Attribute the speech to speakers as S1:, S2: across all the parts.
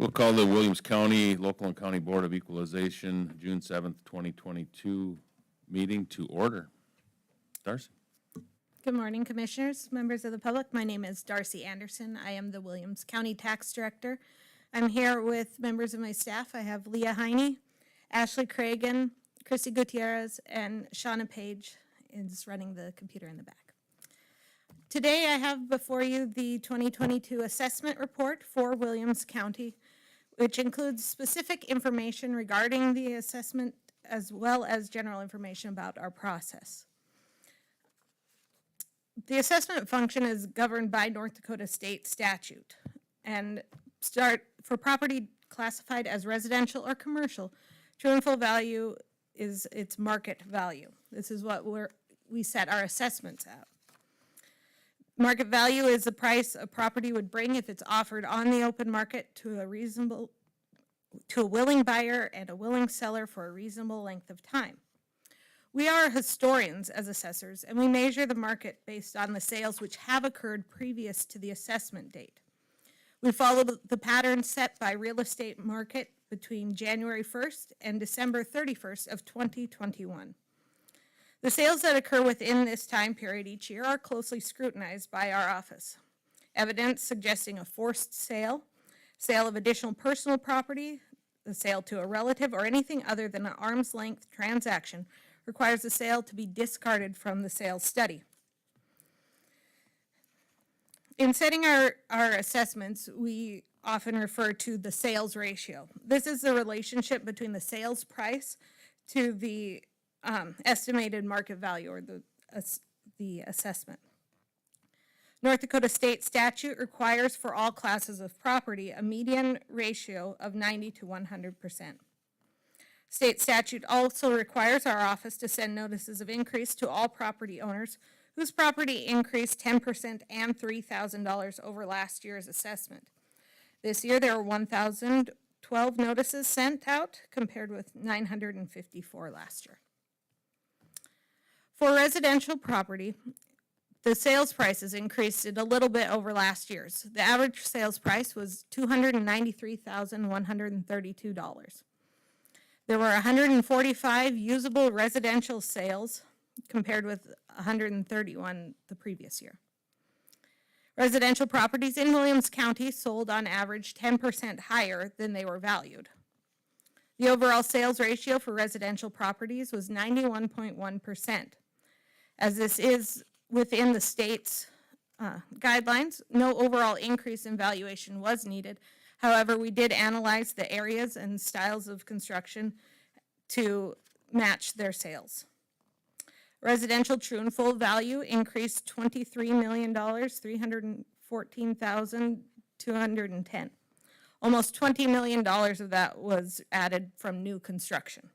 S1: We'll call the Williams County Local and County Board of Equalization June 7th, 2022 meeting to order. Darcy.
S2: Good morning, Commissioners, members of the public. My name is Darcy Anderson. I am the Williams County Tax Director. I'm here with members of my staff. I have Leah Heine, Ashley Cragen, Christy Gutierrez, and Shauna Page is running the computer in the back. Today I have before you the 2022 assessment report for Williams County, which includes specific information regarding the assessment as well as general information about our process. The assessment function is governed by North Dakota state statute and for property classified as residential or commercial, true and full value is its market value. This is what we set our assessments at. Market value is the price a property would bring if it's offered on the open market to a willing buyer and a willing seller for a reasonable length of time. We are historians as assessors, and we measure the market based on the sales which have occurred previous to the assessment date. We follow the pattern set by real estate market between January 1st and December 31st of 2021. The sales that occur within this time period each year are closely scrutinized by our office. Evidence suggesting a forced sale, sale of additional personal property, the sale to a relative, or anything other than an arm's length transaction requires the sale to be discarded from the sales study. In setting our assessments, we often refer to the sales ratio. This is the relationship between the sales price to the estimated market value, or the assessment. North Dakota state statute requires for all classes of property a median ratio of 90 to 100%. State statute also requires our office to send notices of increase to all property owners whose property increased 10% and $3,000 over last year's assessment. This year there were 1,012 notices sent out compared with 954 last year. For residential property, the sales prices increased a little bit over last year's. The average sales price was $293,132. There were 145 usable residential sales compared with 131 the previous year. Residential properties in Williams County sold on average 10% higher than they were valued. The overall sales ratio for residential properties was 91.1%. As this is within the state's guidelines, no overall increase in valuation was needed. However, we did analyze the areas and styles of construction to match their sales. Residential true and full value increased $23,314,210. Almost $20 million of that was added from new construction.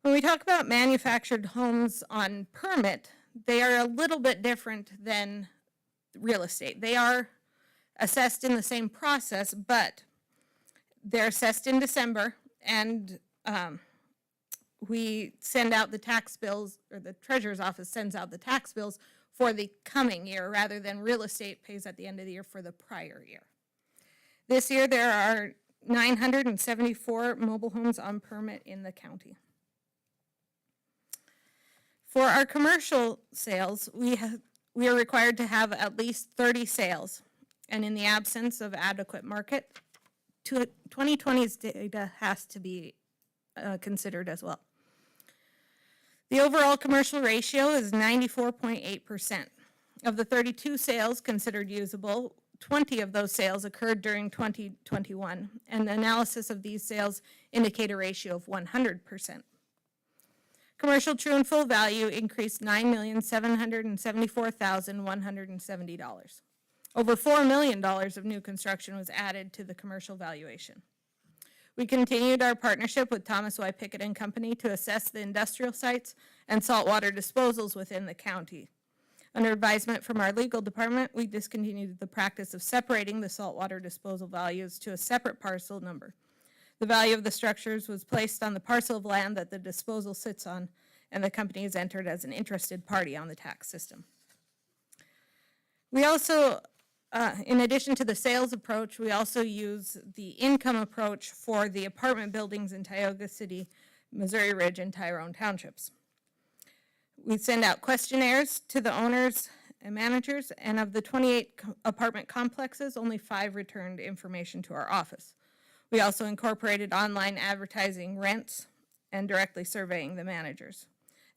S2: When we talk about manufactured homes on permit, they are a little bit different than real estate. They are assessed in the same process, but they're assessed in December, and we send out the tax bills, or the Treasurer's Office sends out the tax bills for the coming year rather than real estate pays at the end of the year for the prior year. This year there are 974 mobile homes on permit in the county. For our commercial sales, we are required to have at least 30 sales, and in the absence of adequate market, 2020's data has to be considered as well. The overall commercial ratio is 94.8%. Of the 32 sales considered usable, 20 of those sales occurred during 2021, and the analysis of these sales indicate a ratio of 100%. Commercial true and full value increased $9,774,170. Over $4 million of new construction was added to the commercial valuation. We continued our partnership with Thomas Y. Pickett & Company to assess the industrial sites and saltwater disposals within the county. Under advisement from our legal department, we discontinued the practice of separating the saltwater disposal values to a separate parcel number. The value of the structures was placed on the parcel of land that the disposal sits on, and the company is entered as an interested party on the tax system. We also In addition to the sales approach, we also use the income approach for the apartment buildings in Tioga City, Missouri Ridge, and Tyrone Townships. We send out questionnaires to the owners and managers, and of the 28 apartment complexes, only 5 returned information to our office. We also incorporated online advertising rents and directly surveying the managers.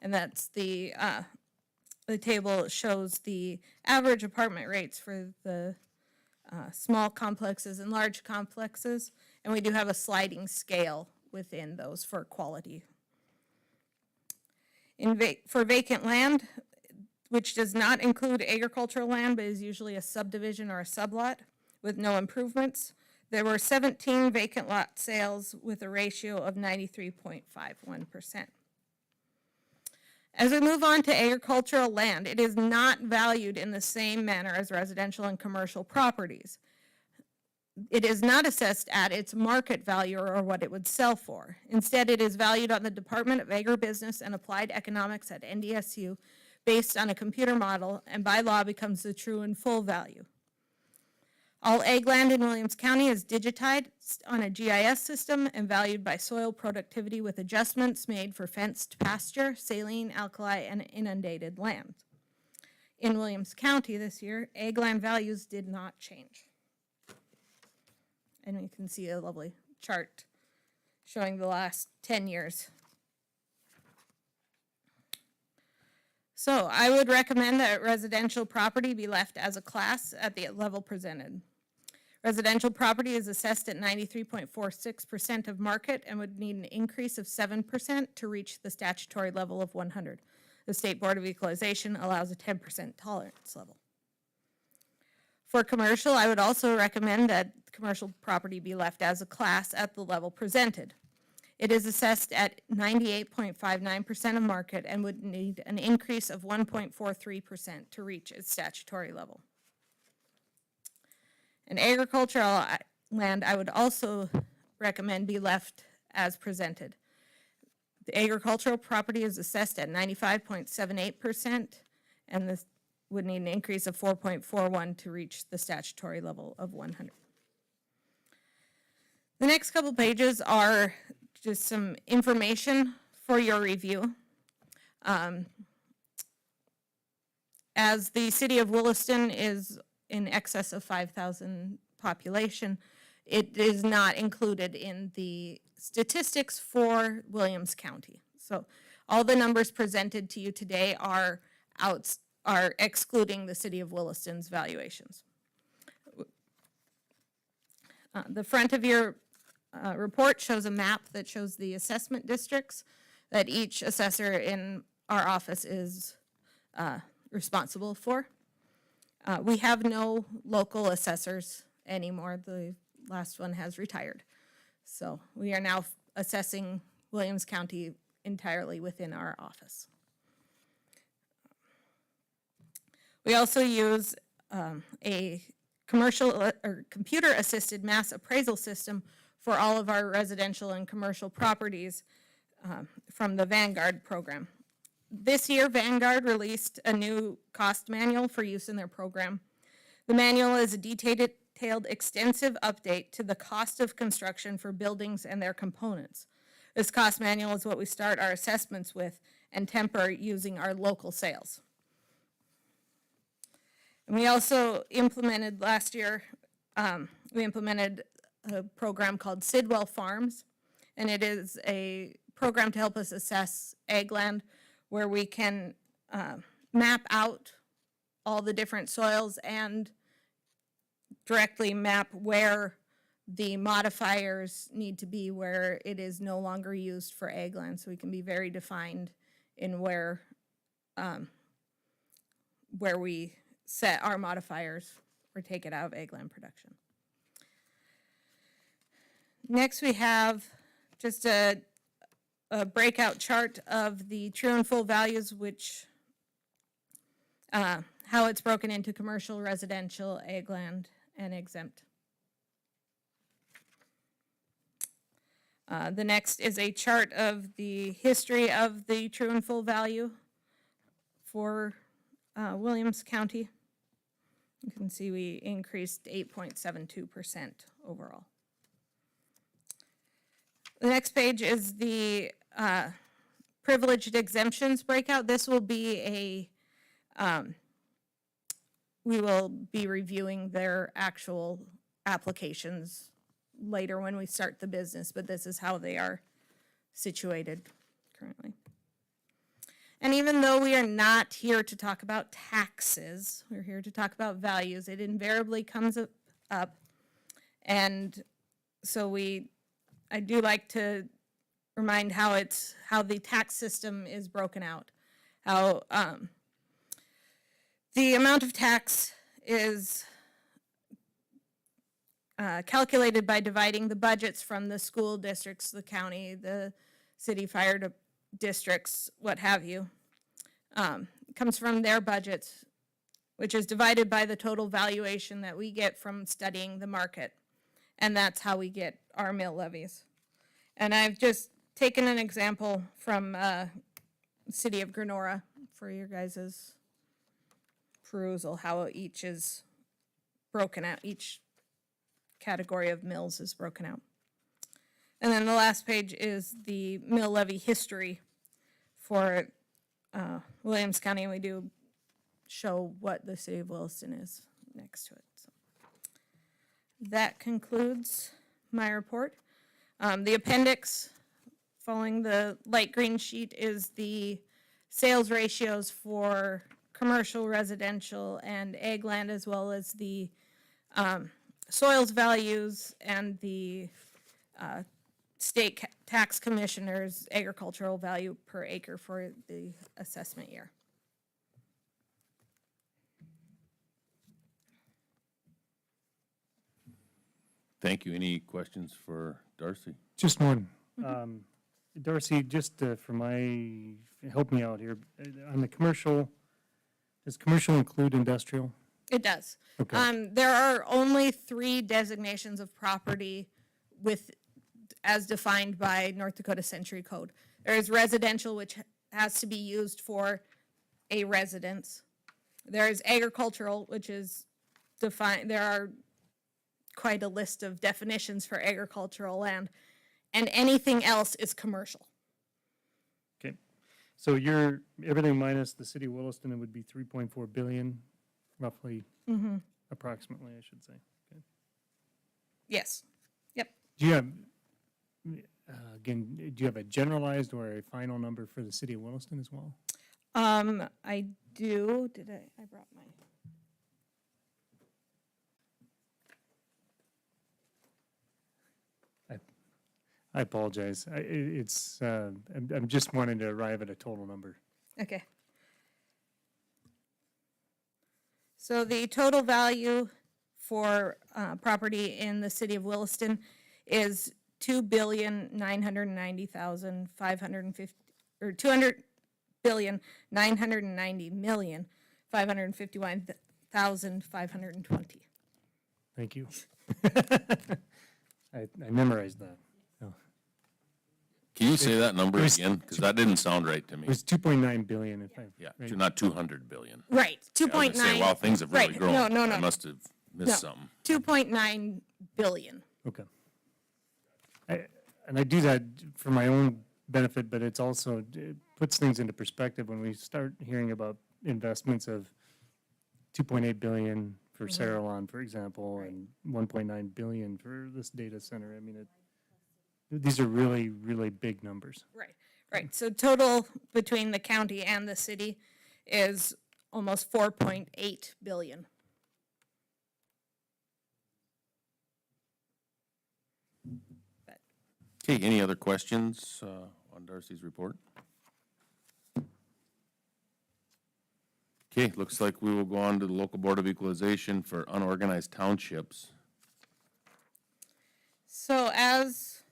S2: And that's the table shows the average apartment rates for the small complexes and large complexes, and we do have a sliding scale within those for quality. For vacant land, which does not include agricultural land but is usually a subdivision or a sublot with no improvements, there were 17 vacant lot sales with a ratio of 93.51%. As we move on to agricultural land, it is not valued in the same manner as residential and commercial properties. It is not assessed at its market value or what it would sell for. Instead, it is valued on the Department of Agribusiness and Applied Economics at NDSU based on a computer model, and by law becomes the true and full value. All ag land in Williams County is digitized on a GIS system and valued by soil productivity with adjustments made for fenced pasture, saline, alkali, and inundated land. In Williams County this year, ag land values did not change. And you can see a lovely chart showing the last 10 years. So I would recommend that residential property be left as a class at the level presented. Residential property is assessed at 93.46% of market and would need an increase of 7% to reach the statutory level of 100. The State Board of Equalization allows a 10% tolerance level. For commercial, I would also recommend that commercial property be left as a class at the level presented. It is assessed at 98.59% of market and would need an increase of 1.43% to reach its statutory level. And agricultural land, I would also recommend be left as presented. The agricultural property is assessed at 95.78%, and this would need an increase of 4.41 to reach the statutory level of 100. The next couple pages are just some information for your review. As the city of Williston is in excess of 5,000 population, it is not included in the statistics for Williams County. So all the numbers presented to you today are excluding the city of Williston's valuations. The front of your report shows a map that shows the assessment districts that each assessor in our office is responsible for. We have no local assessors anymore. The last one has retired. So we are now assessing Williams County entirely within our office. We also use a commercial or computer-assisted mass appraisal system for all of our residential and commercial properties from the Vanguard program. This year, Vanguard released a new cost manual for use in their program. The manual is a detailed, extensive update to the cost of construction for buildings and their components. This cost manual is what we start our assessments with and temper using our local sales. And we also implemented last year, we implemented a program called Sidwell Farms, and it is a program to help us assess ag land where we can map out all the different soils and directly map where the modifiers need to be, where it is no longer used for ag land, so we can be very defined in where we set our modifiers or take it out of ag land production. Next, we have just a breakout chart of the true and full values, which how it's broken into commercial, residential, ag land, and exempt. The next is a chart of the history of the true and full value for Williams County. You can see we increased 8.72% overall. The next page is the privileged exemptions breakout. This will be we will be reviewing their actual applications later when we start the business, but this is how they are situated currently. And even though we are not here to talk about taxes, we're here to talk about values, it invariably comes up. And so I do like to remind how the tax system is broken out. How the amount of tax is calculated by dividing the budgets from the school districts, the county, the city fire districts, what have you. Comes from their budgets, which is divided by the total valuation that we get from studying the market. And that's how we get our mill levies. And I've just taken an example from the city of Grenora for your guys' perusal, how each is broken out, each category of mills is broken out. And then the last page is the mill levy history for Williams County, and we do show what the city of Williston is next to it. So that concludes my report. The appendix following the light green sheet is the sales ratios for commercial, residential, and ag land, as well as the soils values and the state tax commissioner's agricultural value per acre for the assessment year.
S1: Thank you. Any questions for Darcy?
S3: Just one. Darcy, just help me out here. On the commercial, does commercial include industrial?
S2: It does.
S3: Okay.
S2: There are only 3 designations of property as defined by North Dakota Century Code. There is residential, which has to be used for a residence. There is agricultural, which is defined. There are quite a list of definitions for agricultural land, and anything else is commercial.
S3: Okay. So everything minus the city of Williston, it would be 3.4 billion, roughly, approximately, I should say. Okay.
S2: Yes. Yep.
S3: Do you have, do you have a generalized or a final number for the city of Williston as well?
S2: I do. I brought my.
S3: I apologize. I'm just wanting to arrive at a total number.
S2: Okay. So the total value for property in the city of Williston is $2,990,550, or $2,990,551,520.
S3: Thank you. I memorized that.
S1: Can you say that number
S3: it was-
S1: again? Because that didn't sound right to me.
S3: It was 2.9 billion if I.
S1: Yeah,
S3: right?
S1: not 200 billion.
S2: Right,
S1: I was gonna
S2: 2.9.
S1: say, wow, things have really
S2: Right,
S1: grown.
S2: no.
S1: I must have missed
S2: No.
S1: something.
S2: 2.9 billion.
S3: Okay. And I do that for my own benefit, but it puts things into perspective when we start hearing about investments of 2.8 billion for Saralon, for example,
S2: Right.
S3: and 1.9 billion for this data center. I mean, these are really, really big numbers.
S2: Right. So total between the county and the city is almost 4.8 billion.
S1: Okay, any other questions on Darcy's report? Okay, looks like we will go on to the local board of equalization for unorganized townships.
S2: So as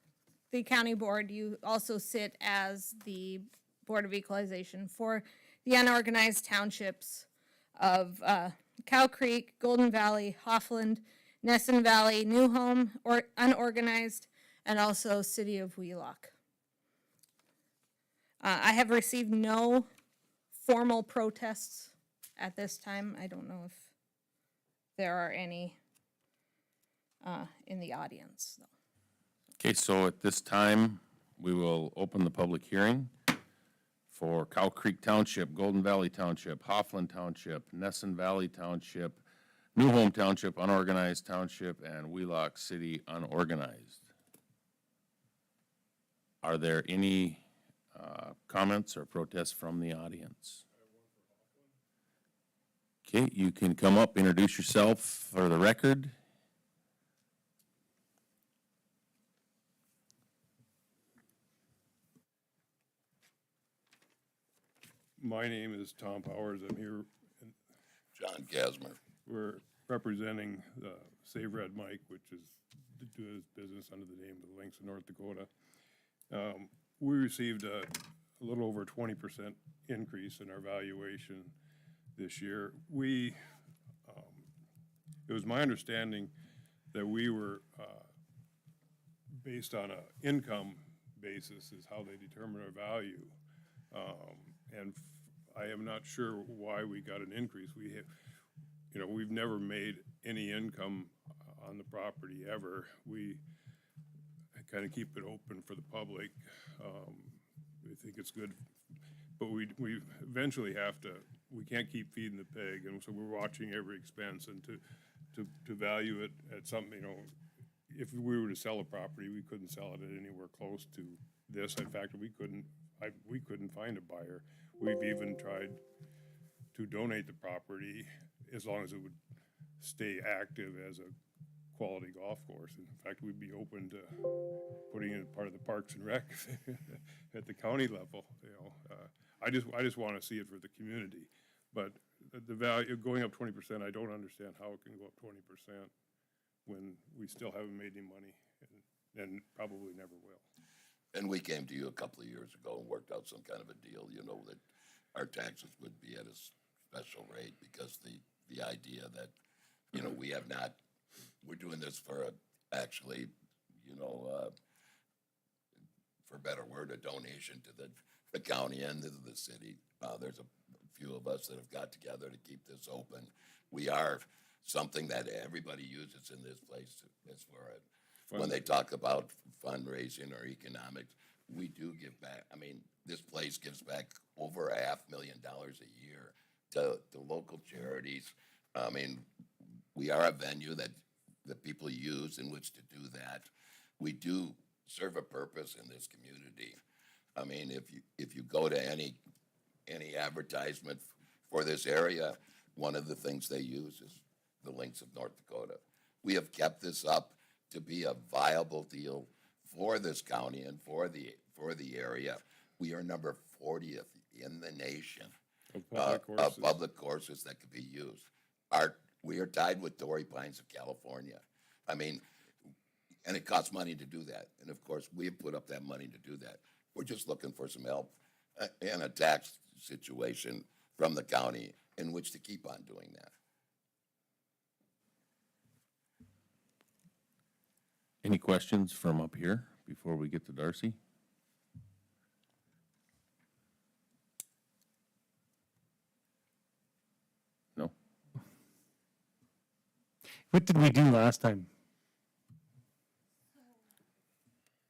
S2: the county board, you also sit as the Board of Equalization for the unorganized townships of Cow Creek, Golden Valley, Hoffland, Nesson Valley, New Home, or unorganized, and also City of Wheelock. I have received no formal protests at this time. I don't know if there are any in the audience.
S1: Okay, so at this time, we will open the public hearing for Cow Creek Township, Golden Valley Township, Hoffland Township, Nesson Valley Township, New Home Township, Unorganized Township, and Wheelock City Unorganized. Are there any comments or protests from the audience? Okay, you can come up, introduce yourself for the record.
S4: My name is Tom Powers. I'm here,
S5: John Gasmer.
S4: we're representing Save Red Mike, which is to do his business under the name of the Links of North Dakota. We received a little over 20% increase in our valuation this year. It was my understanding that we were, based on an income basis is how they determine our value. And I am not sure why we got an increase. We have, we've never made any income on the property ever. We kind of keep it open for the public. We think it's good, but we eventually have to, we can't keep feeding the pig, and so we're watching every expense, and to value it at something, if we were to sell a property, we couldn't sell it at anywhere close to this. In fact, we couldn't find a buyer. We've even tried to donate the property as long as it would stay active as a quality golf course. In fact, we'd be open to putting it part of the Parks and Rec at the county level, I just want to see it for the community. But the value, going up 20%, I don't understand how it can go up 20% when we still haven't made any money and probably never will.
S5: And we came to you a couple of years ago and worked out some kind of a deal, that our taxes would be at a special rate, because the idea that, we have not, we're doing this for actually, for a better word, a donation to the county and to the city. There's a few of us that have got together to keep this open. We are something that everybody uses in this place as far as when they talk about fundraising or economics. We do give back. I mean, this place gives back over $500,000 a year to local charities. I mean, we are a venue that people use in which to do that. We do serve a purpose in this community. I mean, if you go to any advertisement for this area, one of the things they use is the Links of North Dakota. We have kept this up to be a viable deal for this county and for the area. We are number 40th in the nation of public courses that could be used. We are tied with Torrey Pines of California. I mean, and it costs money to do that. And of course, we have put up that money to do that. We're just looking for some help in a tax situation from the county in which to keep on doing that.
S1: Any questions from up here before we get to Darcy? No?
S3: What did we do last time?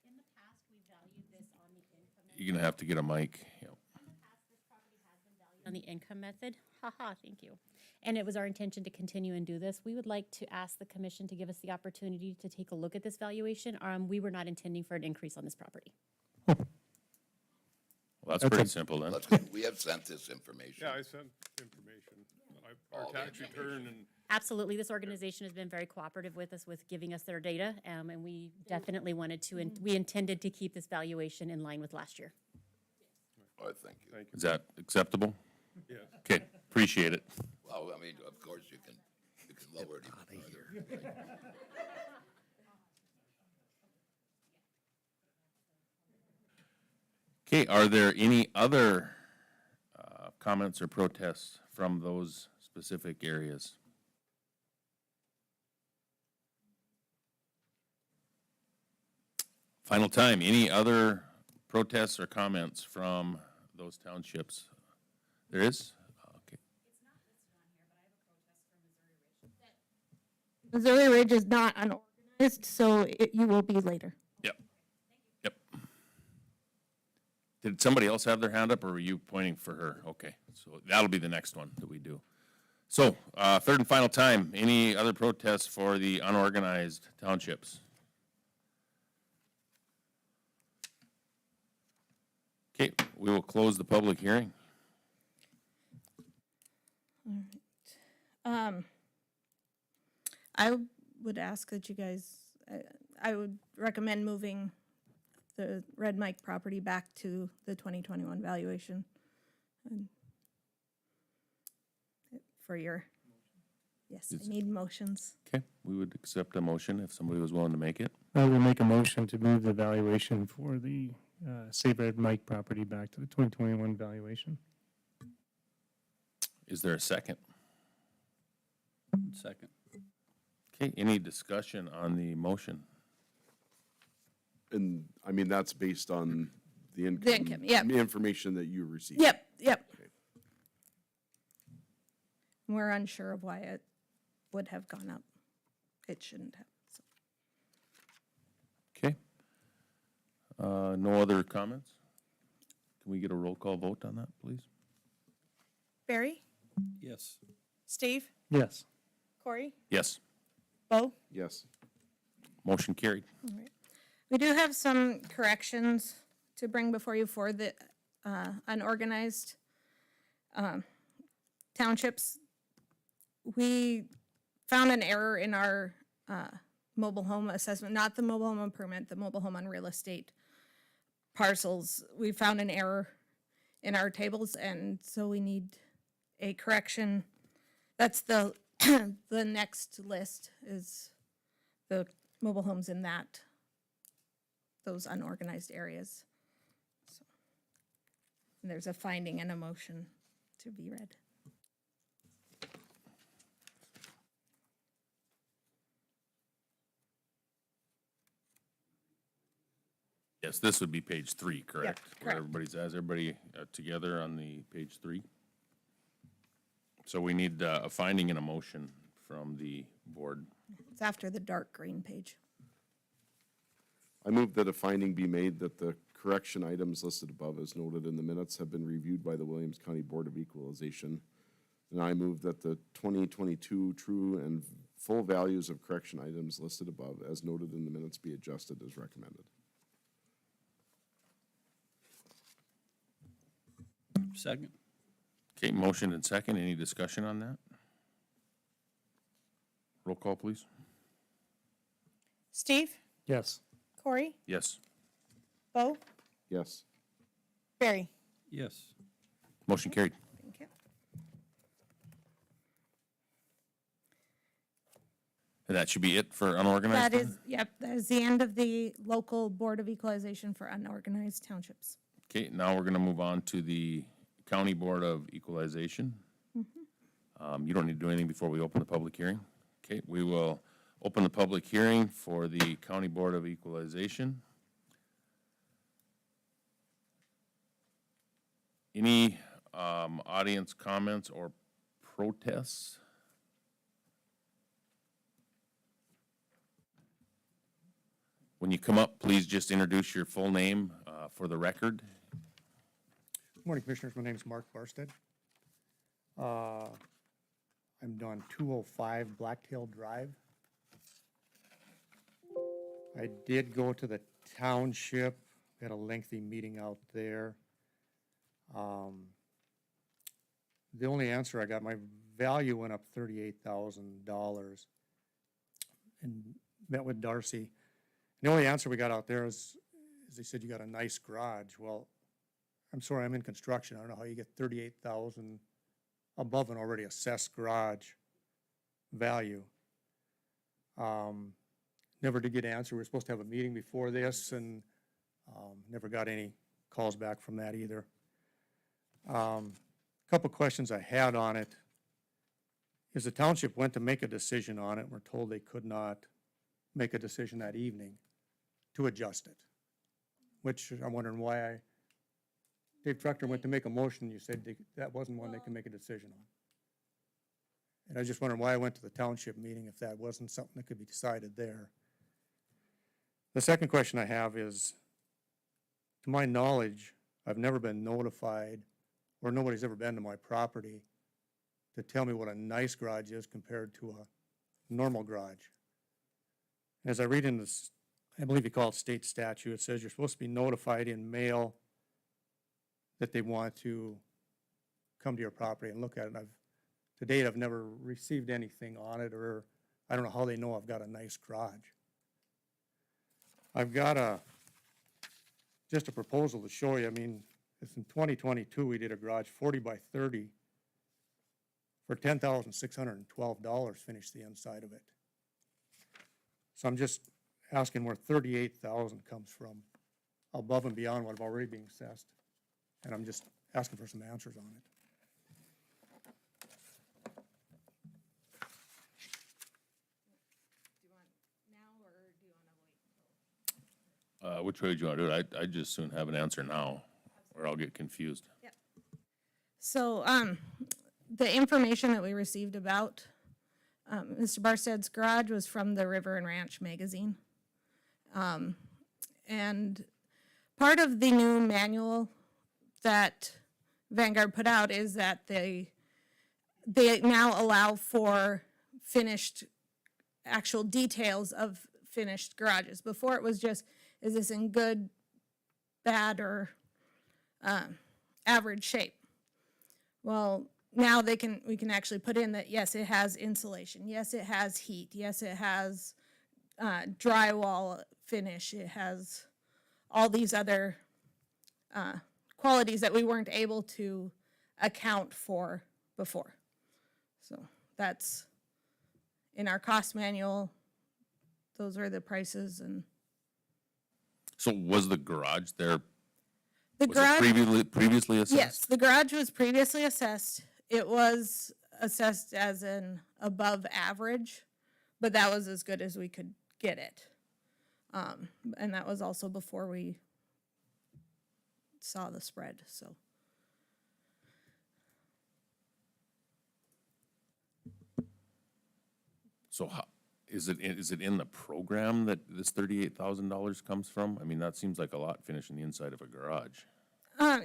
S6: In the past, we valued this on the income method.
S1: You're going to have to get a mic. Yep.
S6: In the past, this property has been valued on the income method. Haha, thank you. And it was our intention to continue and do this. We would like to ask the commission to give us the opportunity to take a look at this valuation. We were not intending for an increase on this property.
S1: Well, that's pretty simple then.
S5: Let's go. We have sent this information.
S4: Yeah, I sent information. Our tax return and
S6: Absolutely, this organization has been very cooperative with us with giving us their data, and we definitely wanted to, and we intended to keep this valuation in line with last year.
S5: All right, thank you.
S4: thank you.
S1: Is that acceptable?
S4: Yes.
S1: Okay, appreciate it.
S5: Well, I mean, of course, you can lower it even further.
S1: Okay, are there any other comments or protests from those specific areas? Final time, any other protests or comments from those townships? There is? Okay.
S6: It's not listed on here, but I have a protest from Missouri Ridge.
S2: Missouri Ridge is not unorganized, so you will be later.
S1: Yep. Yep. Did somebody else have their hand up, or were you pointing for her? Okay, so that'll be the next one that we do. So, third and final time, any other protests for the unorganized townships? Okay, we will close the public hearing.
S2: I would ask that you guys, I would recommend moving the Red Mike property back to the 2021 valuation. And for your, yes, I need motions.
S1: Okay, we would accept a motion if somebody was willing to make it.
S3: I will make a motion to move the valuation for the Save Red Mike property back to the 2021 valuation.
S1: Is there a second?
S7: Second.
S1: Okay, any discussion on the motion?
S8: And, I mean, that's based on the income.
S2: The income, yep.
S8: The information that you received.
S2: Yep, yep. We're unsure of why it would have gone up. It shouldn't have. So.
S1: Okay. No other comments? Can we get a roll call vote on that, please?
S9: Barry?
S7: Yes.
S9: Steve?
S3: Yes.
S9: Corey?
S1: Yes,
S9: Bo?
S8: Yes.
S1: motion carried.
S2: We do have some corrections to bring before you for the unorganized townships. We found an error in our mobile home assessment, not the mobile home improvement, the mobile home on real estate parcels. We found an error in our tables, and so we need a correction. That's the the next list is the mobile homes in those unorganized areas. So, and there's a finding and a motion to be read.
S1: Yes, this would be page 3, correct? Where
S2: correct.
S1: everybody's, has everybody together on the page 3? So we need a finding and a motion from the board.
S2: It's after the dark green page.
S8: I move that a finding be made that the correction items listed above as noted in the minutes have been reviewed by the Williams County Board of Equalization. And I move that the 2022 true and full values of correction items listed above as noted in the minutes be adjusted as recommended.
S7: Second.
S1: Okay, motion and second. Any discussion on that? Roll call, please.
S9: Steve?
S3: Yes.
S9: Corey?
S1: Yes,
S9: Bo?
S8: Yes.
S9: Barry?
S7: Yes.
S1: motion carried.
S2: Thank you.
S1: And that should be it for unorganized?
S2: That is, yep, that is the end of the local Board of Equalization for unorganized townships.
S1: Okay, now we're going to move on to the County Board of Equalization. You don't need to do anything before we open the public hearing. Okay, we will open the public hearing for the County Board of Equalization. Any audience comments or protests? When you come up, please just introduce your full name for the record.
S10: Good morning, Commissioners. My name is Mark Barstead. I'm on 205 Blacktail Drive. I did go to the township, had a lengthy meeting out there. The only answer I got, my value went up $38,000 and met with Darcy. The only answer we got out there is they said, you got a nice garage. Well, I'm sorry, I'm in construction. I don't know how you get 38,000 above an already assessed garage value. Never did get an answer. We were supposed to have a meeting before this and never got any calls back from that either. Couple questions I had on it is the township went to make a decision on it and were told they could not make a decision that evening to adjust it, which I'm wondering why Dave Trucker went to make a motion, you said that wasn't one they can make a decision on. And I was just wondering why I went to the township meeting if that wasn't something that could be decided there. The second question I have is, to my knowledge, I've never been notified, or nobody's ever been to my property to tell me what a nice garage is compared to a normal garage. As I read in this, I believe you call it state statute, it says you're supposed to be notified in mail that they want to come to your property and look at it. And to date, I've never received anything on it, or I don't know how they know I've got a nice garage. I've got just a proposal to show you. I mean, it's in 2022, we did a garage 40 by 30 for $10,612, finished the inside of it. So I'm just asking where 38,000 comes from, above and beyond what I've already been assessed. And I'm just asking for some answers on it.
S1: Which way do you want to do it? I'd just soon have an answer now, or I'll get confused.
S2: So, the information that we received about, Mr. Barsted's garage was from the River and Ranch magazine. And part of the new manual that Vanguard put out is that they now allow for finished, actual details of finished garages. Before it was just, is this in good, bad, or average shape? Well, now we can actually put in that, yes, it has insulation, yes, it has heat, yes, it has drywall finish, it has all these other qualities that we weren't able to account for before. So that's in our cost manual. Those are the prices. And
S1: So was the garage there,
S2: the
S1: was
S2: garage,
S1: it previously assessed?
S2: yes, the garage was previously assessed. It was assessed as an above average, but that was as good as we could get it. And that was also before we saw the spread, so.
S1: So how, is it in the program that this $38,000 comes from? I mean, that seems like a lot finishing the inside of a garage.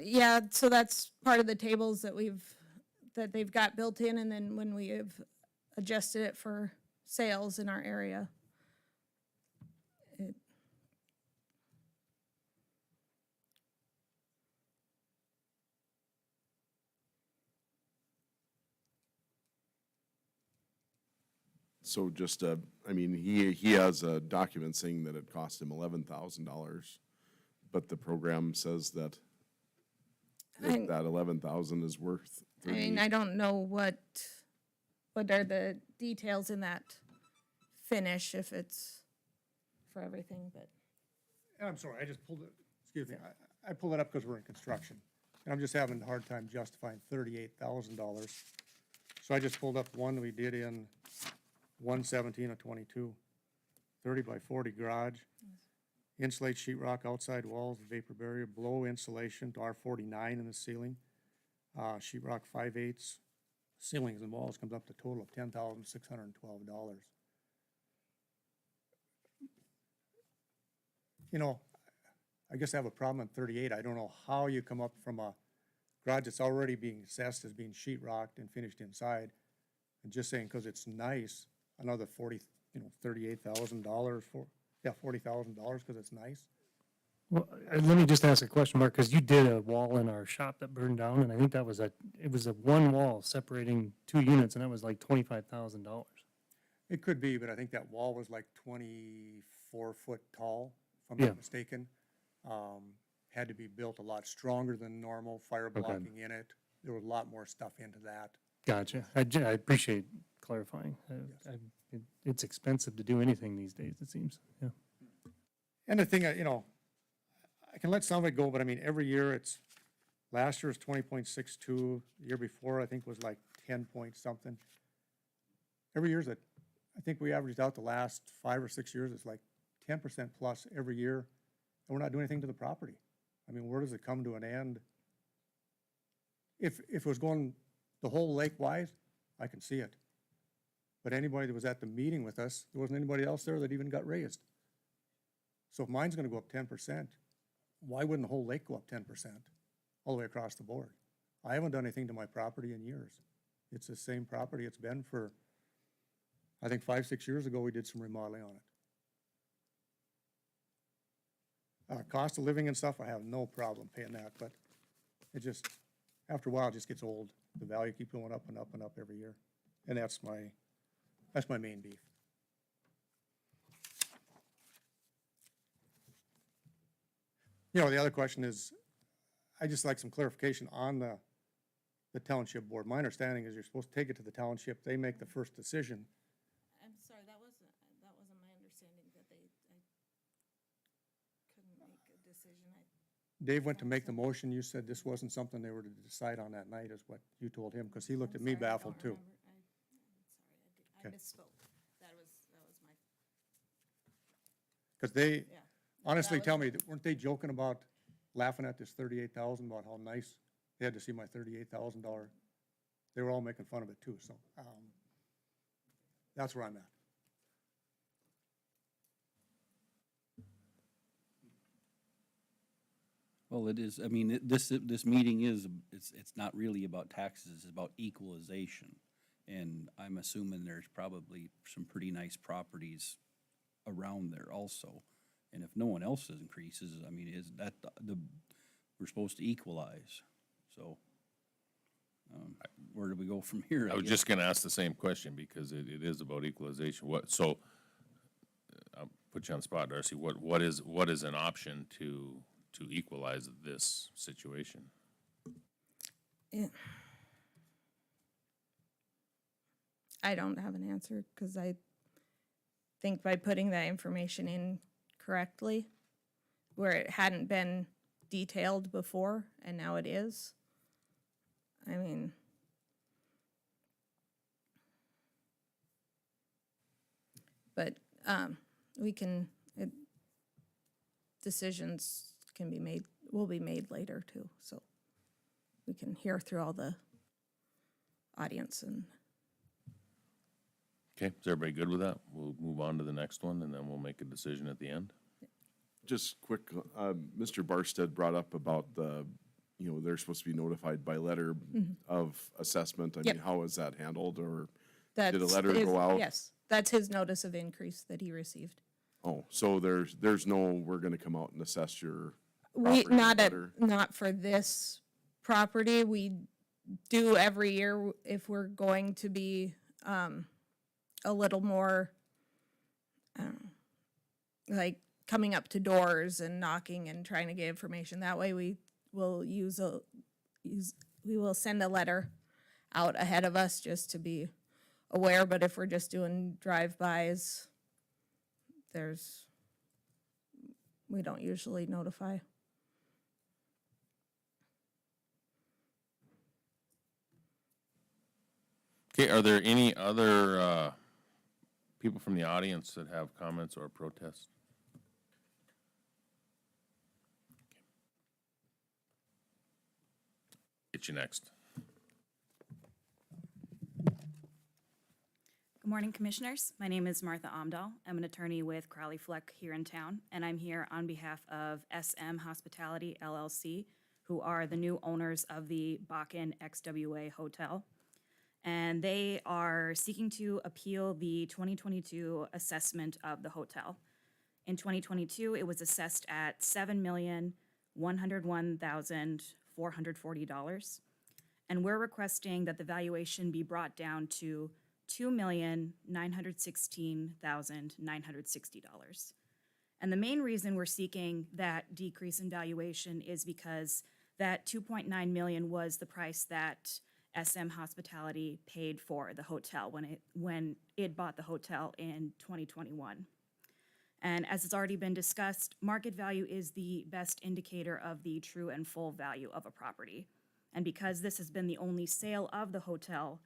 S2: Yeah, so that's part of the tables that they've got built in, and then when we have adjusted it for sales in our area.
S8: So just, I mean, he has a document saying that it cost him $11,000, but the program says that that 11,000 is worth
S2: I mean, I don't know what are the details in that finish, if it's for everything, but.
S10: And I'm sorry, I just pulled it, excuse me, I pulled it up because we're in construction. And I'm just having a hard time justifying $38,000. So I just pulled up one we did in 117 of 22, 30 by 40 garage. Insulate sheetrock outside walls, vapor barrier, below insulation to R49 in the ceiling. Sheetrock 5/8, ceilings and walls comes up to a total of $10,612. You know, I guess I have a problem at 38. I don't know how you come up from a garage that's already being assessed as being sheetrocked and finished inside, and just saying because it's nice, another $38,000 for, $40,000 because it's nice.
S3: Well, let me just ask a question, Mark, because you did a wall in our shop that burned down, and I think it was a one wall separating two units, and that was like $25,000.
S10: It could be, but I think that wall was like 24 foot tall, if I'm
S3: Yeah.
S10: not mistaken. Had to be built a lot stronger than normal, fire blocking in it. There was a lot more stuff into that.
S3: Gotcha. I appreciate clarifying. It's expensive to do anything these days, it seems. Yeah.
S10: And the thing, I can let some of it go, but I mean, every year last year was 20.62, the year before I think was like 10 point something. Every year I think we averaged out the last 5 or 6 years, it's like 10% plus every year, and we're not doing anything to the property. I mean, where does it come to an end? If it was going the whole lake wise, I can see it. But anybody that was at the meeting with us, there wasn't anybody else there that even got raised. So if mine's gonna go up 10%, why wouldn't the whole lake go up 10% all the way across the board? I haven't done anything to my property in years. It's the same property it's been for, I think 5, 6 years ago, we did some remodeling on it. Cost of living and stuff, I have no problem paying that, but it just, after a while, it just gets old. The value keeps going up and up and up every year. And that's my main beef. You know, the other question is, I just like some clarification on the township board. My understanding is you're supposed to take it to the township, they make the first decision.
S2: I'm sorry, that wasn't my understanding that I couldn't make a decision.
S10: Dave went to make the motion, you said this wasn't something they were to decide on that night, is what you told him, because he looked at me baffled too.
S2: I
S10: Okay.
S2: misspoke. That was my,
S10: Because they,
S2: yeah.
S10: honestly,
S2: That was
S10: tell
S2: it.
S10: me, weren't they joking about laughing at this 38,000, about how nice they had to see my $38,000? They were all making fun of it too, so, that's where I'm at.
S7: Well, it is, I mean, this meeting is, it's not really about taxes, it's about equalization. And I'm assuming there's probably some pretty nice properties around there also. And if no one else increases, I mean, is that we're supposed to equalize, so. Where do we go from here?
S1: I was
S7: guess?
S1: just gonna ask the same question, because it is about equalization. I'll put you on the spot, Darcy. What is an option to equalize this situation?
S2: I don't have an answer, because I think by putting that information in correctly, where it hadn't been detailed before, and now it is, I mean, but, decisions can be made, will be made later too, so we can hear through all the audience and.
S1: Okay, is everybody good with that? We'll move on to the next one, and then we'll make a decision at the end.
S8: Just quick, Mr. Barstead brought up about they're supposed to be notified by letter of assessment. I
S2: Yep.
S8: mean, how is that handled, or
S2: That's
S8: did a letter
S2: his-
S8: go out?
S2: Yes, that's his notice of increase that he received.
S8: Oh, so there's no, we're gonna come out and assess your
S2: We,
S8: property letter?
S2: not for this property, we do every year if we're going to be, a little more, like coming up to doors and knocking and trying to get information. That way we will we will send a letter out ahead of us just to be aware, but if we're just doing drive-bys, we don't usually notify.
S1: Okay, are there any other people from the audience that have comments or protests? Get you next.
S11: Good morning, Commissioners. My name is Martha Omdahl. I'm an attorney with Crowley Fleck here in town, and I'm here on behalf of SM Hospitality LLC, who are the new owners of the Bakken XWA Hotel. And they are seeking to appeal the 2022 assessment of the hotel. In 2022, it was assessed at $7,101,440. And we're requesting that the valuation be brought down to $2,916,960. And the main reason we're seeking that decrease in valuation is because that $2.9 million was the price that SM Hospitality paid for the hotel when it bought the hotel in 2021. And as it's already been discussed, market value is the best indicator of the true and full value of a property. And because this has been the only sale of the hotel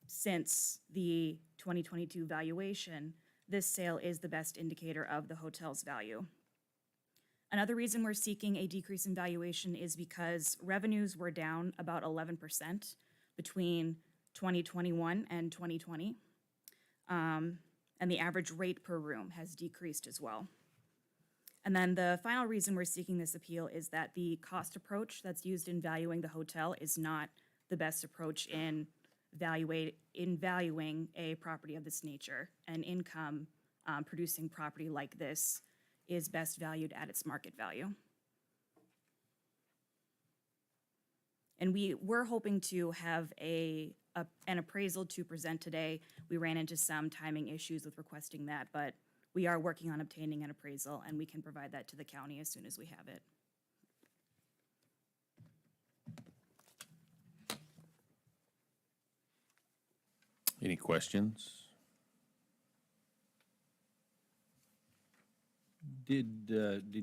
S11: since the 2022 valuation, this sale is the best indicator of the hotel's value. Another reason we're seeking a decrease in valuation is because revenues were down about 11% between 2021 and 2020. And the average rate per room has decreased as well. And then the final reason we're seeking this appeal is that the cost approach that's used in valuing the hotel is not the best approach in valuing a property of this nature. An income producing property like this is best valued at its market value. And we were hoping to have an appraisal to present today. We ran into some timing issues with requesting that, but we are working on obtaining an appraisal, and we can provide that to the county as soon as we have it.
S1: Any questions?
S7: Did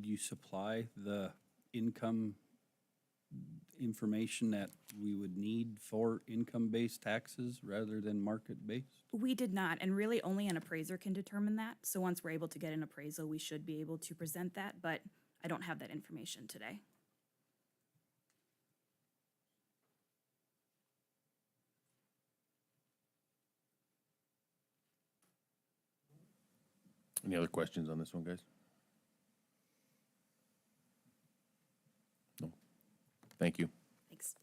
S7: you supply the income information that we would need for income-based taxes rather than market-based?
S11: We did not, and really only an appraiser can determine that. So once we're able to get an appraisal, we should be able to present that, but I don't have that information today.
S1: Any other questions on this one, guys? No. Thank you.
S11: Thanks.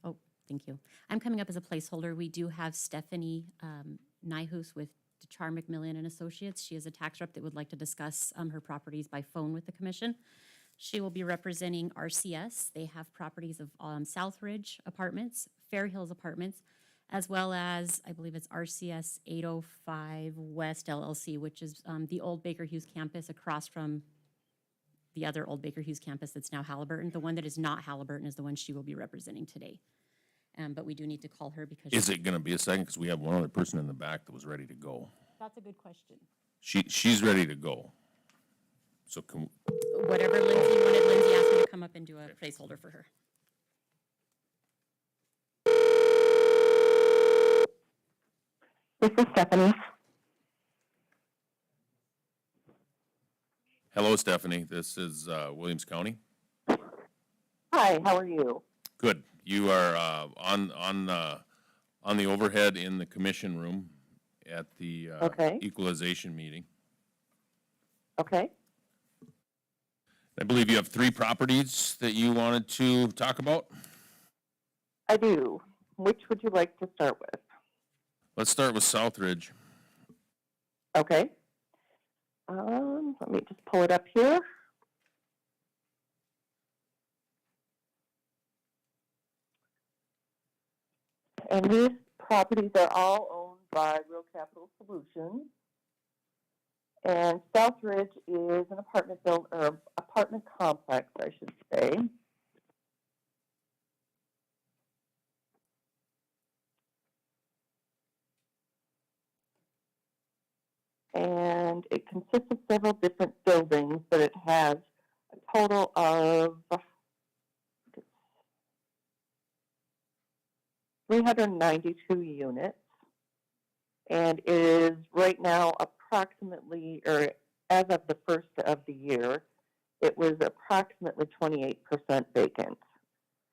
S6: Oh, thank you. I'm coming up as a placeholder. We do have Stephanie Nyhus with DeChar McMillan and Associates. She is a tax rep that would like to discuss her properties by phone with the commission. She will be representing RCS. They have properties of Southridge Apartments, Fair Hills Apartments, as well as, I believe it's RCS 805 West LLC, which is the old Baker Hughes campus across from the other old Baker Hughes campus that's now Halliburton. The one that is not Halliburton is the one she will be representing today. But we do need to call her because
S1: Is it gonna be a second? Because we have one other person in the back that was ready to go.
S6: that's a good question.
S1: She's ready to go. So can,
S6: Whatever Lindsay wanted, Lindsay asked me to come up and do a placeholder for her.
S12: This is Stephanie.
S1: hello, Stephanie. This is Williams County.
S12: Hi, how are you?
S1: Good. You are on the overhead in the commission room at the
S12: Okay.
S1: equalization meeting.
S12: Okay.
S1: I believe you have 3 properties that you wanted to talk about.
S12: I do. Which would you like to start with?
S1: Let's start with Southridge.
S12: Okay. Let me just pull it up here. And these properties are all owned by Real Capital Solutions. And Southridge is an apartment complex, I should say. And it consists of several different buildings, but it has a total of 392 units. And it is right now approximately, or as of the first of the year, it was approximately 28% vacant.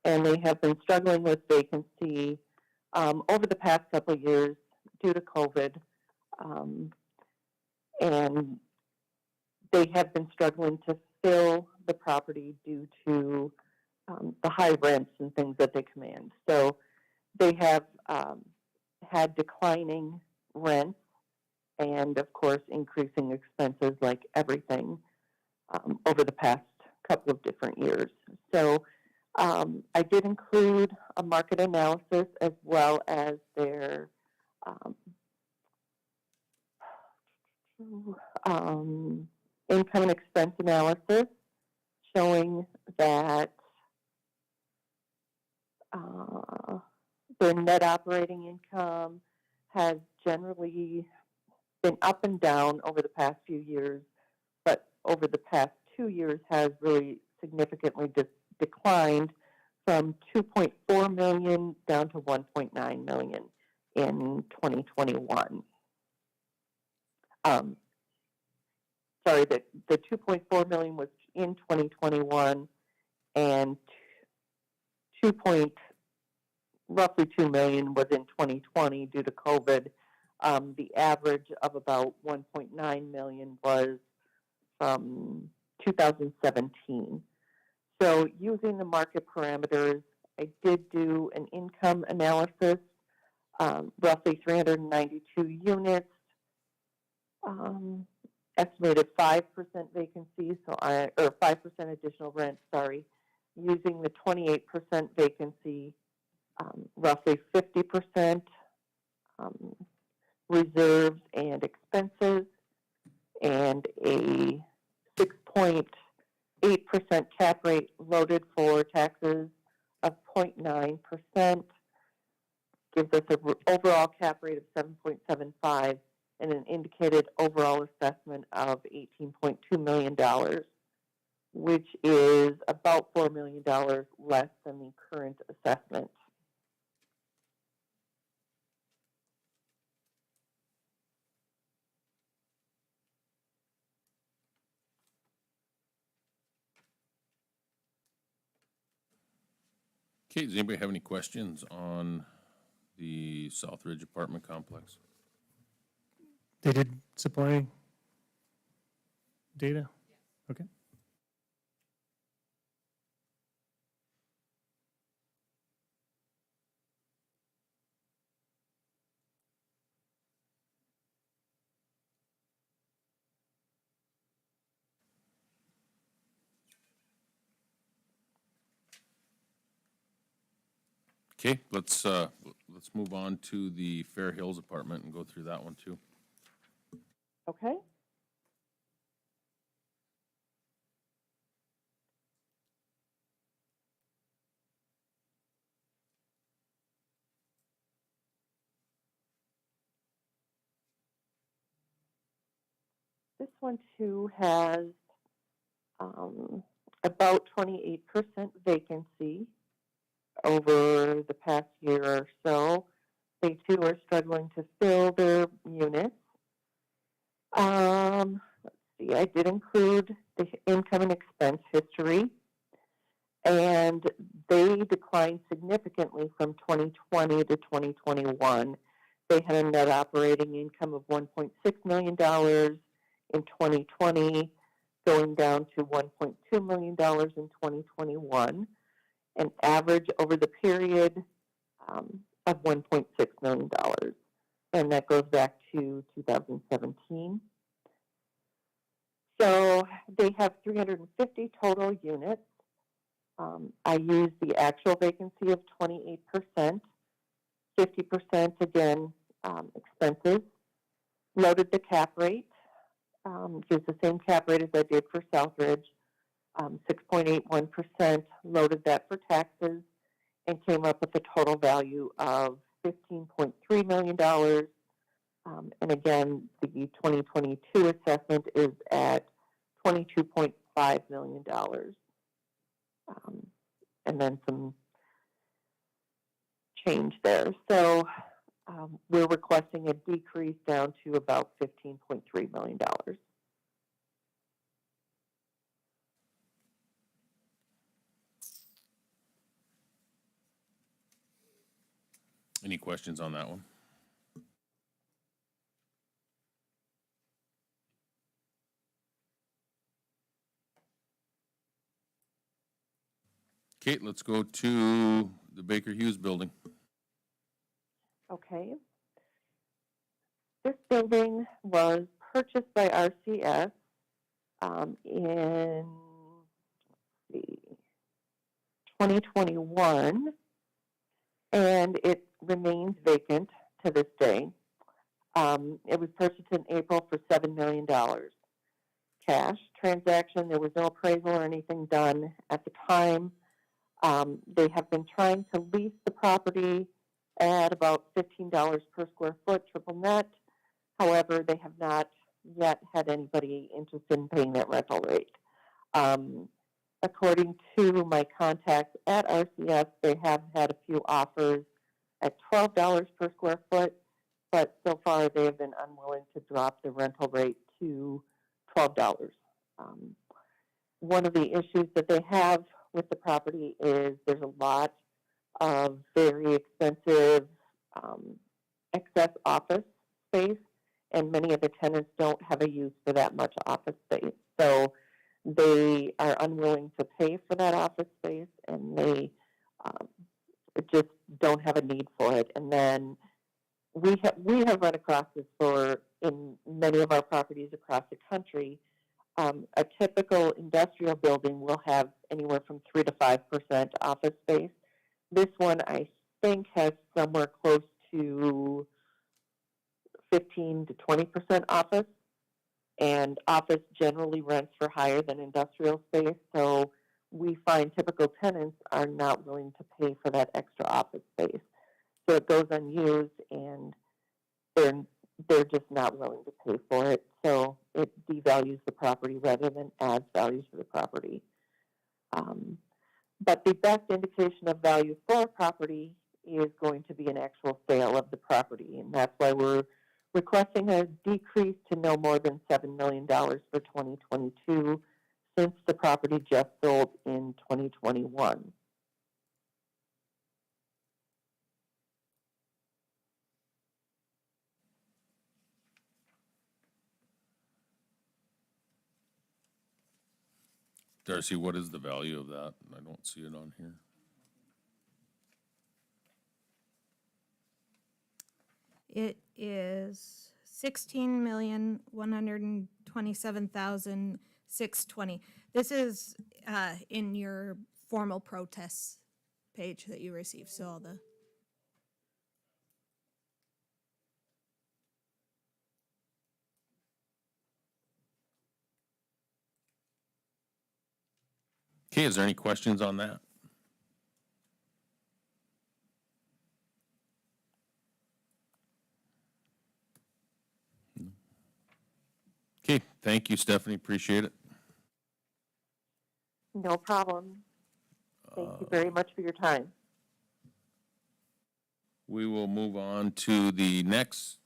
S12: And they have been struggling with vacancy over the past couple of years due to COVID. And they have been struggling to fill the property due to the high rents and things that they command. So they have had declining rents and, of course, increasing expenses like everything over the past couple of different years. So I did include a market analysis as well as their income and expense analysis showing that their net operating income has generally been up and down over the past few years, but over the past 2 years has really significantly declined from 2.4 million down to 1.9 million in 2021. Sorry, the 2.4 million was in 2021, and roughly 2 million was in 2020 due to COVID. The average of about 1.9 million was from 2017. So using the market parameters, I did do an income analysis, roughly 392 units, estimated 5% vacancy, or 5% additional rent, sorry, using the 28% vacancy, roughly 50% reserves and expenses, and a 6.8% cap rate loaded for taxes of 0.9%, gives us an overall cap rate of 7.75 and an indicated overall assessment of $18.2 million, which is about $4 million less than the current assessment.
S1: Okay, does anybody have any questions on the Southridge apartment complex?
S3: They did supply data? Okay.
S1: Okay, let's move on to the Fair Hills apartment and go through that one too.
S12: Okay? This one too has about 28% vacancy over the past year or so. They too are struggling to fill their units. Let's see, I did include the income and expense history, and they declined significantly from 2020 to 2021. They had a net operating income of $1.6 million in 2020, going down to $1.2 million in 2021, an average over the period of $1.6 million. And that goes back to 2017. So they have 350 total units. I used the actual vacancy of 28%, 50% again, expenses, loaded the cap rate, used the same cap rate as I did for Southridge, 6.81%, loaded that for taxes, and came up with a total value of $15.3 million. And again, the 2022 assessment is at $22.5 million. And then some change there. So we're requesting a decrease down to about $15.3 million.
S1: Any questions on that one? Okay, let's go to the Baker Hughes building.
S12: Okay. This building was purchased by RCS in 2021, and it remains vacant to this day. It was purchased in April for $7 million. Cash transaction, there was no appraisal or anything done at the time. They have been trying to lease the property at about $15 per square foot, triple net. However, they have not yet had anybody interested in paying that rental rate. according to my contacts at RCS, they have had a few offers at $12 per square foot, but so far they have been unwilling to drop the rental rate to $12. One of the issues that they have with the property is there's a lot of very expensive excess office space, and many of the tenants don't have a use for that much office space. So they are unwilling to pay for that office space, and they just don't have a need for it. And then we have run across this in many of our properties across the country. A typical industrial building will have anywhere from 3 to 5% office space. This one, I think, has somewhere close to 15 to 20% office, and office generally rents for higher than industrial space. So we find typical tenants are not willing to pay for that extra office space. So it goes unused, and they're just not willing to pay for it. So it devalues the property rather than adds values to the property. But the best indication of value for a property is going to be an actual sale of the property, and that's why we're requesting a decrease to no more than $7 million for 2022, since the property just sold in 2021.
S1: Darcy, what is the value of that? I don't see it on here.
S2: It is $16,127,620. This is in your formal protests page that you received, so all the.
S1: Okay, is there any questions on that? Okay, thank you, Stephanie, appreciate it.
S12: No problem. Thank you very much for your time.
S1: We will move on to the next,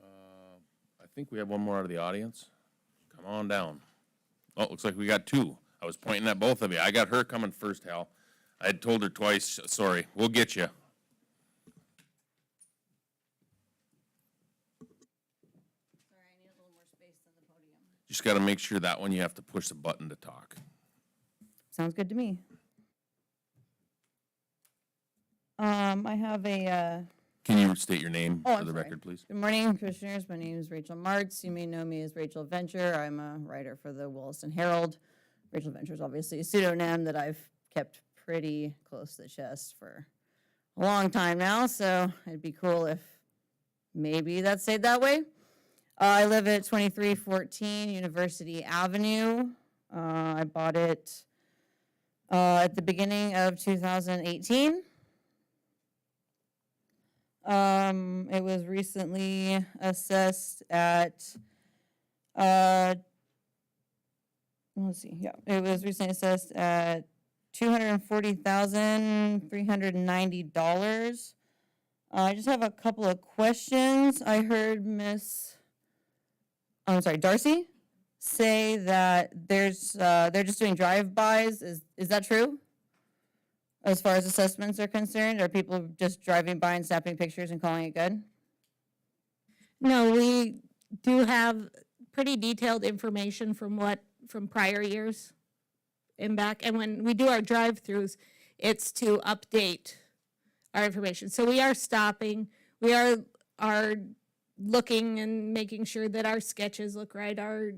S1: I think we have one more out of the audience. Come on down. Oh, it looks like we got two. I was pointing at both of you. I got her coming first, Hal. I had told her twice, sorry, we'll get you.
S13: Sorry, I need a little more space than the podium.
S1: Just got to make sure that one you have to push the button to talk.
S13: Sounds good to me. I have a,
S1: Can you state your name
S13: Oh,
S1: for
S13: I'm
S1: the
S13: sorry.
S1: record, please?
S13: Good morning, Commissioners. My name is Rachel Martz. You may know me as Rachel Venture. I'm a writer for the Williston Herald. Rachel Venture is obviously a pseudonym that I've kept pretty close to the chest for a long time now, so it'd be cool if maybe that stayed that way. I live at 2314 University Avenue. I bought it at the beginning of 2018. It was recently assessed at, let's see, yeah, it was recently assessed at $240,390. I just have a couple of questions. I heard Darcy say that they're just doing drive-bys. Is that true? As far as assessments are concerned, are people just driving by and snapping pictures and calling it good?
S2: No, we do have pretty detailed information from prior years and back. And when we do our drive-throughs, it's to update our information. So we are stopping, we are looking and making sure that our sketches look right, our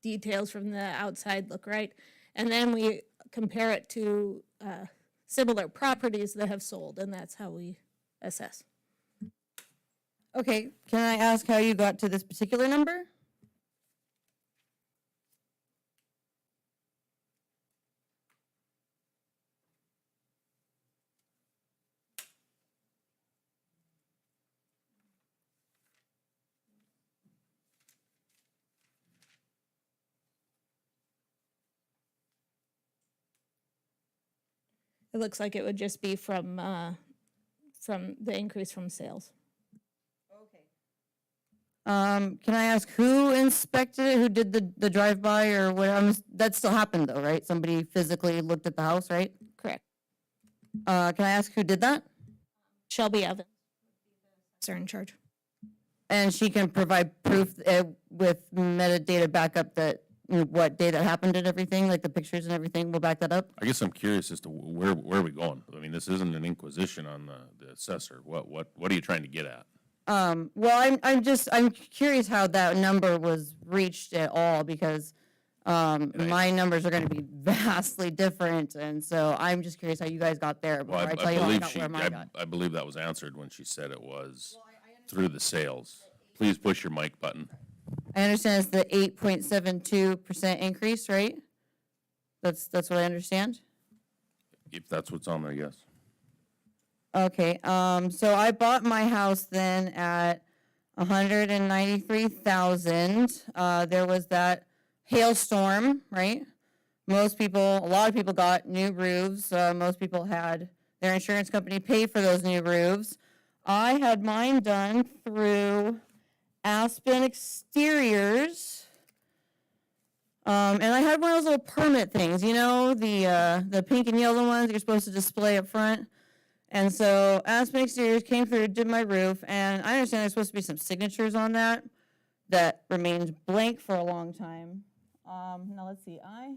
S2: details from the outside look right. And then we compare it to similar properties that have sold, and that's how we assess.
S13: Okay, can I ask how you got to this particular number?
S2: It looks like it would just be from the increase from sales.
S13: Can I ask who inspected it? Who did the drive-by or what? That still happened though, right? Somebody physically looked at the house, right?
S2: Correct.
S13: Can I ask who did that?
S2: Shelby Evans, sir in charge.
S13: And she can provide proof with metadata backup that, what day that happened and everything, like the pictures and everything will back that up?
S1: I guess I'm curious as to where are we going? I mean, this isn't an inquisition on the assessor. What are you trying to get at?
S13: Well, I'm curious how that number was reached at all because my numbers are gonna be vastly different, and so I'm just curious how you guys got there before
S1: Well,
S13: I tell you how I
S1: believe
S13: got where mine got.
S1: I believe that was answered when she said it was through the sales. Please push your mic button.
S13: I understand it's the 8.72% increase, right? That's what I understand?
S1: If that's what's on there, yes.
S13: Okay, so I bought my house then at 193,000. There was that hailstorm, right? A lot of people got new roofs. Most people had their insurance company pay for those new roofs. I had mine done through Aspen Exteriors. And I had one of those little permit things, the pink and yellow ones you're supposed to display up front. And so Aspen Exteriors came through, did my roof, and I understand there's supposed to be some signatures on that remained blank for a long time. Now let's see, I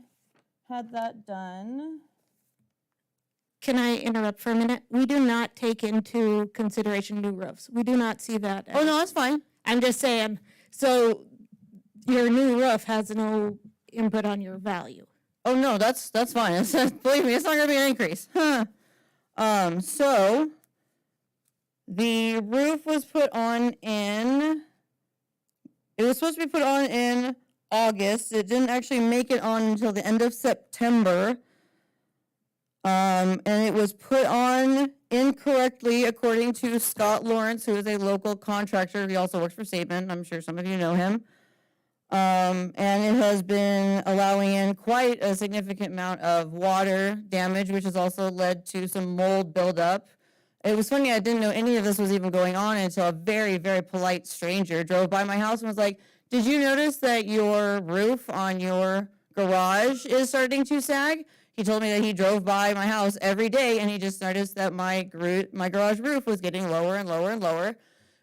S13: had that done.
S2: Can I interrupt for a minute? We do not take into consideration new roofs. We do not see that.
S13: Oh, no, that's fine.
S2: I'm just saying, so your new roof has no input on your value.
S13: Oh, no, that's fine. Believe me, it's not gonna be an increase. So the roof was put on it was supposed to be put on in August. It didn't actually make it on until the end of September. And it was put on incorrectly according to Scott Lawrence, who is a local contractor. He also works for Saban. I'm sure some of you know him. And it has been allowing in quite a significant amount of water damage, which has also led to some mold buildup. It was funny, I didn't know any of this was even going on until a very, very polite stranger drove by my house and was like, "Did you notice that your roof on your garage is starting to sag?" He told me that he drove by my house every day and he just noticed that my garage roof was getting lower and lower and lower.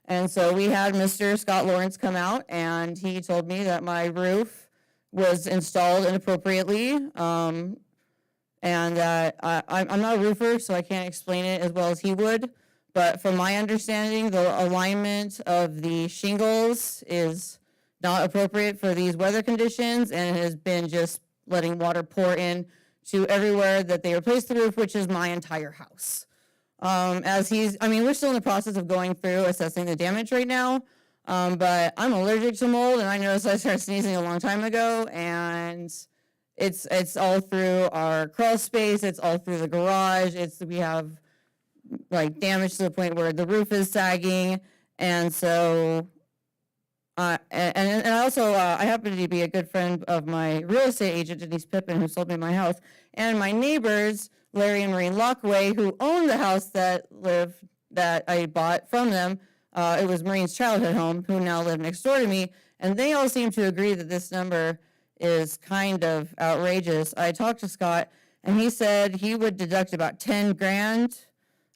S13: And so we had Mr. Scott Lawrence come out and he told me that my roof was installed inappropriately. And that I'm not a roofer, so I can't explain it as well as he would. But from my understanding, the alignment of the shingles is not appropriate for these weather conditions, and it has been just letting water pour in to everywhere that they replaced the roof, which is my entire house. We're still in the process of going through assessing the damage right now, but I'm allergic to mold, and I noticed I started sneezing a long time ago, and it's all through our crawl space, it's all through the garage, we have like damage to the point where the roof is sagging, and so and also, I happen to be a good friend of my real estate agent, Denise Pippin, who sold me my house, and my neighbors, Larry and Maureen Lockaway, who owned the house that I bought from them. It was Maureen's childhood home, who now live next door to me, and they all seem to agree that this number is kind of outrageous. I talked to Scott, and he said he would deduct about 10 grand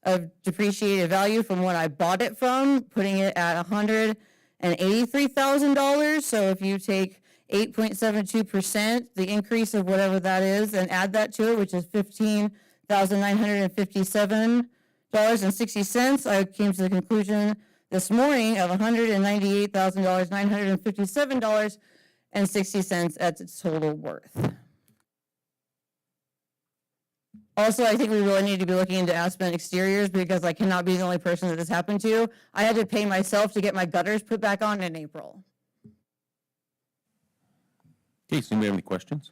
S13: of depreciated value from what I bought it from, putting it at $183,000. So if you take 8.72%, the increase of whatever that is, and add that to it, which is $15,957.60, I came to the conclusion this morning of $198,957.60 at its total worth. Also, I think we really need to be looking into Aspen Exteriors because I cannot be the only person that this happened to. I had to pay myself to get my gutters put back on in April.
S1: Okay, so anybody have any questions?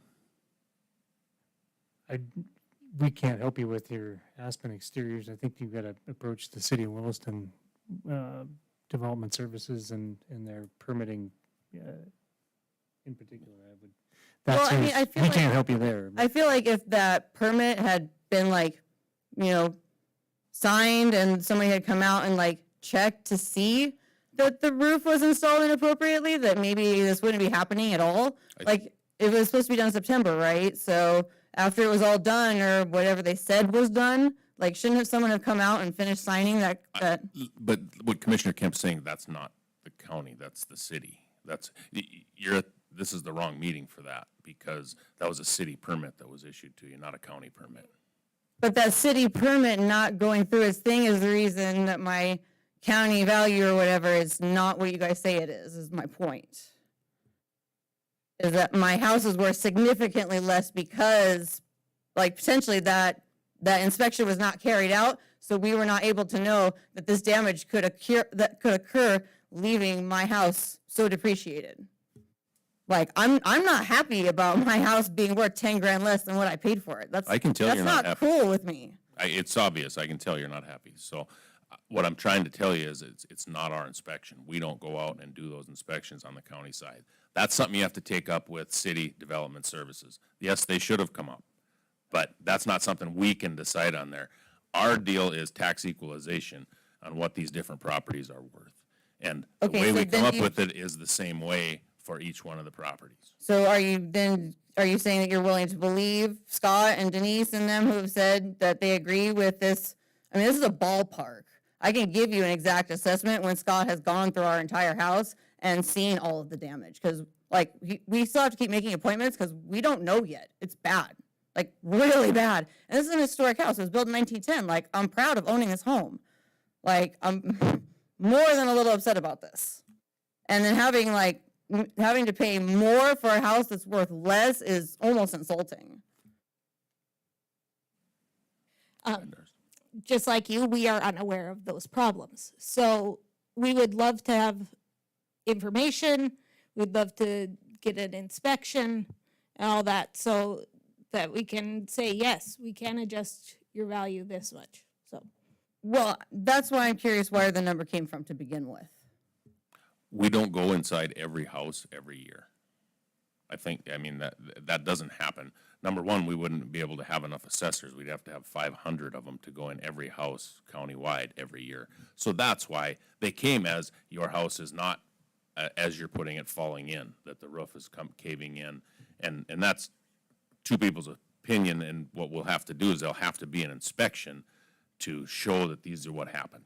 S3: We can't help you with your Aspen Exteriors. I think you've got to approach the city of Williston Development Services and their permitting in particular.
S13: I feel
S3: we can't help you there.
S13: I feel like if that permit had been like you know, signed and somebody had come out and like checked to see that the roof was installed inappropriately, that maybe this wouldn't be happening at all. Like, it was supposed to be done in September, right? So after it was all done or whatever they said was done, like, shouldn't have someone have come out and finished signing that?
S1: But what Commissioner Kemp's saying, that's not the county, that's the city. This is the wrong meeting for that, because that was a city permit that was issued to you, not a county permit.
S13: But that city permit not going through its thing is the reason that my county value or whatever is not what you guys say it is my point. Is that my house is worth significantly less because, like, potentially that inspection was not carried out, so we were not able to know that this damage could occur, leaving my house so depreciated. Like, I'm not happy about my house being worth 10 grand less than what I paid for it.
S1: I can tell you're not
S13: That's
S1: happy.
S13: not cool with me.
S1: It's obvious, I can tell you're not happy. So what I'm trying to tell you is it's not our inspection. We don't go out and do those inspections on the county side. That's something you have to take up with city development services. Yes, they should have come up, but that's not something we can decide on there. Our deal is tax equalization on what these different properties are worth. And the
S13: Okay,
S1: way
S13: so
S1: we come
S13: then
S1: up
S13: you-
S1: with it is the same way for each one of the properties.
S13: So are you saying that you're willing to believe Scott and Denise and them who have said that they agree with this? I mean, this is a ballpark. I can give you an exact assessment when Scott has gone through our entire house and seen all of the damage. Because, like, we still have to keep making appointments because we don't know yet. It's bad, like, really bad. And this is an historic house. It was built in 1910. Like, I'm proud of owning this home. Like, I'm more than a little upset about this. And then having to pay more for a house that's worth less is almost insulting.
S2: Just like you, we are unaware of those problems. So we would love to have information. We'd love to get an inspection and all that, so that we can say, yes, we can adjust your value this much. So
S13: Well, that's why I'm curious where the number came from to begin with.
S1: We don't go inside every house every year. I mean, that doesn't happen. Number one, we wouldn't be able to have enough assessors. We'd have to have 500 of them to go in every house countywide every year. So that's why they came as your house is not, as you're putting it, falling in, that the roof is caving in. And that's two people's opinion, and what we'll have to do is there'll have to be an inspection to show that these are what happened.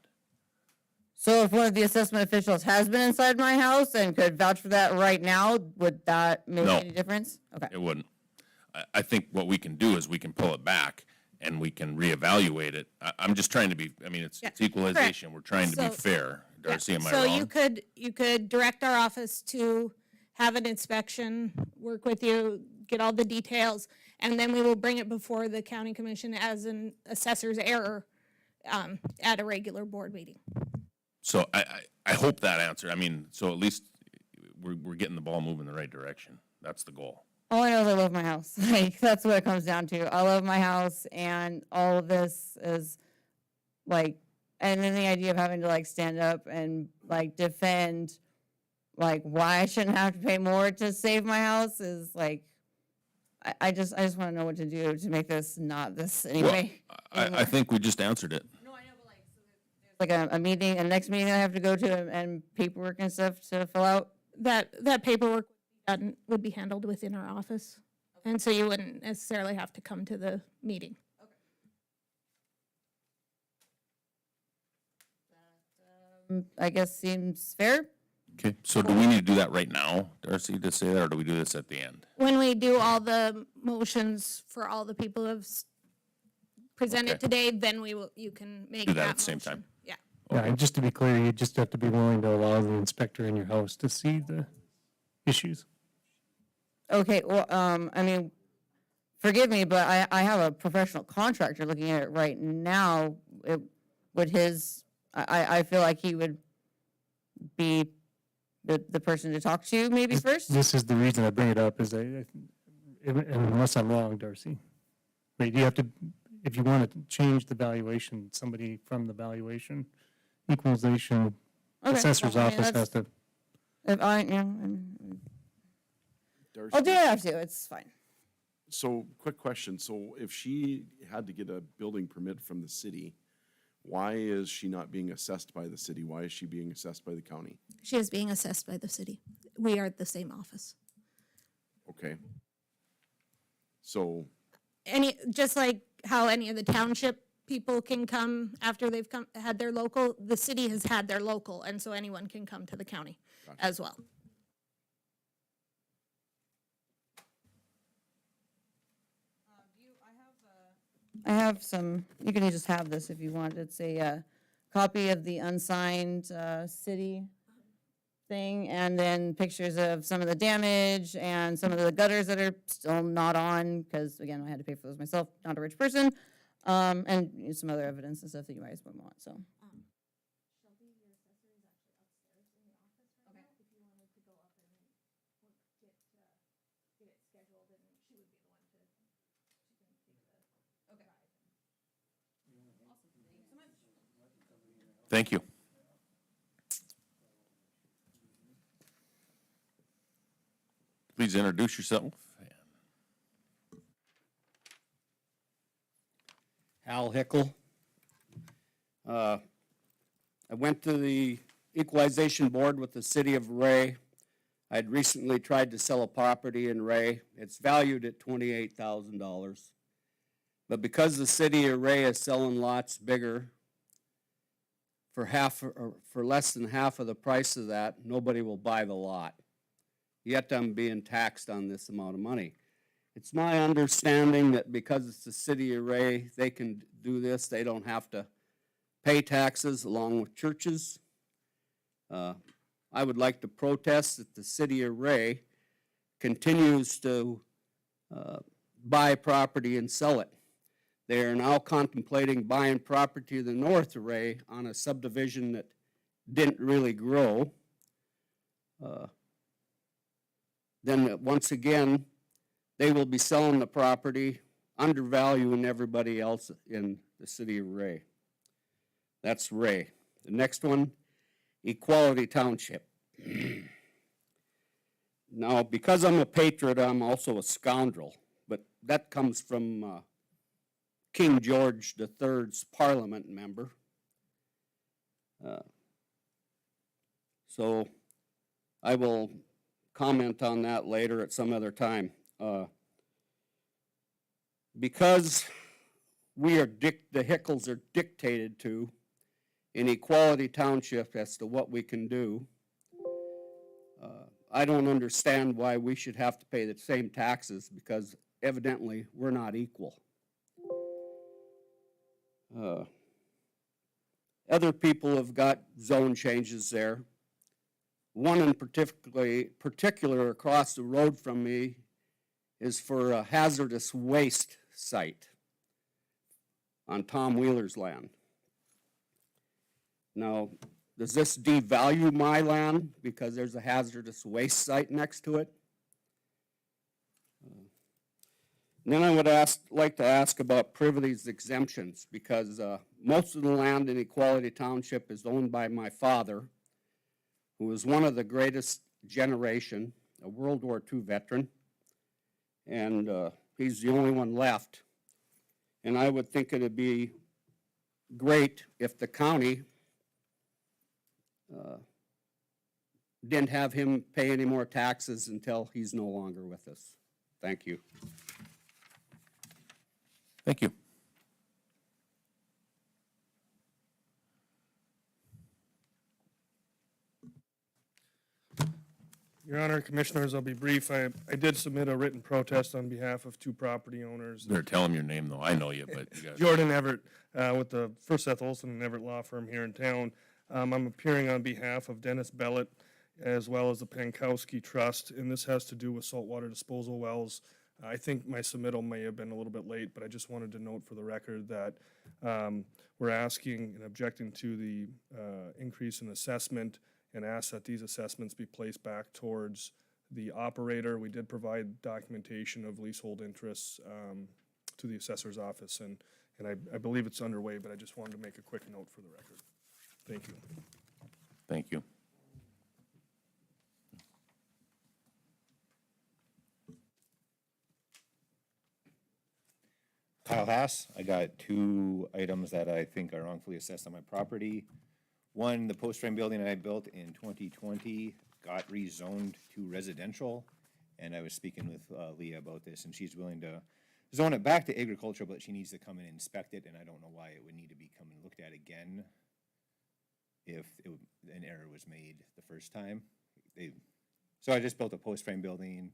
S13: So if one of the assessment officials has been inside my house and could vouch for that right now, would that make
S1: No.
S13: any difference? Okay.
S1: It wouldn't. I think what we can do is we can pull it back and we can reevaluate it. I'm just trying to be, I mean, it's equalization. We're trying to be
S2: So-
S1: fair. Darcy, am I
S2: So
S1: wrong?
S2: you could direct our office to have an inspection, work with you, get all the details, and then we will bring it before the county commission as an assessor's error at a regular board meeting.
S1: So I hope that answered. I mean, so at least we're getting the ball moving in the right direction. That's the goal.
S13: All I know is I love my house. Like, that's what it comes down to. I love my house, and all of this is like, and then the idea of having to like stand up and like defend like why I shouldn't have to pay more to save my house is like, I just want to know what to do to make this not this anyway.
S1: I think we just answered it.
S13: Like a meeting, a next meeting I have to go to and paperwork and stuff to fill out.
S2: That paperwork would be handled within our office, and so you wouldn't necessarily have to come to the meeting.
S13: I guess seems fair.
S1: Okay, so do we need to do that right now, Darcy, to say that, or do we do this at the end?
S2: When we do all the motions for all the people who have presented
S1: Okay.
S2: today, then you can make
S1: Do
S2: that
S1: that at the same
S2: motion.
S1: time.
S2: Yeah.
S3: Yeah, and just to be clear, you just have to be willing to allow the inspector in your house to see the issues.
S13: Okay, well, I mean, forgive me, but I have a professional contractor looking at it right now. I feel like he would be the person to talk to maybe first?
S3: This is the reason I bring it up, is and unless I'm wrong, Darcy. But you have to, if you want to change the valuation, somebody from the valuation equalization
S13: Okay,
S3: assessor's
S13: well, I mean,
S3: office
S13: that's-
S3: has to,
S13: If I, I'll do what I have to, it's fine.
S8: So, quick question. So if she had to get a building permit from the city, why is she not being assessed by the city? Why is she being assessed by the county?
S2: She is being assessed by the city. We are the same office.
S8: Okay. So,
S2: Just like how any of the township people can come after they've had their local, the city has had their local, and so anyone can come to the county as well.
S13: I have some, you can just have this if you want. It's a copy of the unsigned city thing, and then pictures of some of the damage and some of the gutters that are still not on, because again, I had to pay for those myself, not a rich person, and some other evidence and stuff that you guys would want, so.
S1: Thank you. Please introduce yourself.
S14: Al Hickel. I went to the Equalization Board with the city of Ray. I'd recently tried to sell a property in Ray. It's valued at $28,000. But because the city of Ray is selling lots bigger for less than half of the price of that, nobody will buy the lot. Yet I'm being taxed on this amount of money. It's my understanding that because it's the city of Ray, they can do this. They don't have to pay taxes along with churches. I would like to protest that the city of Ray continues to buy property and sell it. They are now contemplating buying property to the north of Ray on a subdivision that didn't really grow. Then once again, they will be selling the property, undervaluing everybody else in the city of Ray. That's Ray. The next one, Equality Township. Now, because I'm a patriot, I'm also a scoundrel, but that comes from King George III's parliament member. So I will comment on that later at some other time. Because the Hickles are dictated to in Equality Township as to what we can do, I don't understand why we should have to pay the same taxes, because evidently we're not equal. Other people have got zone changes there. One in particular across the road from me is for a hazardous waste site on Tom Wheeler's land. Now, does this devalue my land because there's a hazardous waste site next to it? Then I would like to ask about privilege exemptions, because most of the land in Equality Township is owned by my father, who was one of the greatest generation, a World War II veteran, and he's the only one left. And I would think it would be great if the county didn't have him pay any more taxes until he's no longer with us. Thank you.
S1: Thank you.
S15: Your Honor, Commissioners, I'll be brief. I did submit a written protest on behalf of two property owners.
S1: Better tell them your name, though. I know you, but you got
S15: Jordan Everett with the First Seth Olson and Everett Law Firm here in town. I'm appearing on behalf of Dennis Bellett as well as the Pankowski Trust, and this has to do with saltwater disposal wells. I think my submittal may have been a little bit late, but I just wanted to note for the record that we're asking and objecting to the increase in assessment, and ask that these assessments be placed back towards the operator. We did provide documentation of leasehold interests to the assessor's office, and I believe it's underway, but I just wanted to make a quick note for the record. Thank you.
S1: Thank you.
S16: Kyle Haas. I got two items that I think are wrongfully assessed on my property. One, the post frame building I built in 2020 got rezoned to residential. And I was speaking with Leah about this, and she's willing to zone it back to agricultural, but she needs to come and inspect it, and I don't know why it would need to be come and looked at again if an error was made the first time. So I just built a post frame building,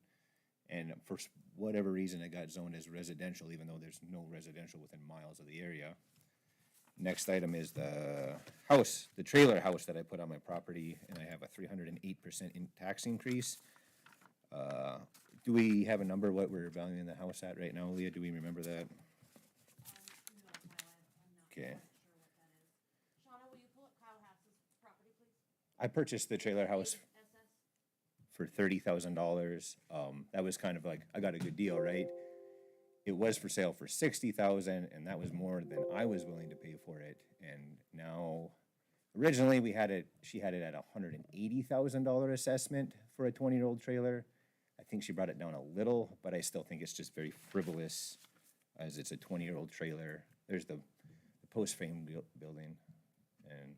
S16: and for whatever reason, it got zoned as residential, even though there's no residential within miles of the area. Next item is the house, the trailer house that I put on my property, and I have a 308% tax increase. Do we have a number what we're valuing the house at right now, Leah? Do we remember that? Okay. I purchased the trailer house for $30,000. That was kind of like, I got a good deal, right? It was for sale for $60,000, and that was more than I was willing to pay for it. And now, originally she had it at a $180,000 assessment for a 20-year-old trailer. I think she brought it down a little, but I still think it's just very frivolous, as it's a 20-year-old trailer. There's the post frame building, and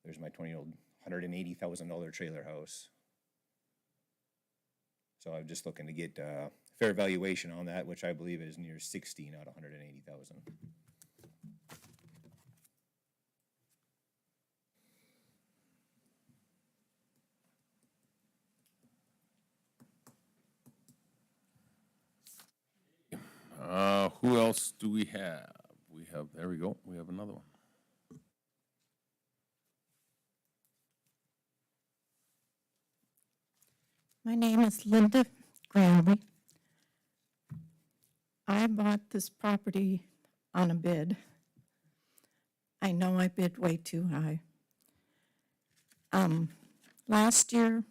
S16: there's my 20-year-old $180,000 trailer house. So I'm just looking to get fair valuation on that, which I believe is near 60, not 180,000.
S1: Who else do we have? There we go, we have another one.
S17: My name is Linda Granby. I bought this property on a bid. I know I bid way too high. Last year,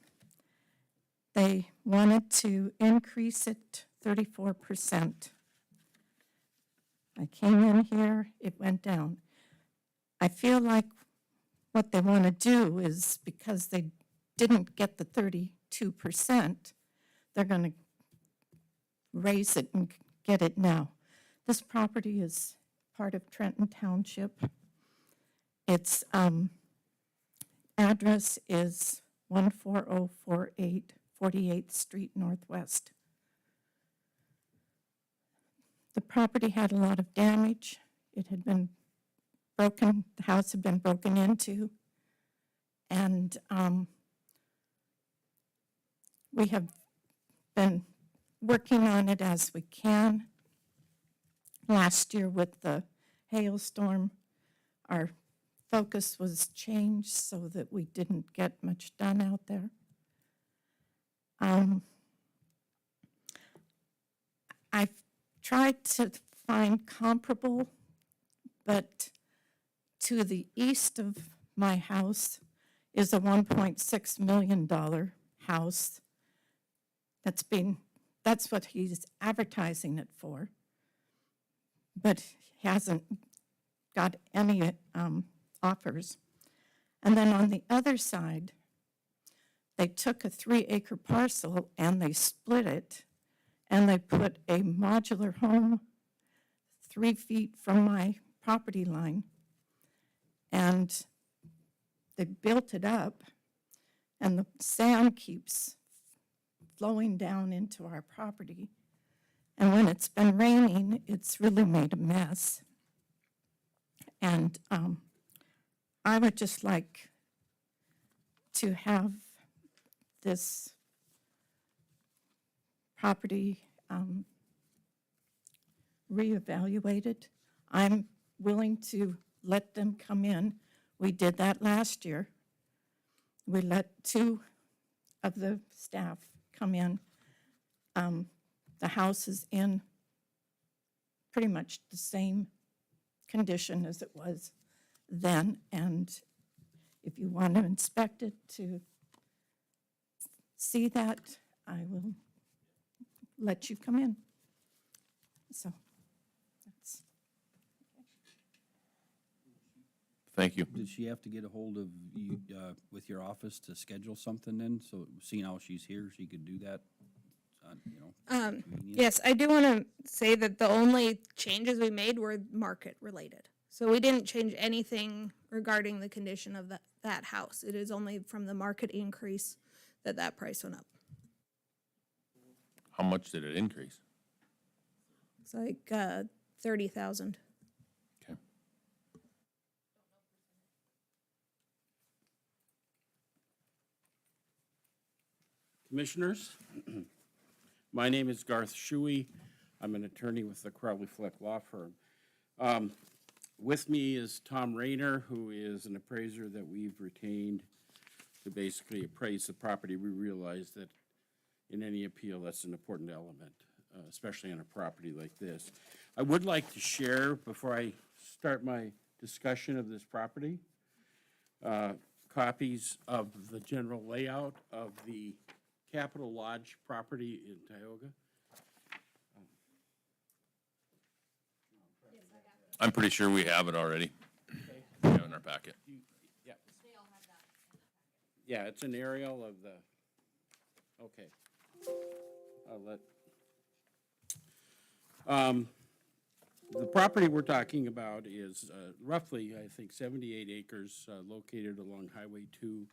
S17: they wanted to increase it 34%. I came in here, it went down. I feel like what they want to do is, because they didn't get the 32%, they're going to raise it and get it now. This property is part of Trenton Township. Its address is 14048 48th Street Northwest. The property had a lot of damage. It had been broken, the house had been broken into, and we have been working on it as we can. Last year with the hailstorm, our focus was changed so that we didn't get much done out there. I've tried to find comparable, but to the east of my house is a $1.6 million house. That's what he's advertising it for, but hasn't got any offers. And then on the other side, they took a 3-acre parcel and they split it, and they put a modular home 3 feet from my property line. And they built it up, and the sand keeps flowing down into our property. And when it's been raining, it's really made a mess. And I would just like to have this property reevaluated. I'm willing to let them come in. We did that last year. We let 2 of the staff come in. The house is in pretty much the same condition as it was then, and if you want to inspect it to see that, I will let you come in. So that's.
S1: Thank you.
S7: Did she have to get a hold of you, with your office to schedule something then? So seeing how she's here, she could do that convenient.
S2: Yes, I do want to say that the only changes we made were market related. So we didn't change anything regarding the condition of that house. It is only from the market increase that price went up.
S1: How much did it increase?
S2: It's like 30,000.
S1: Okay.
S18: Commissioners, my name is Garth Shuey. I'm an attorney with the Crowley Fleck Law Firm. With me is Tom Rayner, who is an appraiser that we've retained to basically appraise the property. We realize that in any appeal, that's an important element, especially on a property like this. I would like to share, before I start my discussion of this property, copies of the general layout of the Capitol Lodge property in Tioga.
S1: I'm pretty sure we have it already. We have it in our packet.
S18: Yeah. Yeah, it's an aerial of the, okay. The property we're talking about is roughly, I think, 78 acres located along Highway 2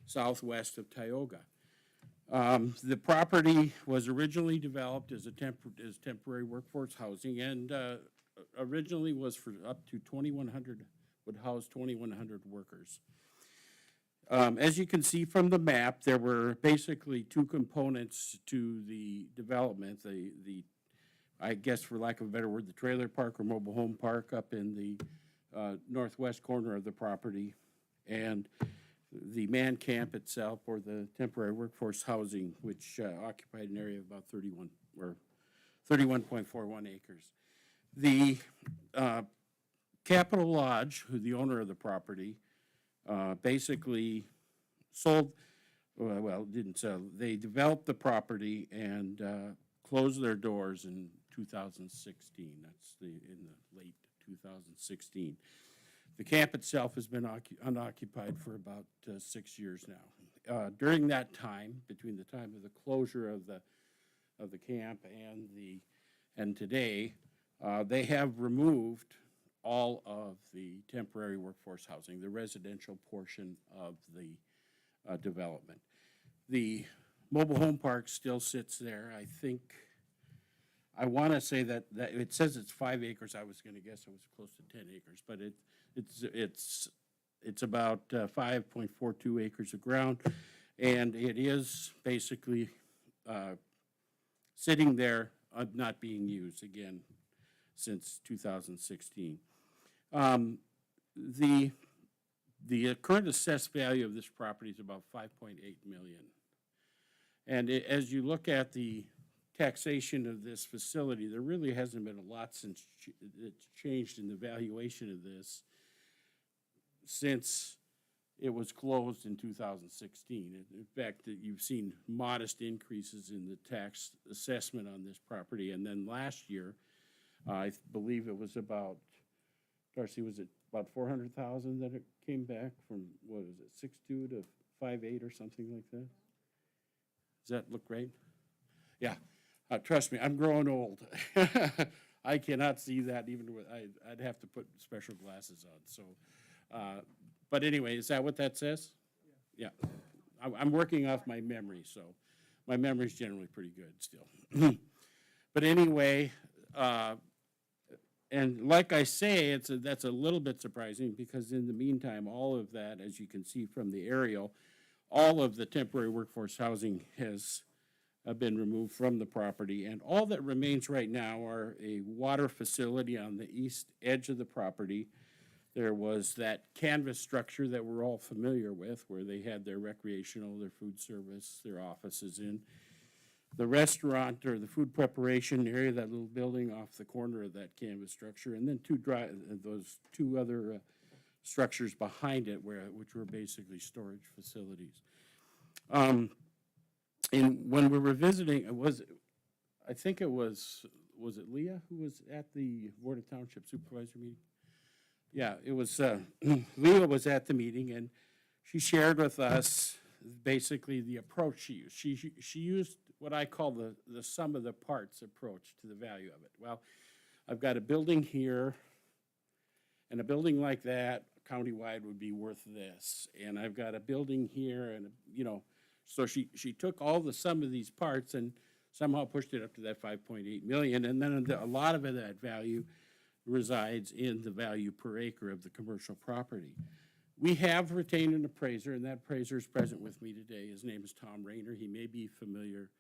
S18: southwest of Tioga. The property was originally developed as temporary workforce housing and originally was for up to 2,100, would house 2,100 workers. As you can see from the map, there were basically two components to the development. The I guess for lack of a better word, the trailer park or mobile home park up in the northwest corner of the property, and the man camp itself, or the temporary workforce housing, which occupied an area of about 31.41 acres. The Capitol Lodge, who the owner of the property, basically sold, well, didn't sell, they developed the property and closed their doors in 2016. That's in the late 2016. The camp itself has been unoccupied for about 6 years now. During that time, between the time of the closure of the camp and today, they have removed all of the temporary workforce housing, the residential portion of the development. The mobile home park still sits there. I want to say that it says it's 5 acres. I was going to guess it was close to 10 acres, but it's about 5.42 acres of ground, and it is basically sitting there, not being used again since 2016. The current assessed value of this property is about $5.8 million, and as you look at the taxation of this facility, there really hasn't been a lot since it's changed in the valuation of this since it was closed in 2016. In fact, you've seen modest increases in the tax assessment on this property. And then last year, I believe it was about, Darcy, was it about 400,000 that it came back from, what was it, 6.2 to 5.8 or something like that? Does that look right? Yeah. Trust me, I'm growing old. I cannot see that even with, I'd have to put special glasses on. So, but anyway, is that what that says? Yeah. I'm working off my memory, so my memory's generally pretty good still. But anyway, and like I say, that's a little bit surprising because in the meantime, all of that, as you can see from the aerial, all of the temporary workforce housing has been removed from the property, and all that remains right now are a water facility on the east edge of the property. There was that canvas structure that we're all familiar with, where they had their recreational, their food service, their offices in. The restaurant or the food preparation area, that little building off the corner of that canvas structure, and then those two other structures behind it, which were basically storage facilities. And when we were visiting, I think it was it Leah who was at the Board of Township Supervisor meeting? Yeah, it was, Leah was at the meeting, and she shared with us basically the approach she used. She used what I call the sum of the parts approach to the value of it. Well, I've got a building here, and a building like that countywide would be worth this. And I've got a building here, and, you know, so she took all the sum of these parts and somehow pushed it up to that 5.8 million. And then a lot of that value resides in the value per acre of the commercial property. We have retained an appraiser, and that appraiser is present with me today. His name is Tom Rayner. He may be familiar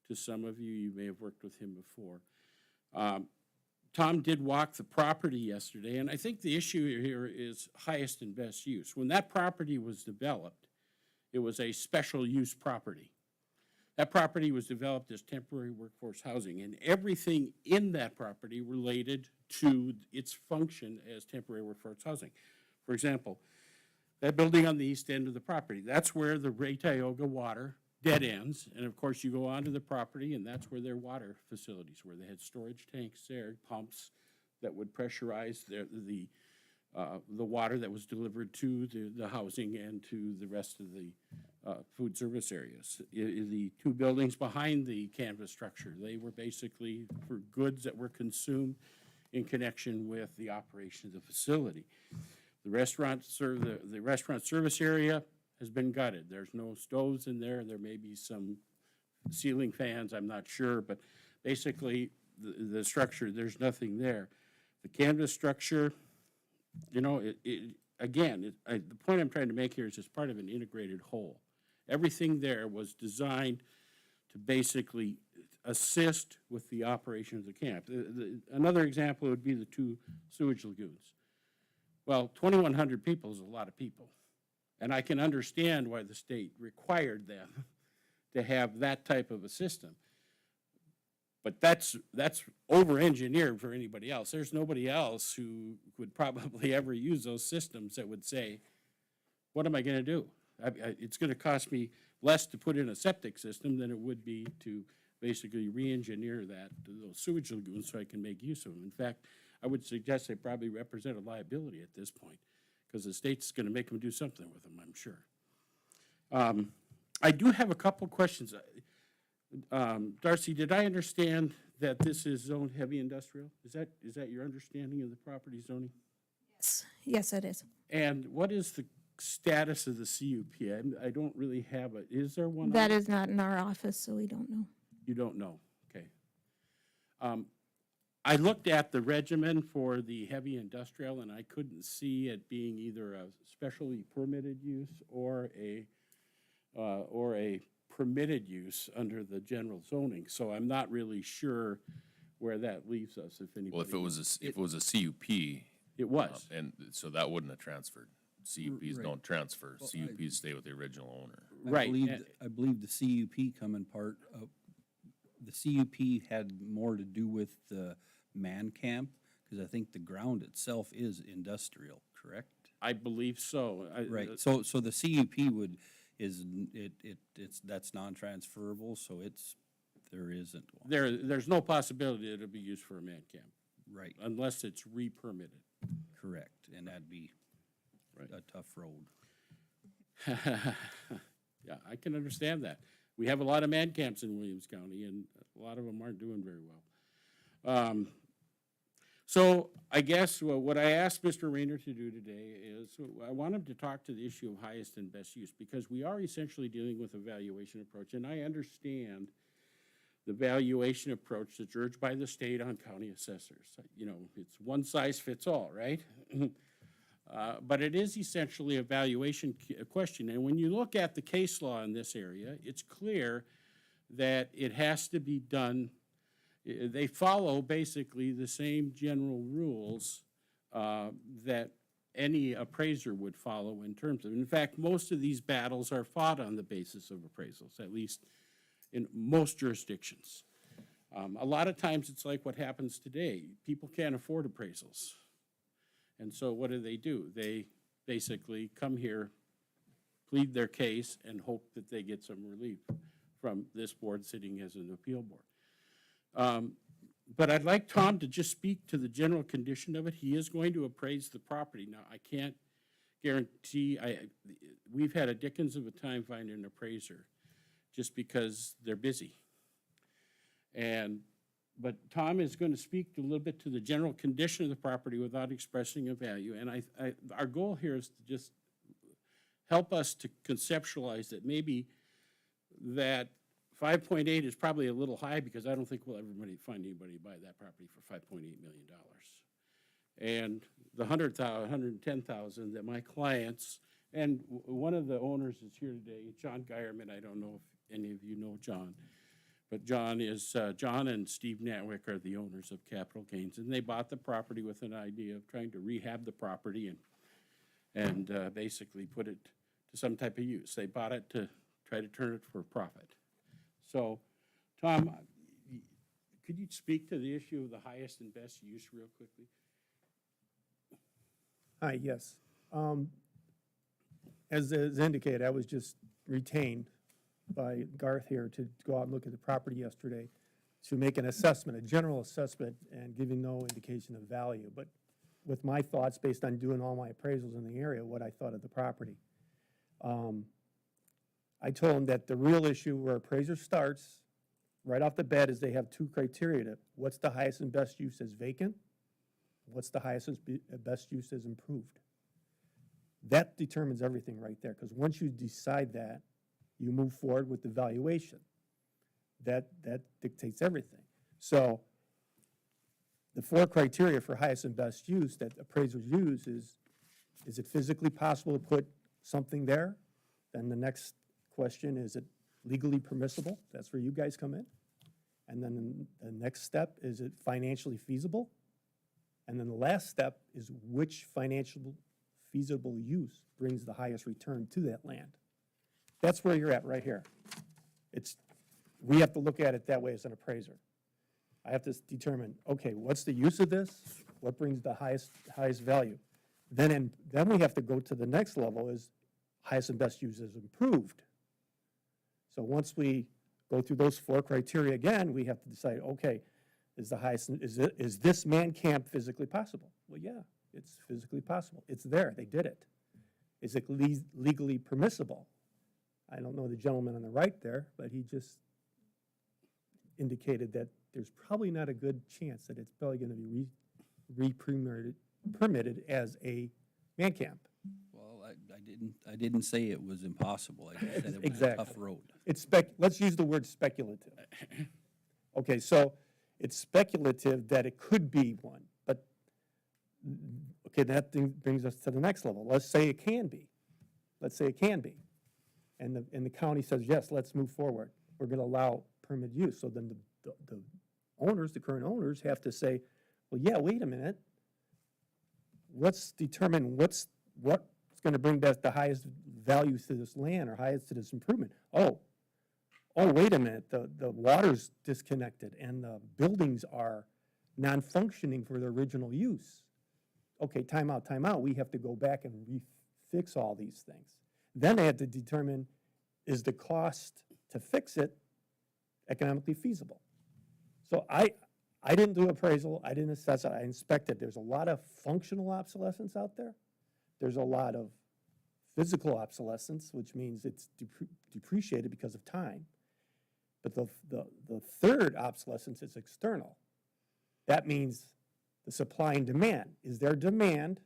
S18: to some of you. You may have worked with him before. Tom did walk the property yesterday, and I think the issue here is highest and best use. When that property was developed, it was a special use property. That property was developed as temporary workforce housing, and everything in that property related to its function as temporary workforce housing. For example, that building on the east end of the property, that's where the Ray Tioga water dead ends, and of course you go onto the property, and that's where their water facilities were. They had storage tanks there, pumps that would pressurize the water that was delivered to the housing and to the rest of the food service areas. The two buildings behind the canvas structure, they were basically for goods that were consumed in connection with the operation of the facility. The restaurant service area has been gutted. There's no stoves in there. There may be some ceiling fans, I'm not sure, but basically the structure, there's nothing there. The canvas structure, you know, the point I'm trying to make here is it's part of an integrated whole. Everything there was designed to basically assist with the operation of the camp. Another example would be the two sewage lagoons. Well, 2,100 people is a lot of people. And I can understand why the state required them to have that type of a system. But that's over-engineered for anybody else. There's nobody else who would probably ever use those systems that would say, what am I going to do? It's going to cost me less to put in a septic system than it would be to basically re-engineer those sewage lagoons so I can make use of them. In fact, I would suggest they probably represent a liability at this point because the state's going to make them do something with them, I'm sure. I do have a couple questions. Darcy, did I understand that this is zoned heavy industrial? Is that your understanding of the property zoning?
S2: Yes, it is.
S18: And what is the status of the CUP? I don't really have it. Is there one?
S2: That is not in our office, so we don't know.
S18: You don't know, okay. I looked at the regimen for the heavy industrial, and I couldn't see it being either a specially permitted use or a permitted use under the general zoning. So I'm not really sure where that leaves us, if anybody.
S1: Well, if it was a CUP.
S18: It was.
S1: And so that wouldn't have transferred. CUPs don't transfer. CUPs stay with the original owner.
S18: Right.
S7: I believe the CUP come in part of, the CUP had more to do with the man camp, because I think the ground itself is industrial, correct?
S18: I believe so.
S7: Right, so the CUP that's non-transferable, so there isn't one.
S18: There's no possibility that it'll be used for a man camp.
S7: Right.
S18: Unless it's re-permitted.
S7: Correct, and that'd be a tough road.
S18: Yeah, I can understand that. We have a lot of man camps in Williams County, and a lot of them aren't doing very well. So I guess what I asked Mr. Rayner to do today is I want him to talk to the issue of highest and best use, because we are essentially dealing with a valuation approach, and I understand the valuation approach that's urged by the state on county assessors. You know, it's one size fits all, right? But it is essentially a valuation question. And when you look at the case law in this area, it's clear that it has to be done. They follow basically the same general rules that any appraiser would follow in terms of. In fact, most of these battles are fought on the basis of appraisals, at least in most jurisdictions. A lot of times it's like what happens today. People can't afford appraisals. And so what do? They basically come here, plead their case, and hope that they get some relief from this board sitting as an appeal board. But I'd like Tom to just speak to the general condition of it. He is going to appraise the property. Now, I can't guarantee, we've had a dickens of a time finding an appraiser just because they're busy. But Tom is going to speak a little bit to the general condition of the property without expressing a value. And our goal here is to just help us to conceptualize that maybe that 5.8 is probably a little high, because I don't think we'll ever find anybody to buy that property for $5.8 million. And the 110,000 that my clients, and one of the owners is here today, John Geierman. I don't know if any of you know John, but John and Steve Natwick are the owners of Capital Gains, and they bought the property with an idea of trying to rehab the property and basically put it to some type of use. They bought it to try to turn it for profit. So, Tom, could you speak to the issue of the highest and best use real quickly?
S10: Hi, yes. As indicated, I was just retained by Garth here to go out and look at the property yesterday to make an assessment, a general assessment, and giving no indication of value, but with my thoughts based on doing all my appraisals in the area, what I thought of the property. I told him that the real issue where appraiser starts right off the bat is they have two criteria. What's the highest and best use as vacant? What's the highest and best use as improved? That determines everything right there, because once you decide that, you move forward with the valuation. That dictates everything. So the four criteria for highest and best use that appraisers use is it physically possible to put something there? Then the next question, is it legally permissible? That's where you guys come in. And then the next step, is it financially feasible? And then the last step is which financial feasible use brings the highest return to that land. That's where you're at right here. We have to look at it that way as an appraiser. I have to determine, okay, what's the use of this? What brings the highest value? Then we have to go to the next level, is highest and best use is improved. So once we go through those four criteria again, we have to decide, okay, is this man camp physically possible? Well, yeah, it's physically possible. It's there, they did it. Is it legally permissible? I don't know the gentleman on the right there, but he just indicated that there's probably not a good chance that it's probably going to be permitted as a man camp.
S7: Well, I didn't say it was impossible. I just said it was
S10: Exactly.
S7: a tough road.
S10: Let's use the word speculative. Okay, so it's speculative that it could be one, but okay, that brings us to the next level. Let's say it can be. Let's say it can be. And the county says, yes, let's move forward. We're going to allow permit use. So then the owners, the current owners, have to say, well, yeah, wait a minute. Let's determine what's going to bring back the highest value to this land or highest to this improvement. Oh, wait a minute. The water's disconnected and the buildings are non-functioning for their original use. Okay, time out. We have to go back and refix all these things. Then they had to determine, is the cost to fix it economically feasible? So I didn't do appraisal, I didn't assess it, I inspected. There's a lot of functional obsolescence out there. There's a lot of physical obsolescence, which means it's depreciated because of time. But the third obsolescence is external. That means the supply and demand. Is there demand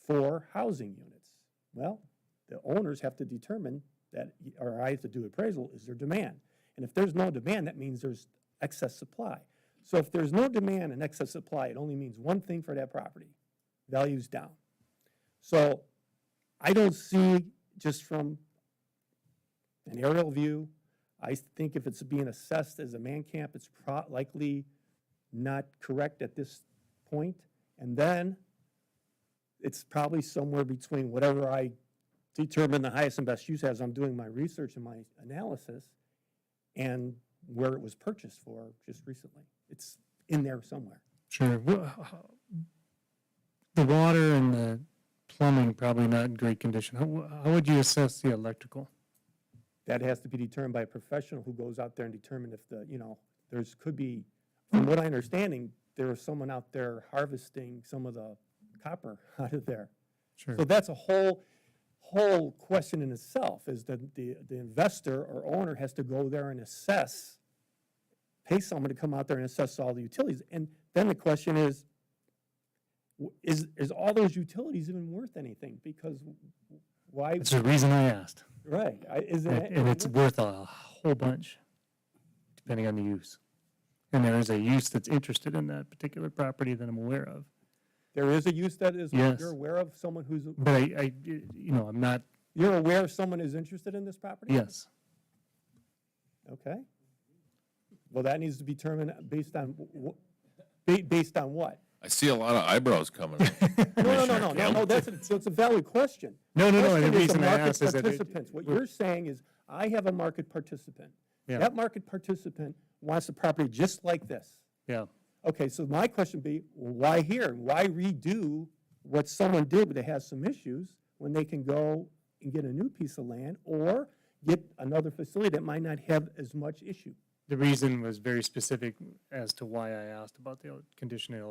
S10: for housing units? Well, the owners have to determine that, or I have to do appraisal, is there demand? And if there's no demand, that means there's excess supply. So if there's no demand and excess supply, it only means one thing for that property: value's down. So I don't see, just from an aerial view, I think if it's being assessed as a man camp, it's likely not correct at this point. And then it's probably somewhere between whatever I determine the highest and best use as I'm doing my research and my analysis, and where it was purchased for just recently. It's in there somewhere.
S3: Sure. The water and the plumbing probably not in great condition. How would you assess the electrical?
S10: That has to be determined by a professional who goes out there and determine if could be, from what I understanding, there was someone out there harvesting some of the copper out of there.
S3: Sure.
S10: So that's a whole question in itself, is that the investor or owner has to go there and assess pay someone to come out there and assess all the utilities. And then the question is all those utilities even worth anything? Because why?
S3: That's the reason I asked.
S10: Right.
S3: And it's worth a whole bunch, depending on the use. And there is a use that's interested in that particular property that I'm aware of.
S10: There is a use that is,
S3: Yes.
S10: you're aware of someone who's,
S3: But I'm not,
S10: you're aware of someone who's interested in this property?
S3: yes.
S10: Okay. Well, that needs to be determined based on, based on what?
S1: I see a lot of eyebrows coming.
S10: No, that's a valid question.
S3: No,
S10: The
S3: and the
S10: question is the
S3: reason I
S10: market
S3: asked is that
S10: participants. What you're saying is, I have a market participant.
S3: Yeah.
S10: That market participant wants a property just like this.
S3: Yeah.
S10: Okay, so my question would be, why here? Why redo what someone did that has some issues when they can go and get a new piece of land or get another facility that might not have as much issue?
S3: The reason was very specific as to why I asked about the conditioning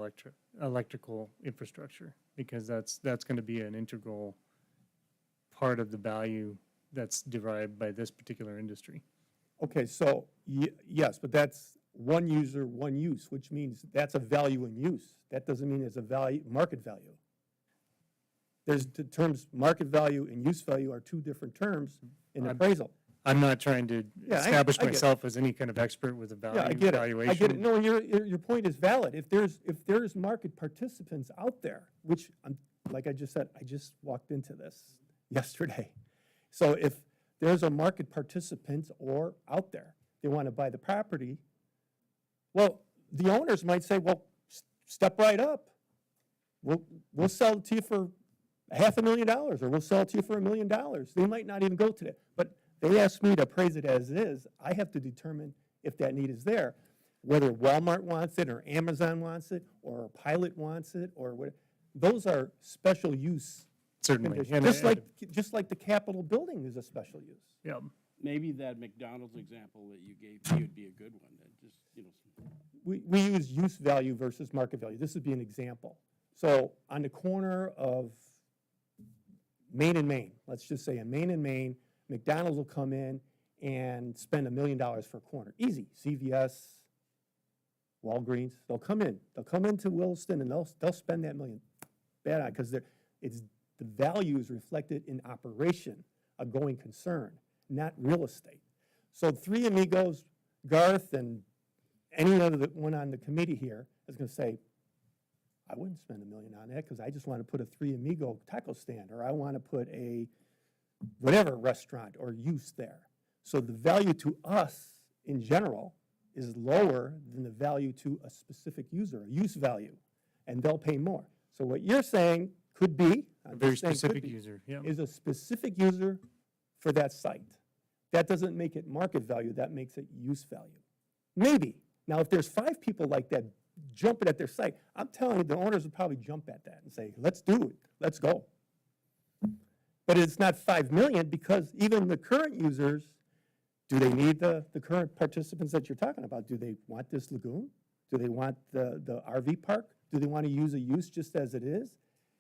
S3: electrical infrastructure, because that's going to be an integral part of the value that's derived by this particular industry.
S10: Okay, so, yes, but that's one user, one use, which means that's a value in use. That doesn't mean it's a value, market value. There's the terms market value and use value are two different terms in appraisal.
S3: I'm not trying to
S10: Yeah,
S3: establish
S10: I get it.
S3: myself as any kind of expert with a
S10: Yeah, I get it.
S3: valuation.
S10: I get it. No, your point is valid. If there's market participants out there, which like I just said, I just walked into this yesterday. So if there's a market participant or out there, they want to buy the property, well, the owners might say, well, step right up. We'll sell it to you for $500,000, or we'll sell it to you for $1 million. They might not even go to that. But they asked me to appraise it as is. I have to determine if that need is there, whether Walmart wants it, or Amazon wants it, or a pilot wants it, or what. Those are special use.
S3: Certainly.
S10: conditions. Just like the Capitol building is a special use.
S3: Yeah.
S18: Maybe that McDonald's example that you gave me would be a good one, that just,
S10: We use use value versus market value. This would be an example. So on the corner of Main and Main, let's just say in Main and Main, McDonald's will come in and spend $1 million for a corner. Easy. CVS, Walgreens, they'll come in. They'll come into Williston and they'll spend that $1 million. Bad on, because the value is reflected in operation, a going concern, not real estate. So Three Amigos, Garth, and any other one on the committee here is going to say, I wouldn't spend $1 million on that because I just want to put a Three Amigo taco stand, or I want to put a whatever restaurant or use there. So the value to us in general is lower than the value to a specific user, a use value, and they'll pay more. So what you're saying could be,
S3: A very specific user, yeah.
S10: is a specific user for that site. That doesn't make it market value, that makes it use value. Maybe. Now, if there's 5 people like that jumping at their site, I'm telling you, the owners would probably jump at that and say, let's do it, let's go. But it's not 5 million, because even the current users, do they need the current participants that you're talking about? Do they want this lagoon? Do they want the RV park? Do they want to use a use just as it is?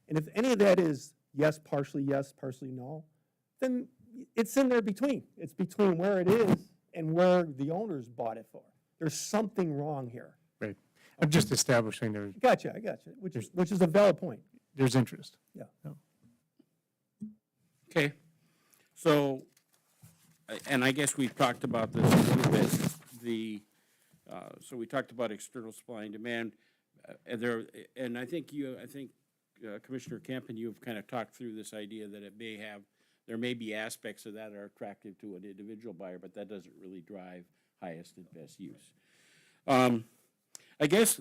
S10: And if any of that is yes, partially no, then it's in there between. It's between where it is and where the owners bought it for. There's something wrong here.
S3: Right. I'm just establishing there.
S10: Gotcha, I gotcha, which is a valid point.
S3: There's interest.
S10: Yeah.
S18: okay. So, and I guess we've talked about this a little bit, so we talked about external supply and demand, and I think Commissioner Campen, you've kind of talked through this idea that there may be aspects of that are attractive to an individual buyer, but that doesn't really drive highest and best use. I guess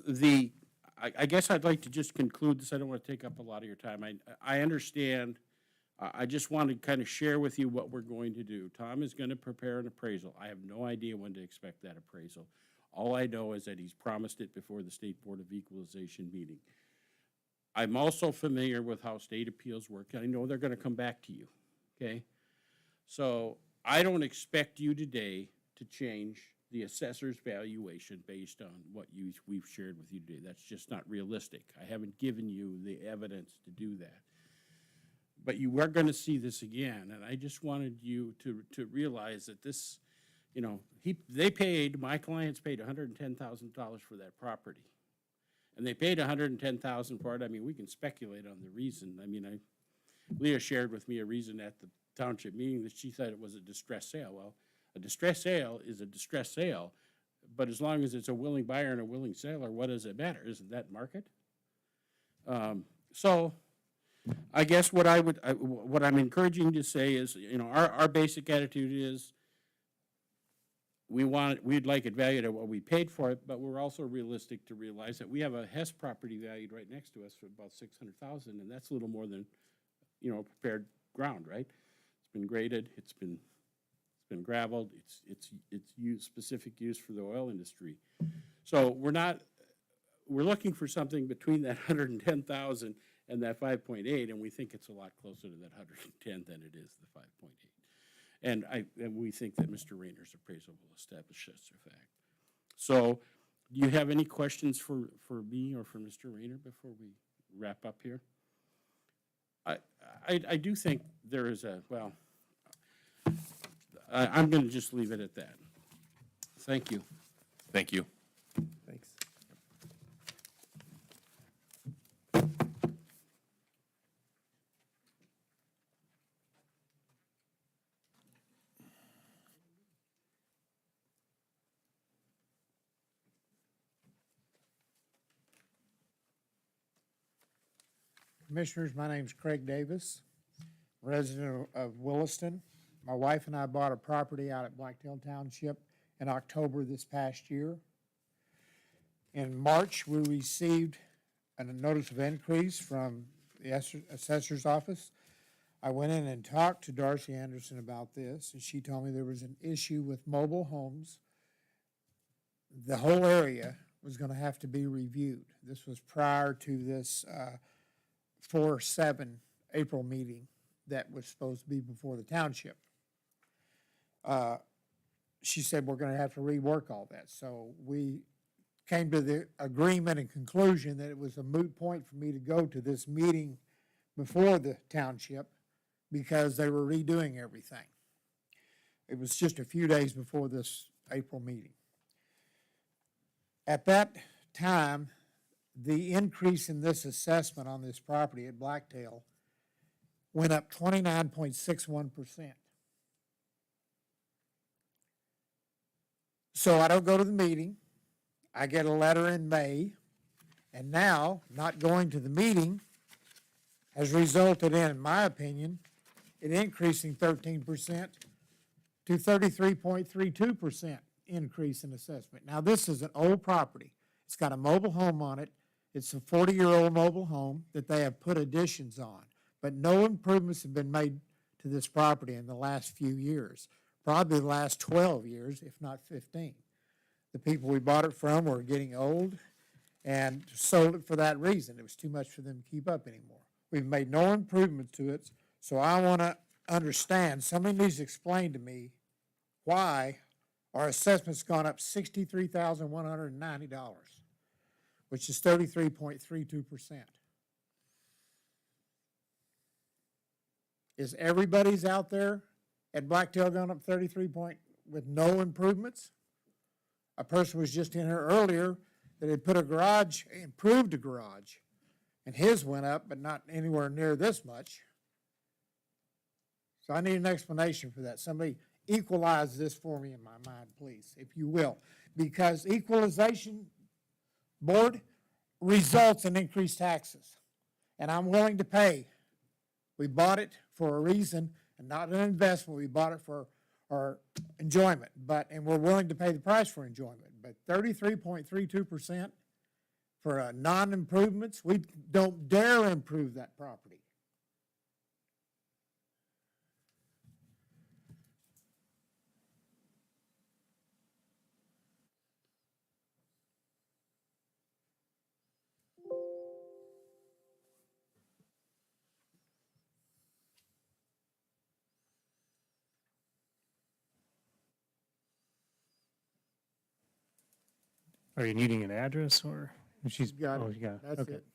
S18: I'd like to just conclude this. I don't want to take up a lot of your time. I understand. I just want to kind of share with you what we're going to do. Tom is going to prepare an appraisal. I have no idea when to expect that appraisal. All I know is that he's promised it before the State Board of Equalization meeting. I'm also familiar with how state appeals work. I know they're going to come back to you, okay? So I don't expect you today to change the assessor's valuation based on what we've shared with you today. That's just not realistic. I haven't given you the evidence to do that. But you are going to see this again, and I just wanted you to realize that this You know, my clients paid $110,000 for that property. And they paid $110,000 for it. I mean, we can speculate on the reason. I mean, Leah shared with me a reason at the township meeting that she said it was a distressed sale. Well, a distressed sale is a distressed sale, but as long as it's a willing buyer and a willing seller, what does it matter? Isn't that market? So I guess what I'm encouraging to say is, you know, our basic attitude is we'd like it valued at what we paid for it, but we're also realistic to realize that we have a Hess property valued right next to us for about $600,000, and that's a little more than, you know, prepared ground, right? It's been graded, it's been gravelled, it's used specific use for the oil industry. So we're looking for something between that 110,000 and that 5.8, and we think it's a lot closer to that 110 than it is the 5.8. And we think that Mr. Rayner's appraisal will establish such a fact. So, do you have any questions for me or for Mr. Rayner before we wrap up here? I do think there is I'm going to just leave it at that. Thank you.
S1: Thank you.
S10: Thanks. Commissioners, my name's Craig Davis, resident of Williston. My wife and I bought a property out at Blacktail Township in October this past year. In March, we received a notice of increase from the assessor's office. I went in and talked to Darcy Anderson about this, and she told me there was an issue with mobile homes. The whole area was going to have to be reviewed. This was prior to this 4/7 April meeting that was supposed to be before the township. She said we're going to have to rework all that. So we came to the agreement and conclusion that it was a moot point for me to go to this meeting before the township because they were redoing everything. It was just a few days before this April meeting. At that time, the increase in this assessment on this property at Blacktail went up 29.61%. So I don't go to the meeting. I get a letter in May, and now not going to the meeting has resulted in my opinion, it increasing 13% to 33.32% increase in assessment. Now, this is an old property. It's got a mobile home on it. It's a 40-year-old mobile home that they have put additions on, but no improvements have been made to this property in the last few years, probably the last 12 years, if not 15. The people we bought it from were getting old and sold it for that reason. It was too much for them to keep up anymore. We've made no improvements to it, so I want to understand, somebody needs to explain to me why our assessment's gone up $63,190, which is 33.32%. Is everybody's out there at Blacktail gone up 33 point with no improvements? A person was just in here earlier that had put a garage, improved a garage, and his went up, but not anywhere near this much. So I need an explanation for that. Somebody equalize this for me in my mind, please, if you will. Because equalization board results in increased taxes. And I'm willing to pay. We bought it for a reason and not an investment. We bought it for our enjoyment, and we're willing to pay the price for enjoyment. But 33.32% for non-improvements, we don't dare improve that property.
S3: Are you needing an address or she's
S10: Got it.
S3: You got it.
S10: That's
S3: Okay.
S10: it.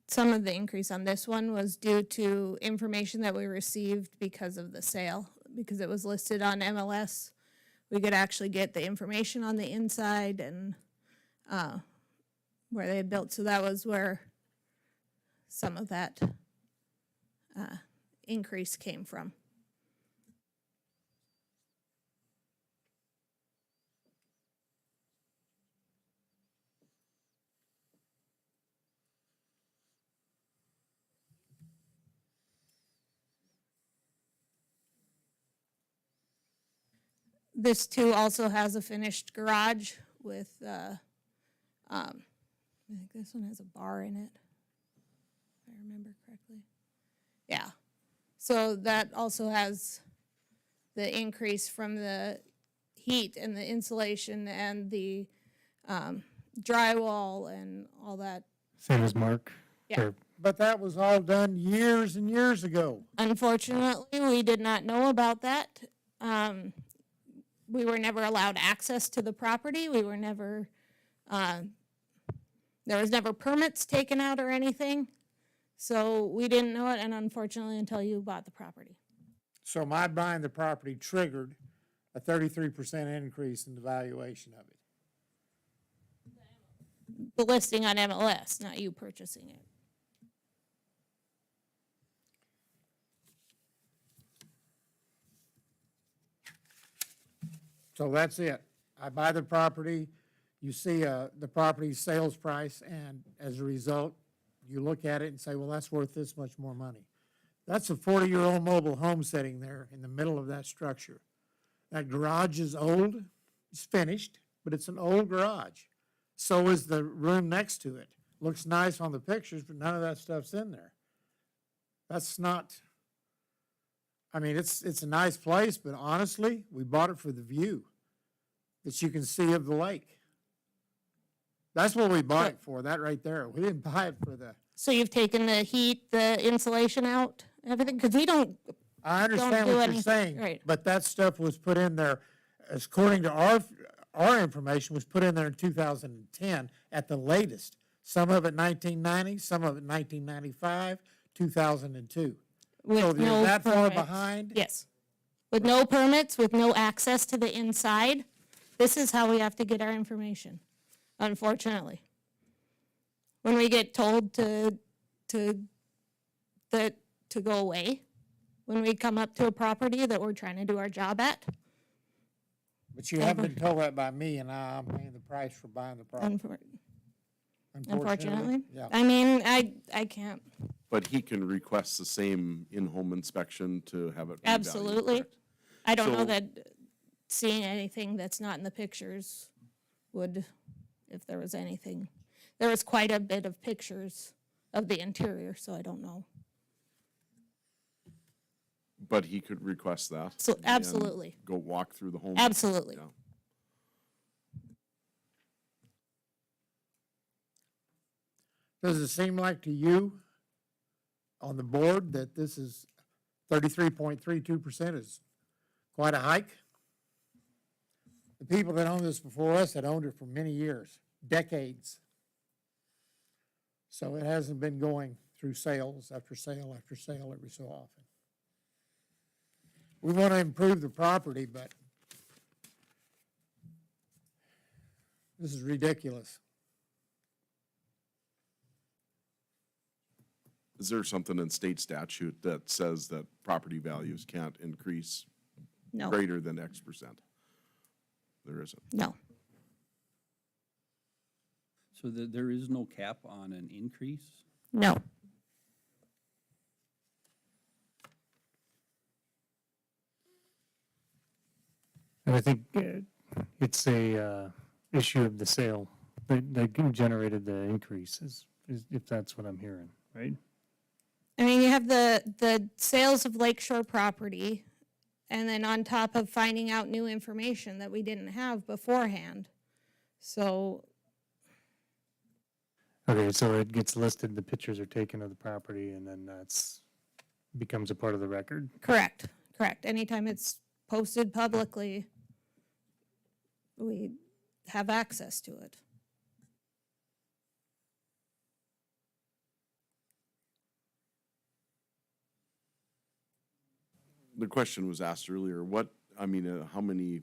S2: some of the increase on this one was due to information that we received because of the sale, because it was listed on MLS. We could actually get the information on the inside and where they had built, so that was where some of that increase came from. This too also has a finished garage with, I think this one has a bar in it, if I remember correctly. Yeah, so that also has the increase from the heat and the insulation and the drywall and all that.
S3: Same as Mark?
S2: Yeah.
S3: Or-
S19: But that was all done years and years ago.
S2: Unfortunately, we did not know about that. We were never allowed access to the property. We were never, there was never permits taken out or anything. So we didn't know it, and unfortunately, until you bought the property.
S19: So my buying the property triggered a 33% increase in the valuation of it.
S2: The listing on MLS, not you purchasing it.
S19: So that's it. I buy the property, you see the property sales price, and as a result, you look at it and say, well, that's worth this much more money. That's a 40-year-old mobile home sitting there in the middle of that structure. That garage is old, it's finished, but it's an old garage. So is the room next to it. Looks nice on the pictures, but none of that stuff's in there. That's not, I mean, it's a nice place, but honestly, we bought it for the view that you can see of the lake. That's what we bought it for, that right there. We didn't buy it for the.
S2: So you've taken the heat, the insulation out, everything, because we don't.
S19: I understand
S2: don't do
S19: what you're
S2: anything.
S19: saying,
S2: Right.
S19: but that stuff was put in there, according to our information, was put in there in 2010 at the latest. Some of it 1990, some of it 1995, 2002.
S2: With
S19: So
S2: no
S19: you're that far
S2: permits.
S19: behind?
S2: Yes. With no permits, with no access to the inside, this is how we have to get our information, unfortunately. When we get told to go away, when we come up to a property that we're trying to do our job at.
S19: But you haven't been told that by me, and now I'm paying the price for buying the property.
S2: Unfortunately.
S19: Yeah.
S2: I mean, I can't.
S8: But he can request the same in-home inspection to have it revalued,
S2: Absolutely.
S8: correct?
S2: I don't know
S8: So-
S2: that seeing anything that's not in the pictures would, if there was anything. There was quite a bit of pictures of the interior, so I don't know.
S8: But he could request that?
S2: So,
S8: and
S2: absolutely.
S8: Go walk through the home?
S2: Absolutely.
S8: Yeah.
S19: Does it seem like to you on the board that this is 33.32% is quite a hike? The people that owned this before us had owned it for many years, decades. So it hasn't been going through sales after sale after sale every so often. We want to improve the property, but this is ridiculous.
S8: Is there something in state statute that says that property values can't increase
S2: No.
S8: greater than X percent? There isn't.
S2: No.
S7: So there is no cap on an increase?
S2: No.
S3: And I think it's a issue of the sale that generated the increases, if that's what I'm hearing, right?
S2: I mean, you have the sales of Lakeshore property, and then on top of finding out new information that we didn't have beforehand. So,
S3: Okay, so it gets listed, the pictures are taken of the property, and then that's, becomes a part of the record?
S2: correct. Anytime it's posted publicly, we have access to it.
S8: the question was asked earlier, what, I mean, how many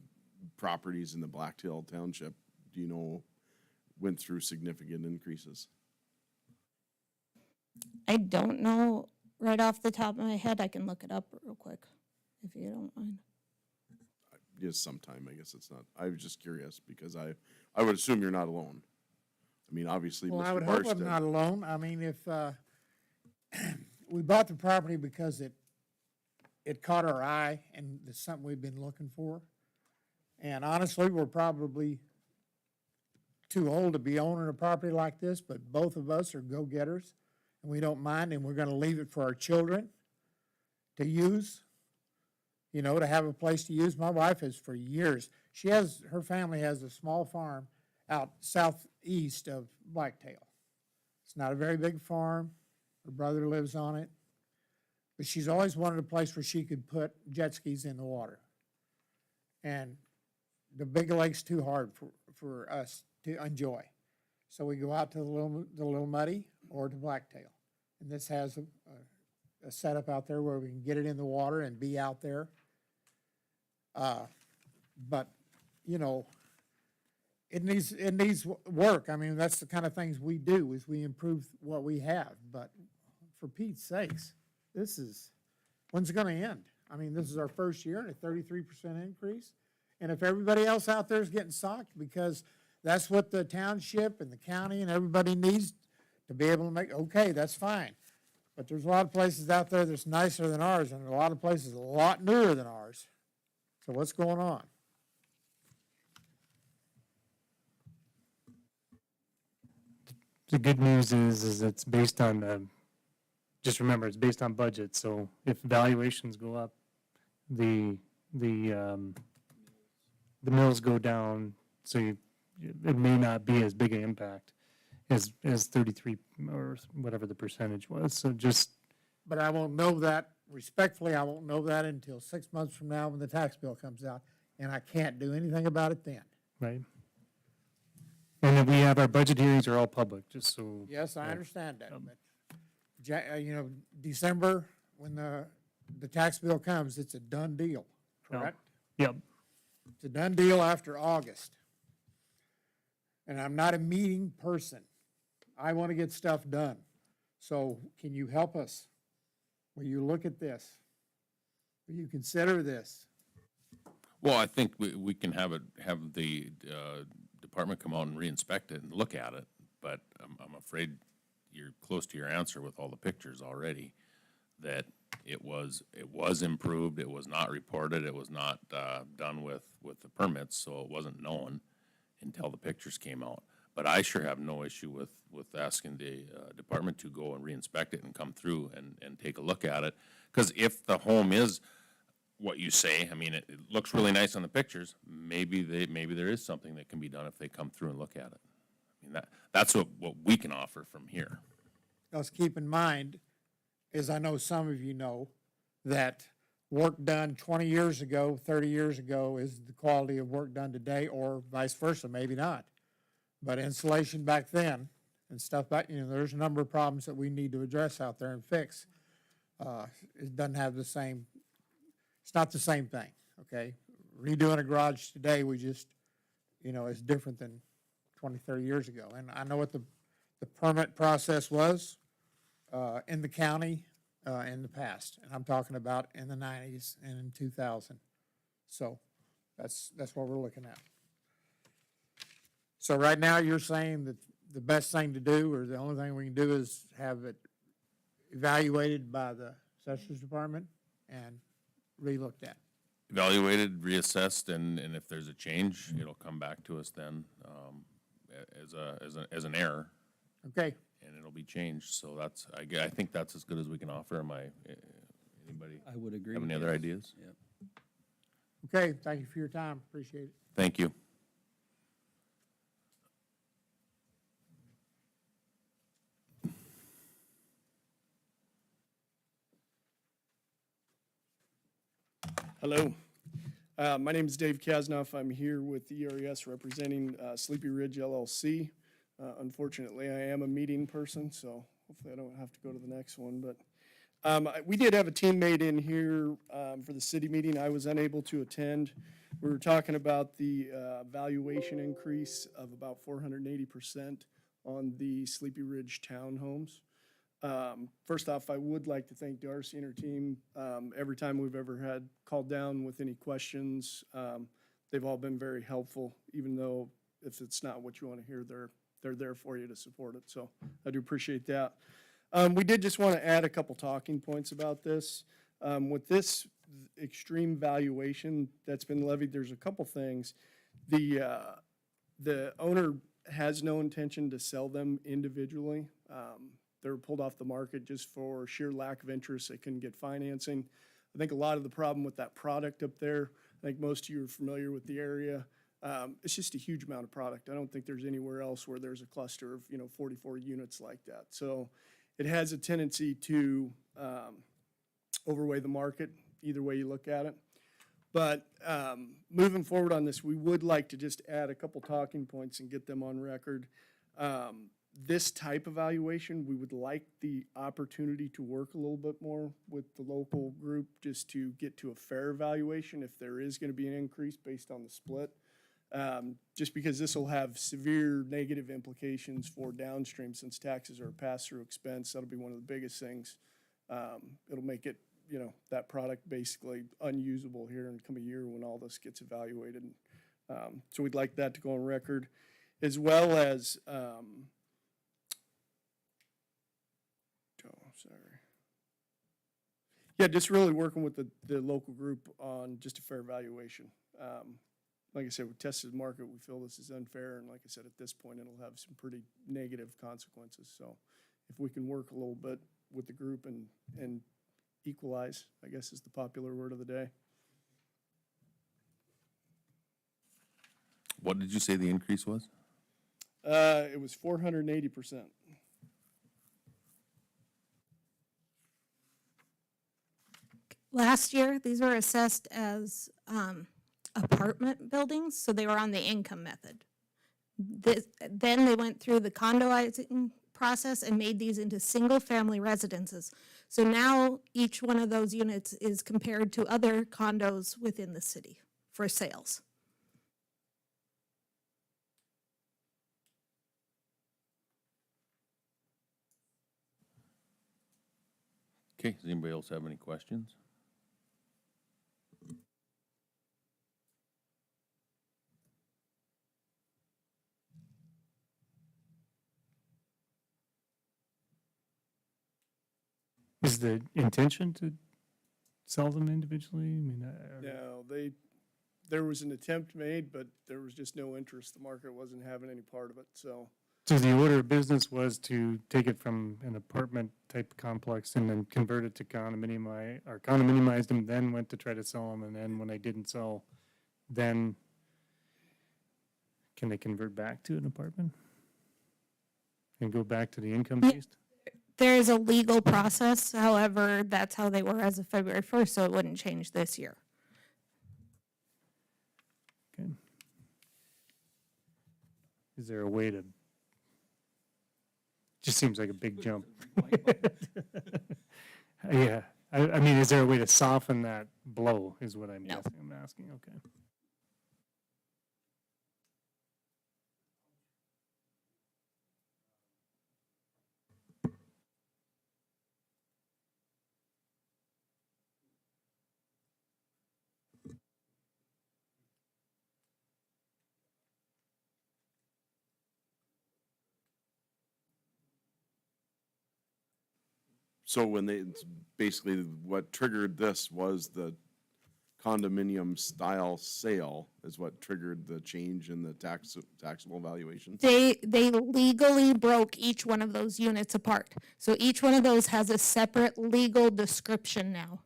S8: properties in the Blacktail Township, do you know, went through significant increases?
S2: I don't know right off the top of my head. I can look it up real quick, if you don't mind.
S8: Yes, sometime, I guess it's not, I was just curious, because I would assume you're not alone. I mean, obviously,
S19: Well, I
S8: Mr.
S19: would hope I'm
S8: Barstead.
S19: not alone. I mean, if, we bought the property because it caught our eye and it's something we've been looking for. And honestly, we're probably too old to be owning a property like this, but both of us are go-getters and we don't mind, and we're gonna leave it for our children to use, you know, to have a place to use. My wife has for years. Her family has a small farm out southeast of Blacktail. It's not a very big farm. Her brother lives on it. But she's always wanted a place where she could put jet skis in the water. And the big lake's too hard for us to enjoy. So we go out to the Little Muddy or to Blacktail. And this has a setup out there where we can get it in the water and be out there. But, you know, it needs work. I mean, that's the kind of things we do, is we improve what we have. But for Pete's sakes, when's it gonna end? I mean, this is our first year and a 33% increase. And if everybody else out there is getting socked, because that's what the township and the county and everybody needs to be able to make, okay, that's fine. But there's a lot of places out there that's nicer than ours, and a lot of places a lot newer than ours. So what's going on?
S3: The good news is it's based on, just remember, it's based on budget, so if valuations go up, the mills go down, so it may not be as big an impact as 33 or whatever the percentage was, so just.
S19: But I won't know that, respectfully, I won't know that until 6 months from now when the tax bill comes out, and I can't do anything about it then.
S3: Right. And then we have, our budget hearings are all public, just so.
S19: Yes, I understand that, but, you know, December, when the tax bill comes, it's a done deal, correct?
S3: Yep.
S19: It's a done deal after August. And I'm not a meeting person. I want to get stuff done. So can you help us? Will you look at this? Will you consider this?
S1: Well, I think we can have the department come out and re-inspect it and look at it, but I'm afraid you're close to your answer with all the pictures already, that it was improved, it was not reported, it was not done with the permits, so it wasn't known until the pictures came out. But I sure have no issue with asking the department to go and re-inspect it and come through and take a look at it. Because if the home is what you say, I mean, it looks really nice on the pictures, maybe there is something that can be done if they come through and look at it. I mean, that's what we can offer from here.
S19: Let's keep in mind, as I know some of you know, that work done 20 years ago, 30 years ago is the quality of work done today, or vice versa, maybe not. But insulation back then and stuff back, you know, there's a number of problems that we need to address out there and fix. It doesn't have the same, it's not the same thing, okay? Redoing a garage today, we just, you know, is different than 20, 30 years ago. And I know what the permit process was in the county in the past. And I'm talking about in the 90s and in 2000. So that's what we're looking at. So right now, you're saying that the best thing to do, or the only thing we can do, is have it evaluated by the Assessor's Department and re-looked at.
S1: Evaluated, reassessed, and if there's a change, it'll come back to us then as an error.
S19: Okay.
S1: And it'll be changed, so I think that's as good as we can offer. Anybody?
S7: I would agree.
S1: Have any other ideas?
S7: Yep.
S19: Okay, thank you for your time, appreciate it.
S1: Thank you.
S20: Hello, my name is Dave Kasnoff. I'm here with the ERES representing Sleepy Ridge LLC. Unfortunately, I am a meeting person, so hopefully I don't have to go to the next one. But We did have a teammate in here for the city meeting. I was unable to attend. We were talking about the valuation increase of about 480% on the Sleepy Ridge townhomes. First off, I would like to thank Darcy and her team. Every time we've ever had called down with any questions, they've all been very helpful, even though if it's not what you want to hear, they're there for you to support it. So I do appreciate that. We did just want to add a couple talking points about this. With this extreme valuation that's been levied, there's a couple things. The owner has no intention to sell them individually. They were pulled off the market just for sheer lack of interest. They couldn't get financing. I think a lot of the problem with that product up there, I think most of you are familiar with the area. It's just a huge amount of product. I don't think there's anywhere else where there's a cluster of 44 units like that. So it has a tendency to overweigh the market, either way you look at it. But moving forward on this, we would like to just add a couple talking points and get them on record. This type of valuation, we would like the opportunity to work a little bit more with the local group just to get to a fair valuation if there is going to be an increase based on the split. Just because this will have severe negative implications for downstream since taxes are a pass-through expense. That'll be one of the biggest things. It'll make it, that product basically unusable here in come a year when all this gets evaluated. So we'd like that to go on record, as well as, yeah, just really working with the local group on just a fair valuation. Like I said, we tested the market, we feel this is unfair, and like I said, at this point, it'll have some pretty negative consequences. So if we can work a little bit with the group and equalize, I guess is the popular word of the day.
S1: What did you say the increase was?
S20: It was 480%.
S2: Last year, these were assessed as apartment buildings, so they were on the income method. Then they went through the condoizing process and made these into single-family residences. So now each one of those units is compared to other condos within the city for sales.
S1: Okay, does anybody else have any questions?
S3: Is the intention to sell them individually? I mean,
S20: No, there was an attempt made, but there was just no interest. The market wasn't having any part of it, so.
S3: so the order of business was to take it from an apartment type complex and then convert it to condominiumized them, then went to try to sell them, and then when they didn't sell, then can they convert back to an apartment? And go back to the income based?
S2: There is a legal process, however, that's how they were as of February 1st, so it wouldn't change this year.
S3: Okay. Is there a way to, just seems like a big jump. Yeah, I mean, is there a way to soften that blow, is what I'm asking, okay.
S8: So when it's basically what triggered this was the condominium style sale is what triggered the change in the taxable valuation?
S2: They legally broke each one of those units apart. So each one of those has a separate legal description now.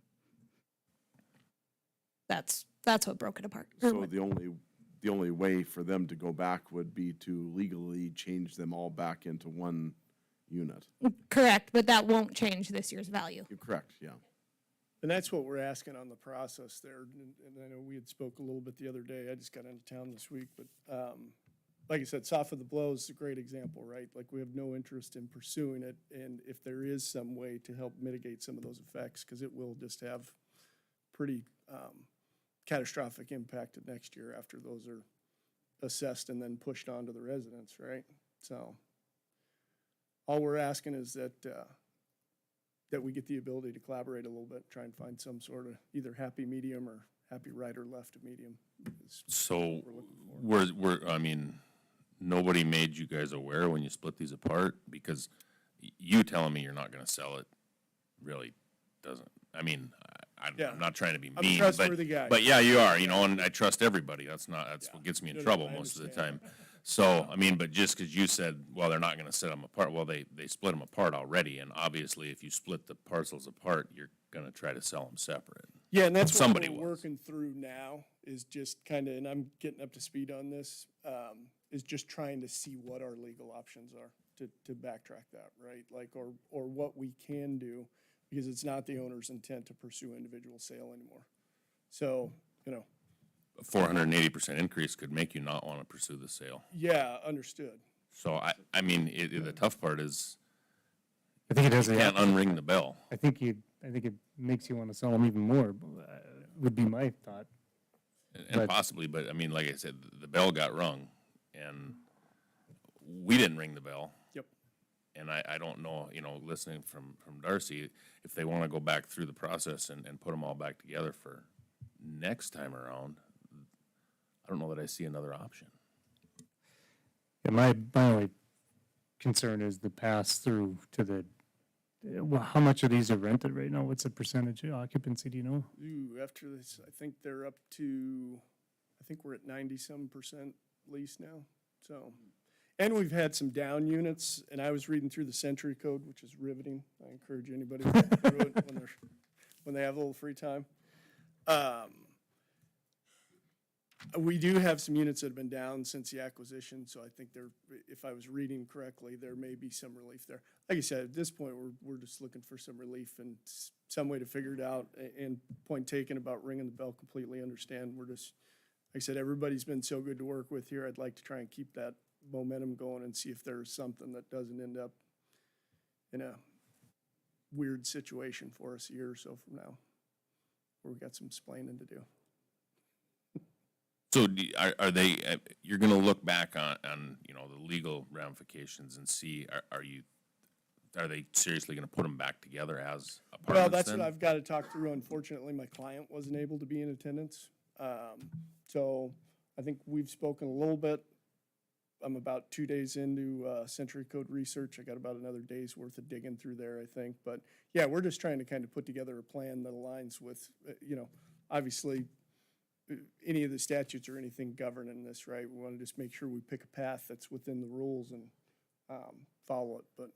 S2: That's what broke it apart.
S8: So the only way for them to go back would be to legally change them all back into one unit.
S2: Correct, but that won't change this year's value.
S8: You're correct, yeah.
S20: And that's what we're asking on the process there. And I know we had spoke a little bit the other day. I just got into town this week, but like I said, soften the blow is a great example, right? Like, we have no interest in pursuing it, and if there is some way to help mitigate some of those effects, because it will just have pretty catastrophic impact next year after those are assessed and then pushed on to the residents, right? So all we're asking is that that we get the ability to collaborate a little bit, try and find some sort of either happy medium or happy right or left medium.
S1: So I mean, nobody made you guys aware when you split these apart? Because you telling me you're not gonna sell it really doesn't, I mean,
S20: Yeah.
S1: I'm not trying to be
S20: I'm a
S1: mean,
S20: trustworthy guy.
S1: but yeah, you are, you know, and I trust everybody. That's what gets me in
S20: No, no,
S1: trouble
S20: I
S1: most of the
S20: understand.
S1: time. So, I mean, but just because you said, well, they're not gonna set them apart, well, they split them apart already, and obviously, if you split the parcels apart, you're gonna try to sell them separate.
S20: Yeah, and that's what
S1: Somebody
S20: we're
S1: was.
S20: working through now, is just kind of, and I'm getting up to speed on this, is just trying to see what our legal options are to backtrack that, right? Like, or what we can do, because it's not the owner's intent to pursue individual sale anymore. So, you know,
S1: A 480% increase could make you not wanna pursue the sale.
S20: yeah, understood.
S1: So I mean, the tough part is,
S3: I think it has.
S1: you can't unring the bell.
S3: I think it makes you want to sell them even more, would be my thought.
S1: And
S3: But-
S1: possibly, but I mean, like I said, the bell got rung, and we didn't ring the bell.
S20: Yep.
S1: And I don't know, you know, listening from Darcy, if they want to go back through the process and put them all back together for next time around, I don't know that I see another option.
S3: And my only concern is the pass-through to the, well, how much of these are rented right now? What's the percentage of occupancy, do you know?
S20: Ooh, after this, I think they're up to, I think we're at 90-some% lease now, so. And we've had some down units, and I was reading through the Century Code, which is riveting. I encourage anybody to read through it when they have a little free time. We do have some units that have been down since the acquisition, so I think there, if I was reading correctly, there may be some relief there. Like I said, at this point, we're just looking for some relief and some way to figure it out. And point taken about ringing the bell, completely understand. We're just, like I said, everybody's been so good to work with here. I'd like to try and keep that momentum going and see if there's something that doesn't end up in a weird situation for us a year or so from now, where we got some explaining to do.
S1: So are they, you're going to look back on, you know, the legal ramifications and see, are they seriously going to put them back together as apartments
S20: Well, that's
S1: then?
S20: what I've got to talk through. Unfortunately, my client wasn't able to be in attendance. So I think we've spoken a little bit. I'm about 2 days into Century Code research. I got about another day's worth of digging through there, I think. But yeah, we're just trying to kind of put together a plan that aligns with, you know, obviously any of the statutes or anything governing this, right? We want to just make sure we pick a path that's within the rules and follow it. But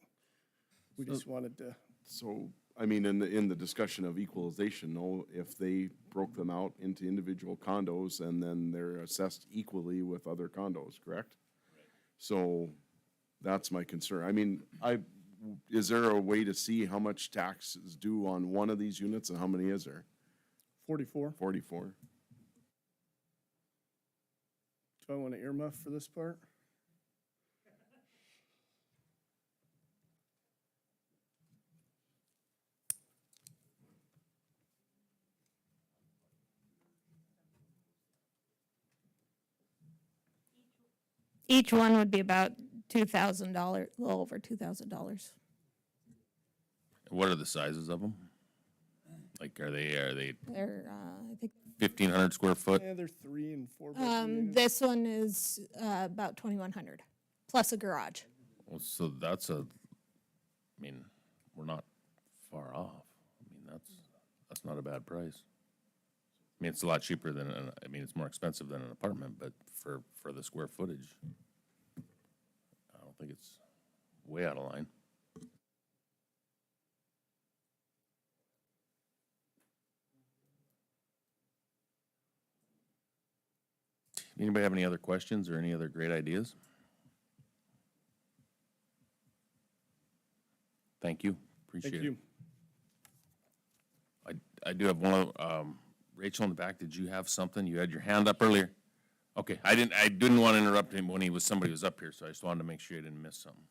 S20: we just wanted to.
S8: So, I mean, in the discussion of equalization, though, if they broke them out into individual condos and then they're assessed equally with other condos, correct? So that's my concern. I mean, is there a way to see how much tax is due on one of these units and how many is there?
S20: 44.
S8: 44.
S20: Do I want to earmuff for this part?
S2: Each one would be about $2,000, a little over $2,000.
S1: What are the sizes of them? Like, are they
S2: They're, I think,
S1: 1,500 square foot?
S20: Yeah, they're 3 and 4 bedroom units.
S2: this one is about 2,100, plus a garage.
S1: Well, so that's I mean, we're not far off. I mean, that's not a bad price. I mean, it's a lot cheaper than, I mean, it's more expensive than an apartment, but for the square footage, I don't think it's way out of line. Anybody have any other questions or any other great ideas? Thank you, appreciate it.
S20: Thank you.
S1: I do have one, Rachel in the back, did you have something? You had your hand up earlier. Okay, I didn't want to interrupt him when somebody was up here, so I just wanted to make sure I didn't miss something.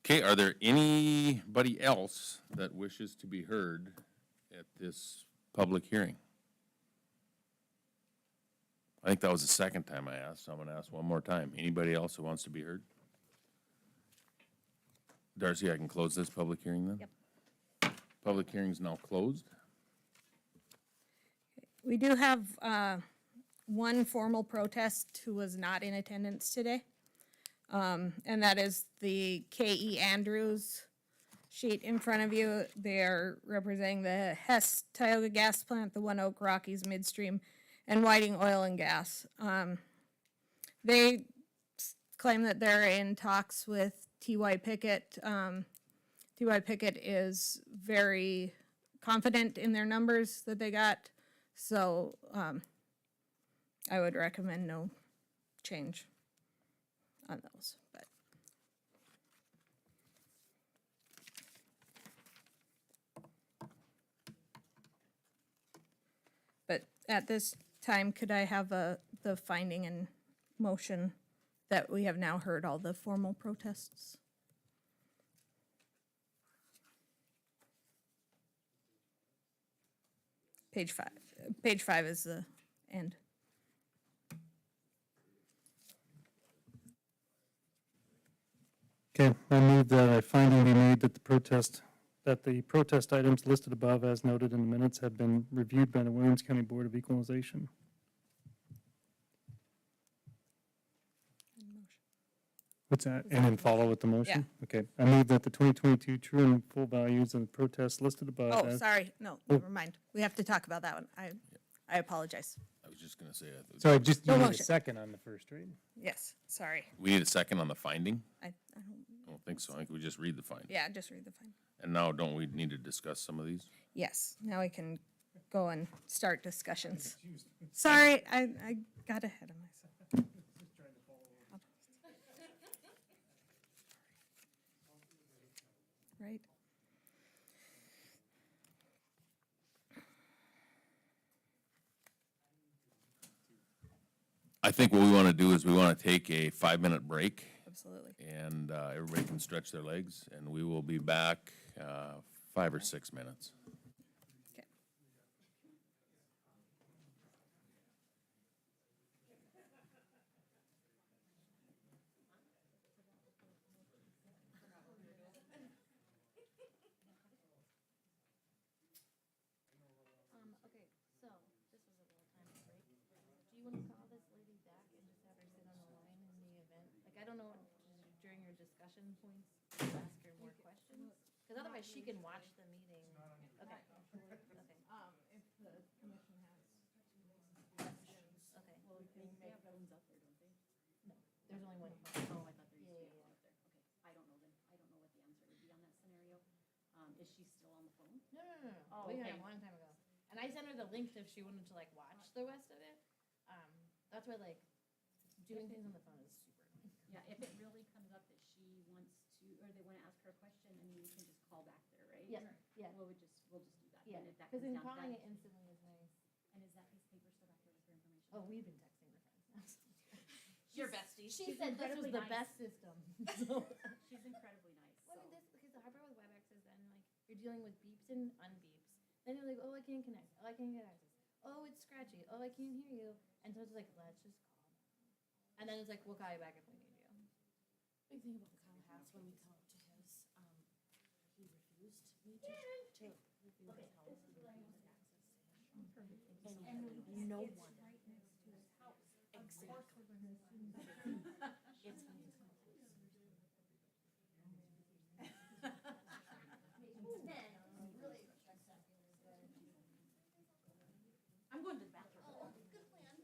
S1: Okay, are there anybody else that wishes to be heard at this public hearing? I think that was the second time I asked, so I'm gonna ask one more time. Anybody else who wants to be heard? Darcy, I can close this public hearing then?
S2: Yep.
S1: Public hearing's now closed.
S2: We do have one formal protest who was not in attendance today. And that is the K.E. Andrews sheet in front of you. They're representing the Hess Tioga Gas Plant, the One Oak Rockies Midstream, and Whiting Oil and Gas. They claim that they're in talks with T.Y. Pickett. T.Y. Pickett is very confident in their numbers that they got, so I would recommend no change on those, but at this time, could I have the finding and motion that we have now heard all the formal protests? Page 5. Page 5 is the end.
S3: Okay, I move that a finding be made that the protest items listed above as noted in the minutes have been reviewed by the Williams County Board of Equalization. What's that? And then follow with the motion? Okay, I move that the 2022 true and full values of the protests listed above
S2: Oh,
S3: as.
S2: sorry, no, never mind. We have to talk about that one. I apologize.
S1: I was just gonna say.
S3: Sorry, just,
S2: No
S3: you need a
S2: motion.
S3: second on the first, right?
S2: Yes, sorry.
S1: We need a second on the finding?
S2: I
S1: don't think so. I think we just read the finding.
S2: Yeah, just read the finding.
S1: And now, don't we need to discuss some of these?
S2: Yes, now we can go and start discussions. Sorry, I got ahead of myself. Right.
S1: I think what we want to do is we want to take a 5-minute break.
S2: Absolutely.
S1: And everybody can stretch their legs, and we will be back 5 or 6 minutes.
S6: Okay, so this was a little time break. Do you want to call this lady back and just have her sit on the line in the event? Like, I don't know, during your discussion points, ask her more questions? Because otherwise she can watch the meeting. Okay. Okay.
S2: If the commission has
S6: questions. Okay. Well, they have phones up there, don't they? No, there's only one phone. Oh, I thought there used to be one up there. Okay, I don't know then. I don't know what the answer would be on that scenario. Is she still on the phone? No.
S2: Oh,
S6: We
S2: okay.
S6: had a long time ago. And I sent her the link if she wanted to like watch the rest of it. That's why like doing things on the phone is super annoying.
S11: Yeah, if it really comes up that she wants to, or they want to ask her a question, I mean, we can just call back there, right?
S6: Yeah, yeah.
S11: We'll just do that.
S6: Yeah,
S11: And if that
S6: because
S11: comes
S6: in
S11: down to
S6: calling
S11: that-
S6: it instantly is nice.
S11: And is that piece of paper still back there with her information?
S6: Oh, we've been texting her friends now.
S11: Your bestie.
S6: She
S11: She's
S6: said this was
S11: incredibly
S6: the
S11: nice.
S6: best system. So.
S11: She's incredibly nice.
S6: Well, I mean, this, because the hard part with WebEx is then like you're dealing with beeps and unbeeps. Then you're like, oh, I can't connect. Oh, I can't get access. Oh, it's scratchy. Oh, I can't hear you. And so it's like, let's just call. And then it's like, we'll call you back if we need you.
S11: Big thing about Kyle Haas, when we talked to his, he refused me to refuse access to his. And no one. Exactly. It's I'm going to the bathroom. Oh, good plan.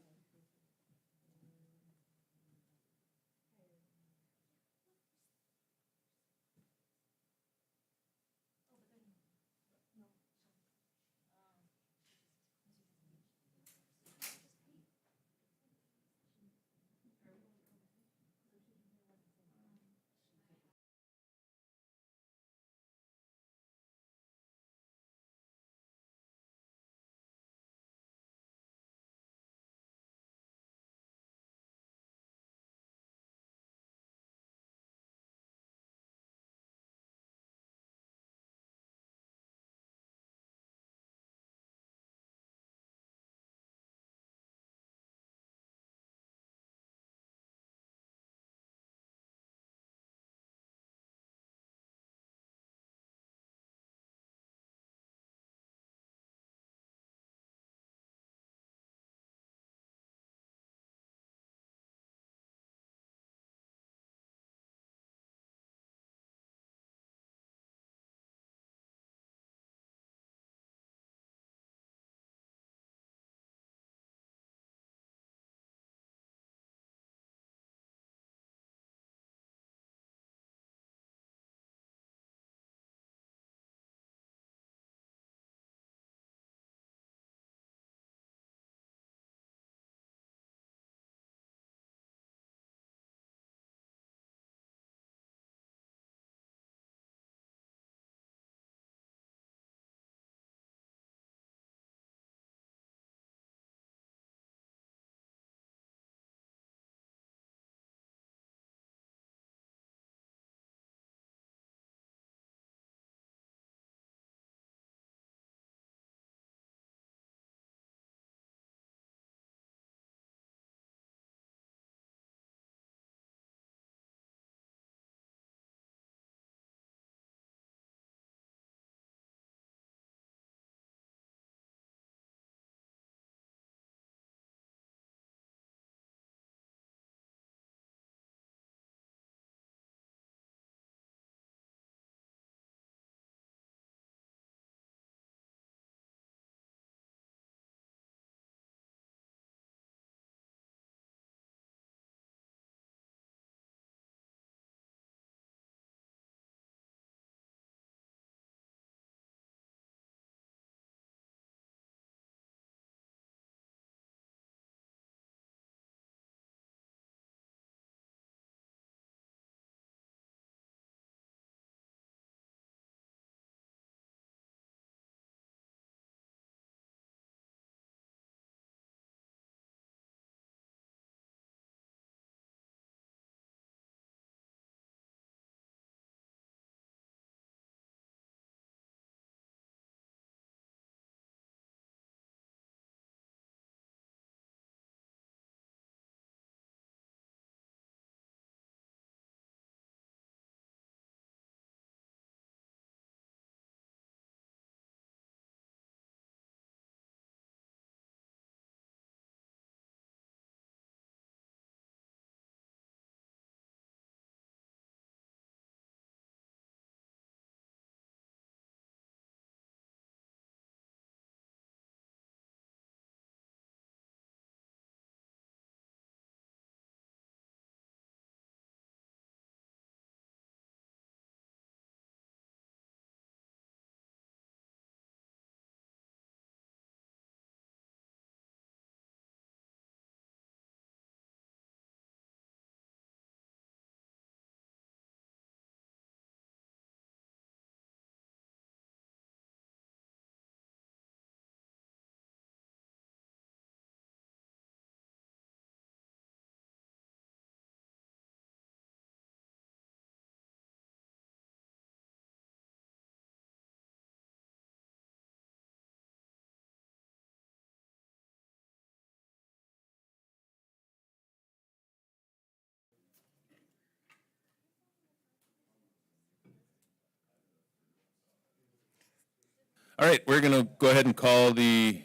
S1: All right, we're going to go ahead and call the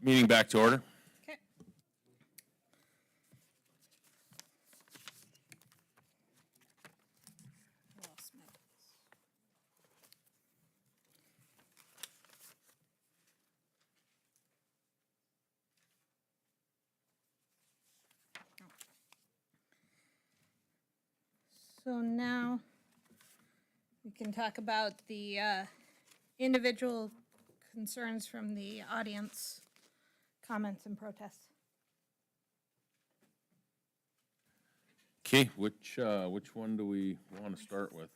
S1: meeting back to order.
S2: Okay. So now we can talk about the individual concerns from the audience, comments and protests.
S1: Okay, which one do we want to start with?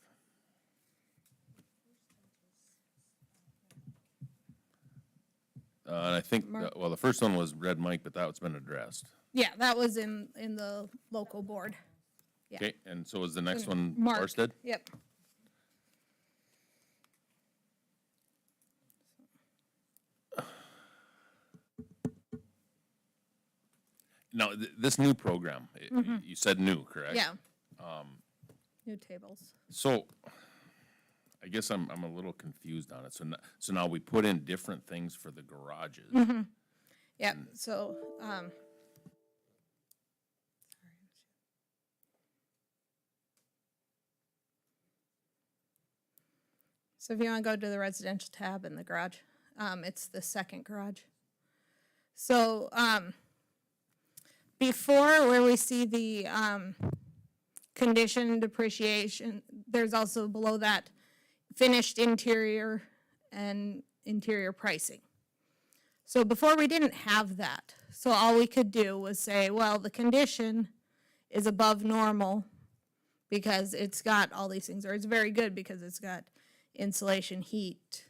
S1: And I think, well, the first one was Red Mike, but that's been addressed.
S2: Yeah, that was in the local board. Yeah.
S1: Okay, and so is the next one
S2: Mark.
S1: Orsted?
S2: Yep.
S1: Now, this new program, you said new, correct?
S2: Yeah. New tables.
S1: So, I guess I'm a little confused on it. So now we put in different things for the garages.
S2: Yeah, so, so if you want to go to the residential tab in the garage, it's the second garage. So, before where we see the, condition depreciation, there's also below that finished interior and interior pricing. So before we didn't have that. So all we could do was say, well, the condition is above normal because it's got all these things, or it's very good because it's got insulation, heat,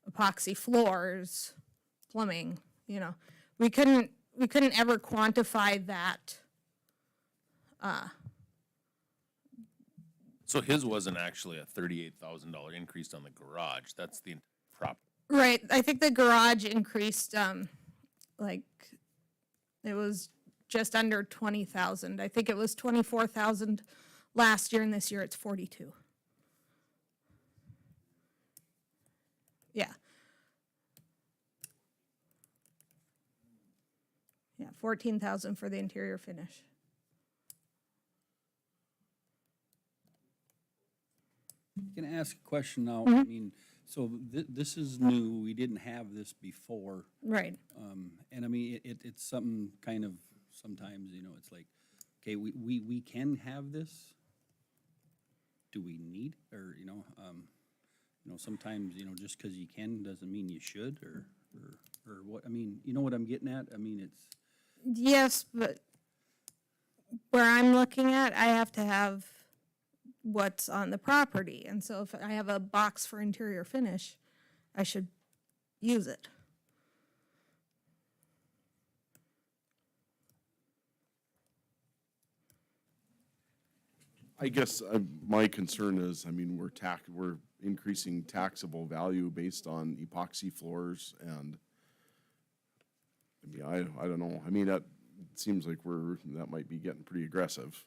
S2: epoxy floors, plumbing, We couldn't ever quantify that.
S1: So his wasn't actually a $38,000 increase on the garage. That's the prop.
S2: Right, I think the garage increased, it was just under 20,000. I think it was 24,000 last year, and this year it's 42. Yeah. Yeah, 14,000 for the interior finish.
S7: Can I ask a question now? I mean, so this is new, we didn't have this before.
S2: Right.
S7: And I mean, it's something kind of, sometimes, it's like, okay, we can have this. Do we need, or, sometimes, just because you can doesn't mean you should, or what, I mean, you know what I'm getting at? I mean, it's.
S2: Yes, but where I'm looking at, I have to have what's on the property. And so if I have a box for interior finish, I should use it.
S8: I guess my concern is, I mean, we're increasing taxable value based on epoxy floors, and I mean, I don't know. I mean, that seems like that might be getting pretty aggressive.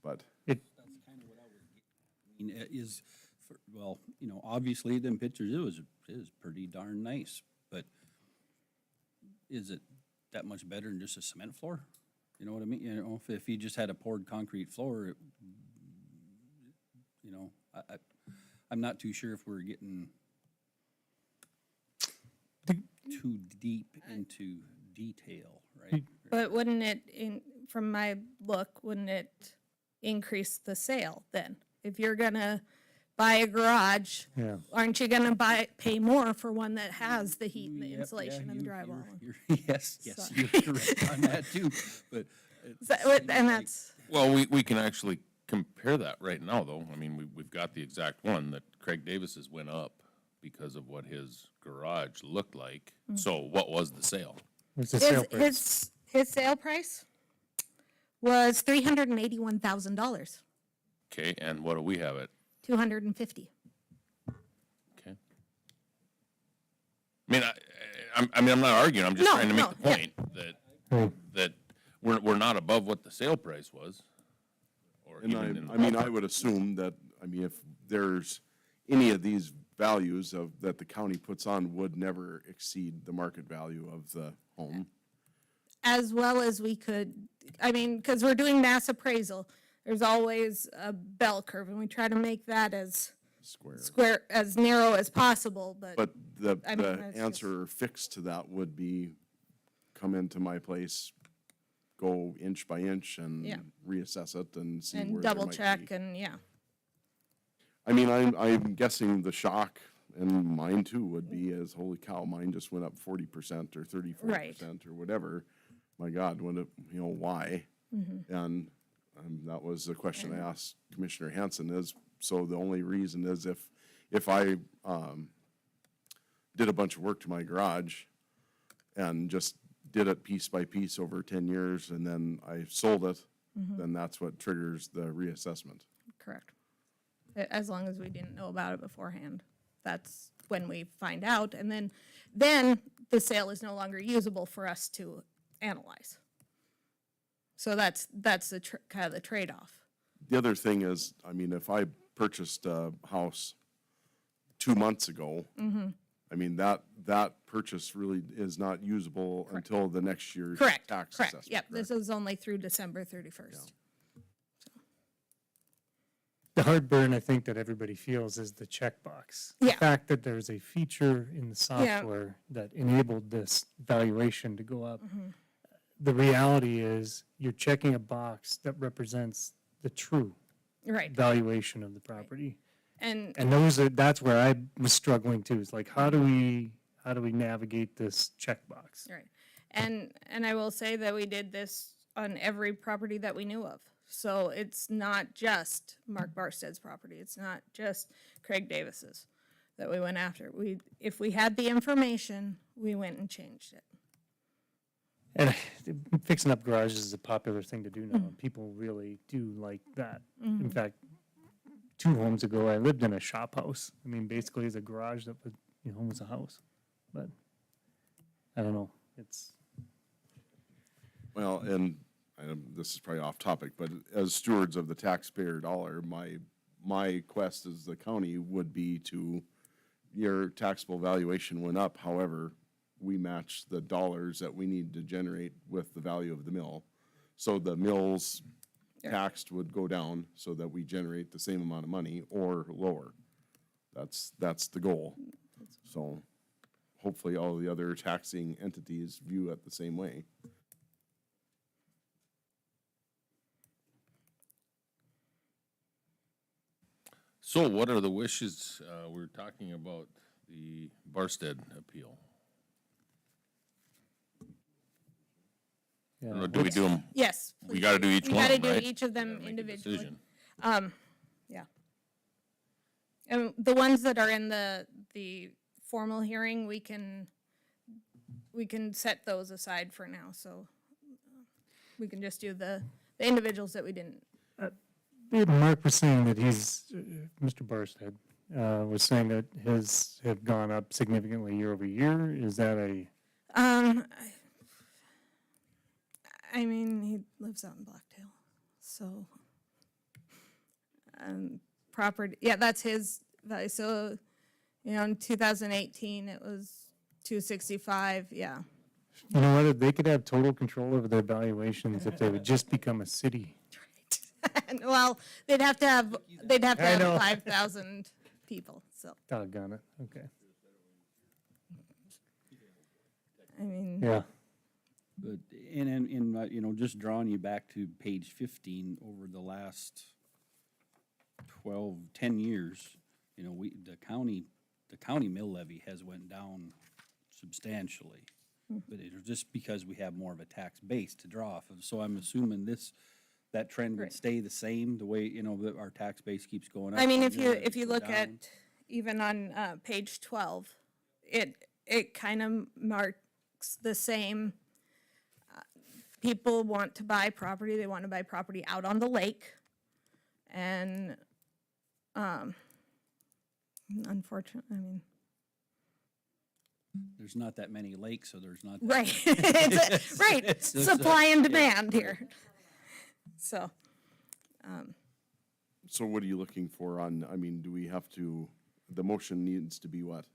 S8: But
S7: That's kind of what I was getting, obviously them pictures, it is pretty darn nice, but is it that much better than just a cement floor? You know what I mean? If you just had a poured concrete floor, I'm not too sure if we're getting too deep into detail, right?
S2: But wouldn't it, from my look, wouldn't it increase the sale then? If you're gonna buy a garage,
S3: Yeah.
S2: aren't you gonna pay more for one that has the heat and the insulation and the drywall?
S7: Yes,
S2: So-
S7: you're correct on that too, but.
S2: And that's,
S1: Well, we can actually compare that right now, though. I mean, we've got the exact one that Craig Davis's went up because of what his garage looked like. So what was the sale?
S3: What's the sale price?
S2: his sale price was $381,000,
S1: Okay, and what do we have it?
S2: $250,000.
S1: Okay. I mean, I'm not arguing. I'm just
S2: No,
S1: trying to make
S2: no,
S1: the point that we're not above what the sale price was. Or
S8: And
S1: even in
S8: I mean, I would assume that, I mean, if there's any of these values that the county puts on would never exceed the market value of the home.
S2: As well as we could, I mean, because we're doing mass appraisal, there's always a bell curve, and we try to make that as square, as narrow as possible, but.
S8: But the
S2: I mean, that's
S8: answer fixed to that would be come into my place, go inch by inch and
S2: Yeah.
S8: reassess it and see
S2: And
S8: where there
S2: double
S8: might
S2: check,
S8: be.
S2: and yeah.
S8: I mean, I'm guessing the shock, and mine too, would be as, holy cow, mine just went up 40% or 40% or whatever. My God, when it, why? And that was the question I asked Commissioner Hanson is, so the only reason is if I did a bunch of work to my garage and just did it piece by piece over 10 years and then I sold it, then that's what triggers the reassessment.
S2: Correct. As long as we didn't know about it beforehand. That's when we find out, and then the sale is no longer usable for us to analyze. So that's the kind of the trade-off.
S8: The other thing is, I mean, if I purchased a house 2 months ago, I mean, that purchase really is not usable until the next year's
S2: Correct,
S8: tax
S2: correct.
S8: assessment.
S2: Yep, this is only through December 31st.
S3: The heartburn, I think, that everybody feels is the checkbox. The
S2: Yeah.
S3: fact that there's a feature in the software that enabled this valuation to go up. The reality is you're checking a box that represents the true
S2: Right.
S3: valuation of the property.
S2: And
S3: That's where I was struggling too, is like, how do we navigate this checkbox?
S2: right. And I will say that we did this on every property that we knew of. So it's not just Mark Barsted's property. It's not just Craig Davis's that we went after. If we had the information, we went and changed it.
S3: And fixing up garages is a popular thing to do now. and People really do like that. In fact, 2 homes ago, I lived in a shop house. I mean, basically, it's a garage that was a house. But I don't know.
S8: Well, and this is probably off topic, but as stewards of the taxpayer dollar, my quest as the county would be to, your taxable valuation went up, however, we match the dollars that we need to generate with the value of the mill. So the mill's taxed would go down so that we generate the same amount of money or lower. That's the goal. So hopefully all the other taxing entities view it the same way.
S1: So what are the wishes? We're talking about the Barstead appeal. I don't know, do we do them?
S2: Yes.
S1: We gotta do each
S2: We
S1: one,
S2: gotta do
S1: right?
S2: each of them
S1: Gotta make a
S2: individually.
S1: decision.
S2: Yeah. And the ones that are in the formal hearing, we can set those aside for now, so we can just do the individuals that we didn't.
S3: Mark was saying that Mr. Barstead was saying that his have gone up significantly year over year. Is that a?
S2: I mean, he lives out in Blacktail, so, property, yeah, that's his value, so, in 2018, it was 265, yeah.
S3: You know what? They could have total control over their valuations if they would just become a city.
S2: Well, they'd have to have
S3: I know.
S2: 5,000 people, so,
S3: Doggone it. Okay.
S2: I mean.
S3: Yeah.
S7: But, just drawing you back to page 15, over the last 10 years, the county mill levy has went down substantially. But it was just because we have more of a tax base to draw off of. So I'm assuming that trend would
S2: Right.
S7: stay the same, the way, that our tax base keeps going up.
S2: I mean,
S7: and
S2: if
S7: mill
S2: you
S7: levies go
S2: look
S7: down.
S2: at, even on page 12, it kind of marks the same. People want to buy property, they want to buy property out on the lake. And unfortunately, I mean.
S7: There's not that many lakes, so there's not.
S2: Right, right, supply and demand here. So,
S8: So what are you looking for on, I mean, do we have to, the motion needs to be what?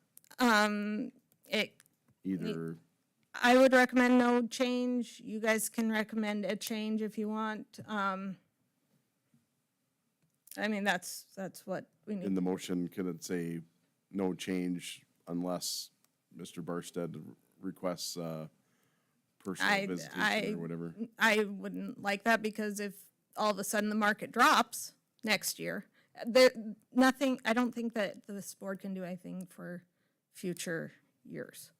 S2: It,
S8: Either,
S2: I would recommend no change. You guys can recommend a change if you want. I mean, that's what we
S8: in
S2: need.
S8: the motion, can it say no change unless Mr. Barstead requests, personal visitation or whatever?
S2: I wouldn't like that because if all of a sudden the market drops next year, nothing, I don't think that this board can do anything for future years.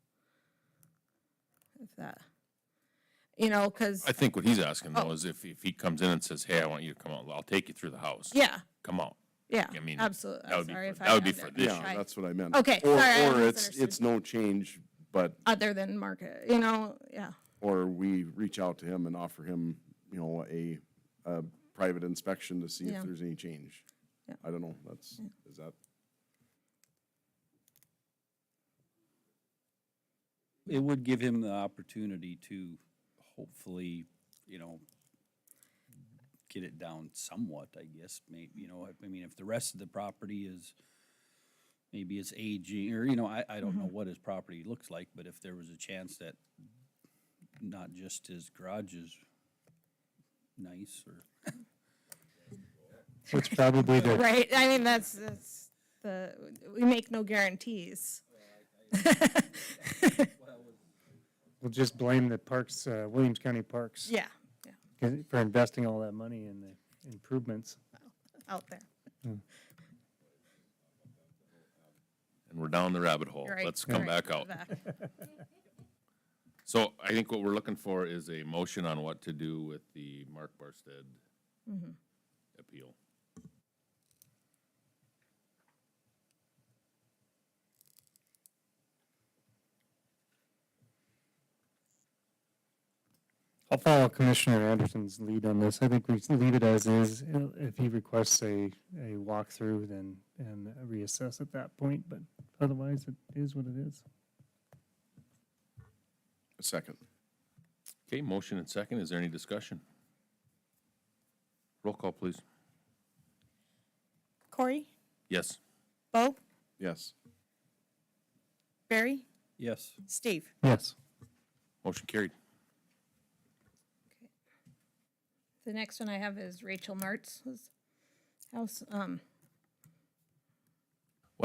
S2: If that, because.
S1: I think what he's asking though is if he comes in and says, hey, I want you to come out, I'll take you through the house.
S2: Yeah.
S1: Come out.
S2: Yeah,
S1: I mean,
S2: absolutely.
S1: that would be
S2: Sorry
S1: for-
S2: if
S1: that would be
S2: had
S1: for
S2: that
S1: this
S8: Yeah,
S2: try.
S8: that's what I meant.
S2: Okay,
S8: Or,
S2: sorry, I
S8: or
S2: misunderstood.
S8: it's no change, but,
S2: Other than market, yeah.
S8: or we reach out to him and offer him, a private inspection to see
S2: Yeah.
S8: if there's any change.
S2: Yeah.
S8: I don't know, is that?
S7: It would give him the opportunity to hopefully, get it down somewhat, I guess, maybe, I mean, if the rest of the property is, maybe it's aging, or, I don't know what his property looks like, but if there was a chance that not just his garage is nice, or.
S3: It's probably the,
S2: Right, I mean, that's we make no guarantees.
S3: we'll just blame the parks, Williams County Parks.
S2: Yeah,
S3: For investing all that money in the improvements.
S2: out there.
S1: And we're down the rabbit hole.
S2: Right,
S1: Let's come
S2: right,
S1: back out.
S2: back.
S1: So I think what we're looking for is a motion on what to do with the Mark Barstead appeal.
S3: I'll follow Commissioner Anderson's lead on this. I think we leave it as is. If he requests a walkthrough, then, and reassess at that point, but otherwise it is what it is.
S8: A second.
S1: Okay, motion and second. Is there any discussion? Roll call, please.
S9: Corey,
S1: Yes.
S9: Bo,
S8: Yes.
S9: Barry,
S7: Yes.
S9: Steve.
S3: Yes.
S1: Motion carried.
S2: The next one I have is Rachel Martz's house.
S1: Well,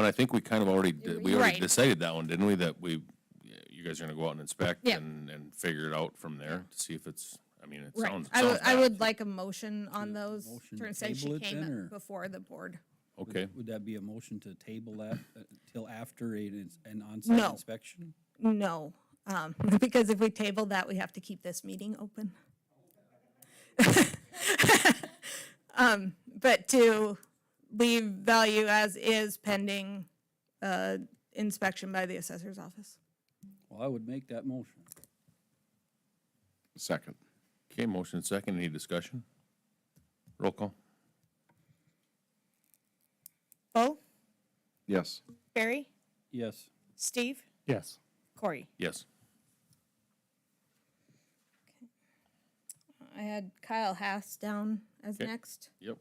S1: I think we kind of already, we already
S2: Right.
S1: decided that one, didn't we? That you guys are gonna go out and inspect
S2: Yeah.
S1: and figure it out from there to see if it's, I mean, it
S2: Right,
S1: sounds
S2: I
S1: bad.
S2: would like a motion on those,
S7: Motion to
S2: since she
S7: table it
S2: came
S7: then, or?
S2: before the board.
S1: Okay,
S7: Would that be a motion to table that till after an on-site
S2: No.
S7: inspection?
S2: No, because if we table that, we have to keep this meeting open. But to leave value as is pending inspection by the assessor's office.
S7: Well, I would make that motion.
S8: Second.
S1: okay, motion and second. Any discussion? Roll call.
S9: Bo,
S8: Yes.
S9: Barry,
S7: Yes.
S9: Steve,
S3: Yes.
S9: Corey.
S1: Yes.
S2: I had Kyle Haas down as
S1: Okay.
S2: next.
S1: Yep.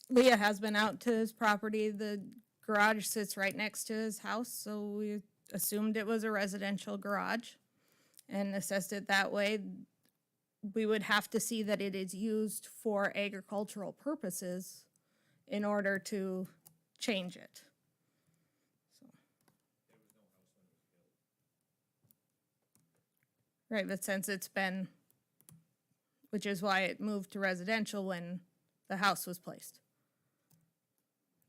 S2: Leah has been out to his property. The garage sits right next to his house, so we assumed it was a residential garage and assessed it that way. We would have to see that it is used for agricultural purposes in order to change it. So. Right, but since it's been, which is why it moved to residential when the house was placed.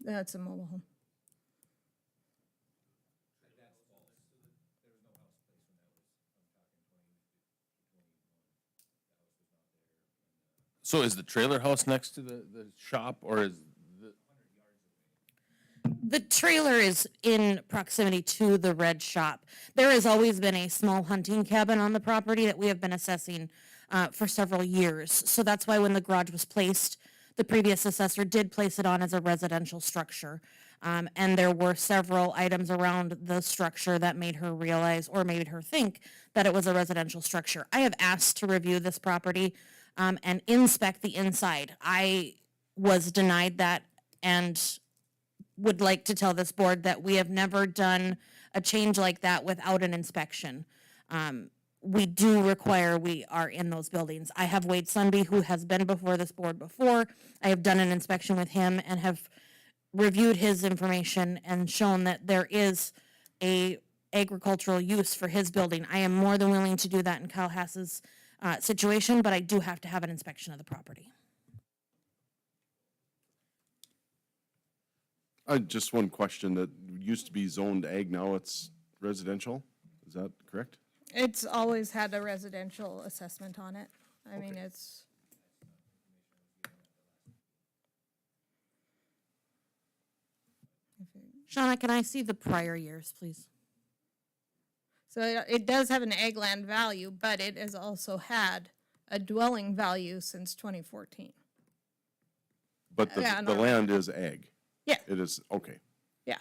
S2: That's a mobile home.
S1: So is the trailer house next to the shop, or is the,
S6: The trailer is in proximity to the red shop. There has always been a small hunting cabin on the property that we have been assessing for several years. So that's why when the garage was placed, the previous assessor did place it on as a residential structure. And there were several items around the structure that made her realize or made her think that it was a residential structure. I have asked to review this property
S21: and inspect the inside. I was denied that and would like to tell this board that we have never done a change like that without an inspection. We do require we are in those buildings. I have Wade Sunby, who has been before this board before. I have done an inspection with him and have reviewed his information and shown that there is a agricultural use for his building. I am more than willing to do that in Kyle Hass's situation, but I do have to have an inspection of the property.
S8: Just one question, that used to be zoned ag, now it's residential, is that correct?
S2: It's always had a residential assessment on it. I mean, it's,
S21: Shauna, can I see the prior years, please?
S2: so it does have an ag land value, but it has also had a dwelling value since 2014.
S8: But the,
S2: Yeah,
S8: the
S2: no.
S8: land is ag?
S2: Yeah.
S8: It is, okay.
S2: Yeah.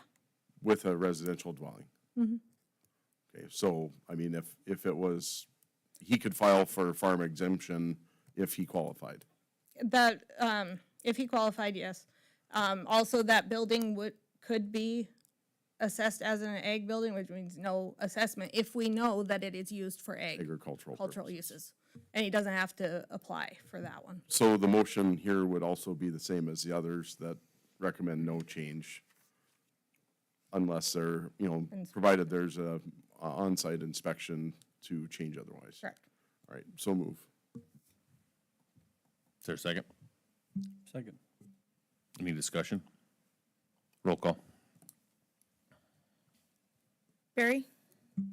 S8: With a residential dwelling?
S2: Mhm.
S8: Okay, so, I mean, if it was, he could file for farm exemption if he qualified.
S2: That, if he qualified, yes. Also, that building could be assessed as an ag building, which means no assessment, if we know that it is used for
S8: Agricultural
S2: cultural uses. And he doesn't have to apply for that one.
S8: So the motion here would also be the same as the others that recommend no change unless they're, provided there's a on-site inspection to change otherwise.
S2: Correct.
S8: All right, so move.
S1: Is there a second?
S7: Second.
S1: Any discussion? Roll call.
S9: Barry,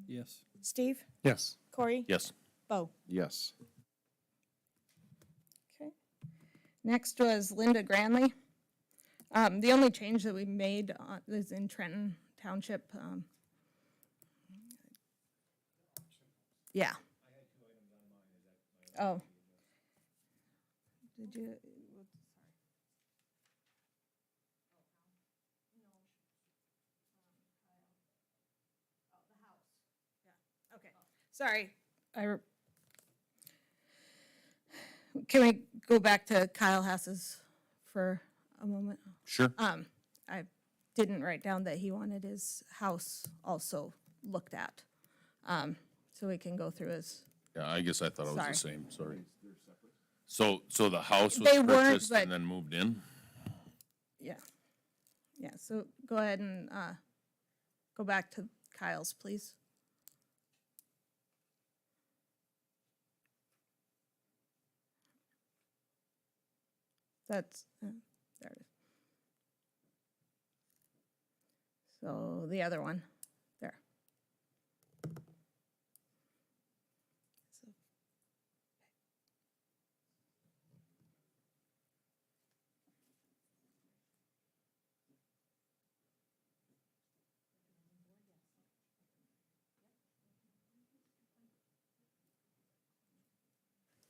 S7: Yes.
S9: Steve,
S3: Yes.
S9: Corey,
S1: Yes.
S9: Bo.
S8: Yes.
S2: Okay. Next was Linda Granley. The only change that we made is in Trenton Township. Yeah. Oh. Did you? Sorry. Can we go back to Kyle Hass's for a moment?
S1: Sure.
S2: I didn't write down that he wanted his house also looked at. So we can go through his,
S1: Yeah, I guess I thought it was the
S2: Sorry.
S1: same, sorry. So the house was
S2: They weren't,
S1: purchased
S2: but-
S1: and then moved in?
S2: yeah. Yeah, so go ahead and, go back to Kyle's, please. That's, there it is. So the other one, there. So-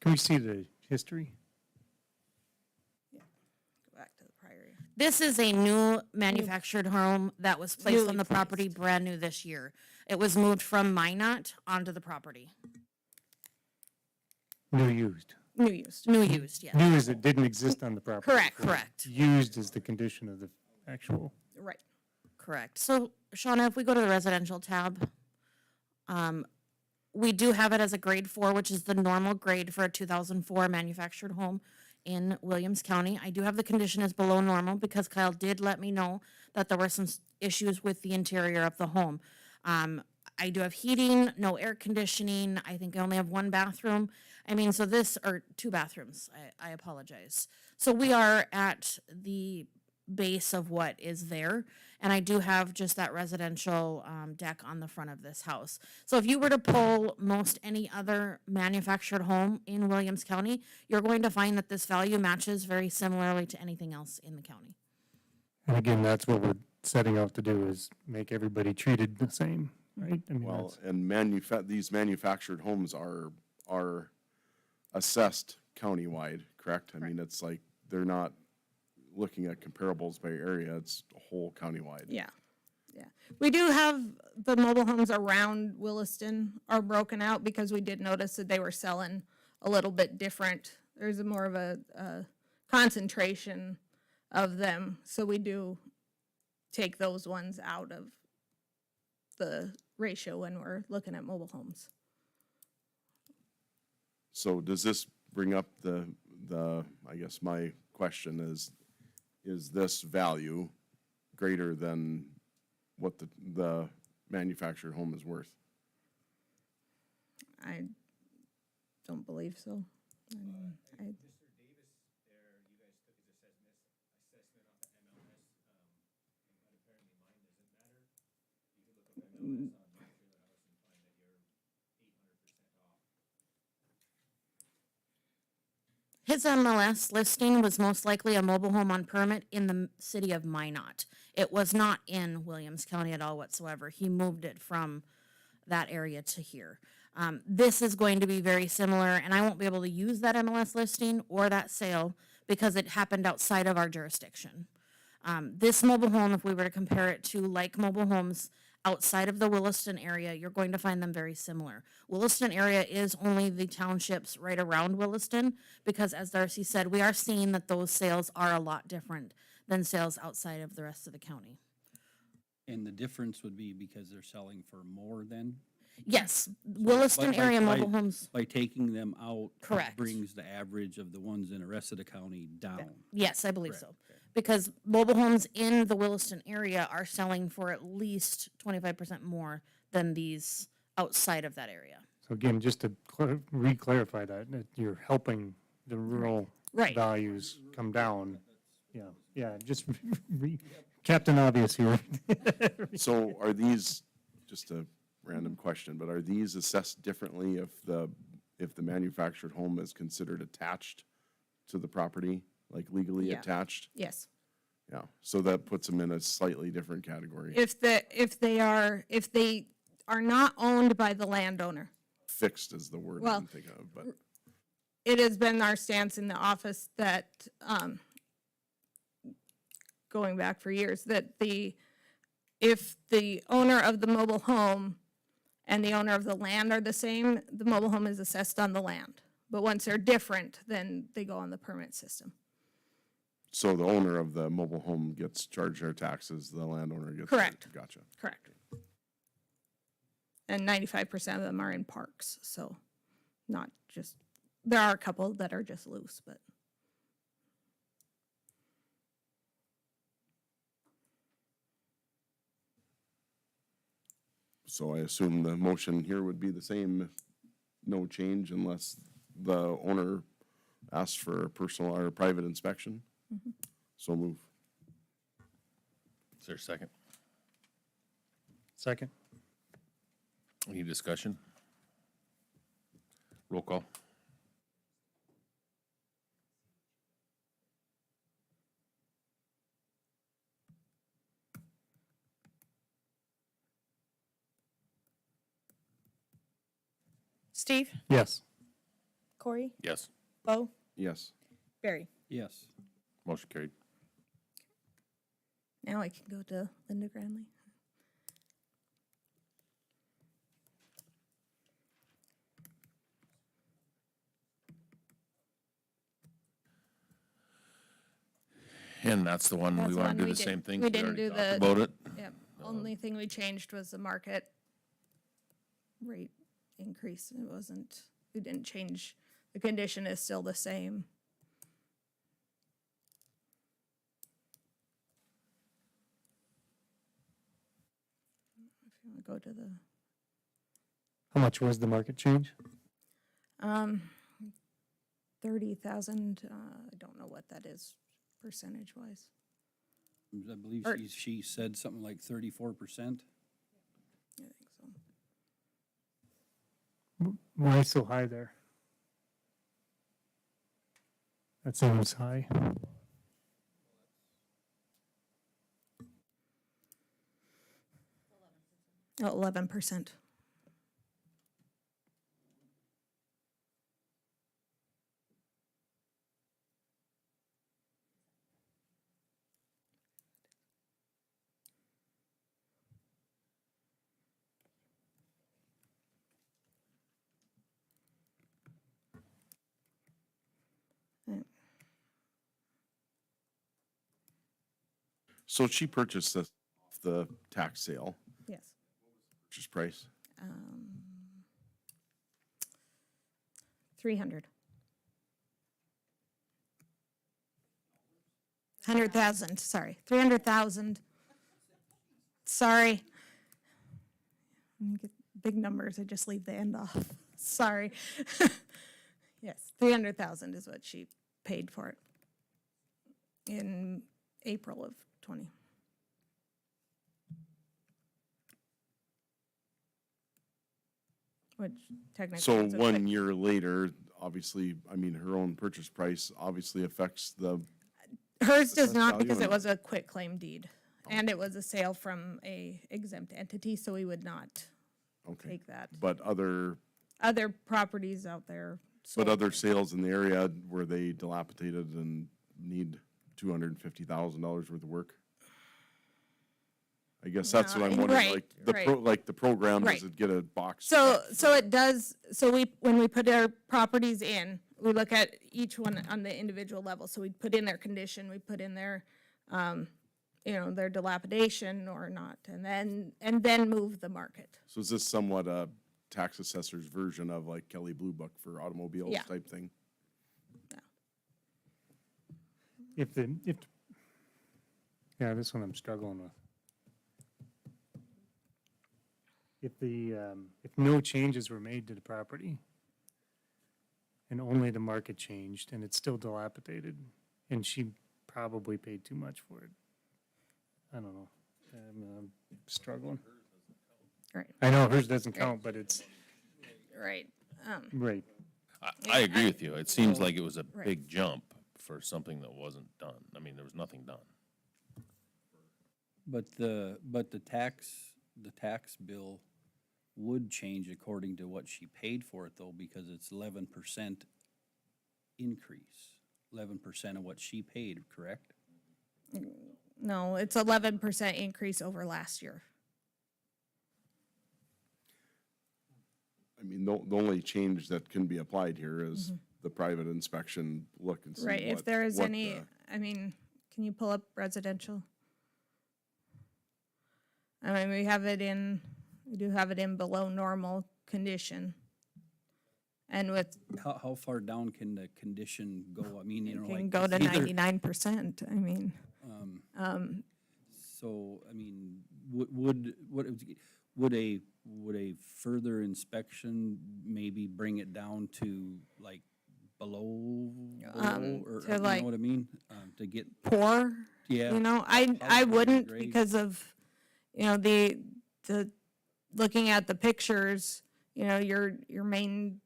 S3: Can we see the history?
S2: Go back to the prior year.
S21: This is a new manufactured home that was placed
S2: Newly
S21: on the property brand new this year. It was moved from Minot onto the property.
S3: New used.
S2: New used.
S21: New used, yes.
S3: New is it didn't exist on the property.
S21: Correct,
S3: before.
S21: correct.
S3: Used is the condition of the actual.
S2: Right.
S21: Correct. So, Shauna, if we go to the residential tab, we do have it as a grade 4, which is the normal grade for a 2004 manufactured home in Williams County. I do have the condition as below normal because Kyle did let me know that there were some issues with the interior of the home. I do have heating, no air conditioning. I think I only have one bathroom. I mean, so this, or 2 bathrooms, I apologize. So we are at the base of what is there. And I do have just that residential deck on the front of this house. So if you were to pull most any other manufactured home in Williams County, you're going to find that this value matches very similarly to anything else in the county.
S3: And again, that's what we're setting out to do, is make everybody treated the same, right? I mean,
S8: Well,
S3: that's,
S8: and these manufactured homes are assessed countywide, correct? I mean, it's like, they're not looking at comparables by area, it's whole countywide.
S2: Yeah, yeah. We do have the mobile homes around Williston are broken out because we did notice that they were selling a little bit different There's a more of a concentration of them, so we do take those ones out of the ratio when we're looking at mobile homes.
S8: So does this bring up I guess my question is this value greater than what the manufactured home is worth?
S2: I don't believe so. I-
S21: His MLS listing was most likely a mobile home on permit in the city of Minot. It was not in Williams County at all whatsoever. He moved it from that area to here. This is going to be very similar, and I won't be able to use that MLS listing or that sale because it happened outside of our jurisdiction. This mobile home, if we were to compare it to like mobile homes outside of the Williston area, you're going to find them very similar. Williston area is only the townships right around Williston because, as Darcy said, we are seeing that those sales are a lot different than sales outside of the rest of the county.
S7: And the difference would be because they're selling for more than?
S21: Yes,
S7: So
S21: Williston
S7: by-
S21: area
S7: by-
S21: mobile homes.
S7: By taking them out.
S21: Correct.
S7: Brings the average of the ones in the rest of the county down.
S21: Yes, I believe
S7: Correct,
S21: so. Because mobile homes in the Williston area are selling for at least 25% more than these outside of that area.
S3: So again, just to re-clarify that you're helping the rural
S2: Right.
S3: values come down. Yeah, just Captain Obvious here.
S8: So are these, just a random question, but are these assessed differently if the manufactured home is considered attached to the property, like legally
S2: Yeah.
S8: attached?
S2: Yes.
S8: Yeah, so that puts them in a slightly different category.
S2: If they are not owned by the landowner.
S8: Fixed is the word
S2: Well,
S8: I'm thinking of, but
S2: It has been our stance in the office that, going back for years, that if the owner of the mobile home and the owner of the land are the same, the mobile home is assessed on the land. But once they're different, then they go on the permit system.
S8: so the owner of the mobile home gets charged their taxes, the landowner gets.
S2: Correct.
S8: Gotcha.
S2: Correct. And 95% of them are in parks, so not just, there are a couple that are just loose, but.
S8: So I assume the motion here would be the same, no change unless the owner asks for a personal or private inspection? So move.
S1: Is there a second?
S3: Second.
S1: Any discussion? Roll call.
S9: Steve,
S3: Yes.
S9: Corey,
S1: Yes.
S9: Bo,
S8: Yes.
S9: Barry.
S7: Yes.
S1: Motion carried.
S2: Now I can go to Linda Granley.
S1: And that's the one,
S2: That's
S1: we
S2: the
S1: want
S2: one
S1: to do
S2: we
S1: the same
S2: did-
S1: thing?
S2: We didn't
S1: already
S2: do
S1: talked
S2: the.
S1: About it?
S2: Yep, only thing we changed was the market rate increase. It wasn't, we didn't change, the condition is still the same. If you want to go to the,
S3: How much was the market change?
S2: 30,000, I don't know what that is percentage-wise.
S7: I believe
S2: Or-
S7: she said something like 34%.
S2: I think so.
S3: Why so high there? That seems high.
S2: Oh, 11%.
S8: So she purchased this off the tax sale,
S2: Yes.
S8: purchase price.
S2: 300. 100,000, sorry, 300,000. Sorry. When you get big numbers, I just leave the end off. Sorry. Yes, 300,000 is what she paid for it in April of 20. Which technically.
S8: So
S2: it's a quick-
S8: 1 year later, obviously, I mean, her own purchase price obviously affects the,
S2: Hers does
S8: assessed
S2: not
S8: value
S2: because
S8: or
S2: it
S8: not?
S2: was a quit claim deed. And it was a sale from a exempt entity, so we would not
S8: okay.
S2: take that.
S8: But other,
S2: Other properties out there.
S8: but
S2: sold.
S8: other sales in the area, were they dilapidated and need $250,000 worth of work? I guess that's what I'm
S2: No,
S8: wondering,
S2: right,
S8: like, the program,
S2: Right.
S8: does it get a box?
S2: So,
S8: check
S2: so it does, so when we put our properties in, we look at each one on the individual level. So we put in their condition, we put in their, their dilapidation or not, and then move the market.
S8: So is this somewhat a tax assessor's version of like Kelly Blue Book for automobiles
S2: Yeah.
S8: type thing?
S3: Yeah, this one I'm struggling with. If no changes were made to the property and only the market changed and it's still dilapidated and she probably paid too much for it. I don't know. I'm struggling.
S2: Right.
S3: I know hers doesn't count, but it's,
S2: Right.
S3: right.
S1: I agree with you. It seems like it was a
S2: Right.
S1: big jump for something that wasn't done. I mean, there was nothing done.
S7: But the tax bill would change according to what she paid for it though, because it's 11% increase, 11% of what she paid, correct?
S2: No, it's 11% increase over last year.
S8: I mean, the only change that can be applied here is the private inspection, look and see
S2: Right, if
S8: what-
S2: there is
S8: what
S2: any,
S8: the-
S2: I mean, can you pull up residential? I mean, we do have it in below normal condition. And with,
S7: How far down can the condition go? I mean, you know,
S2: can
S7: like.
S2: go to
S7: it's either-
S2: 99%, I mean.
S7: So, I mean, would a further inspection maybe bring it down to like below, or
S2: to
S7: you know
S2: like
S7: what I mean? To get,
S2: poor,
S7: yeah.
S2: you know, I
S7: Probably
S2: wouldn't
S7: grade.
S2: because of, the looking at the pictures, your main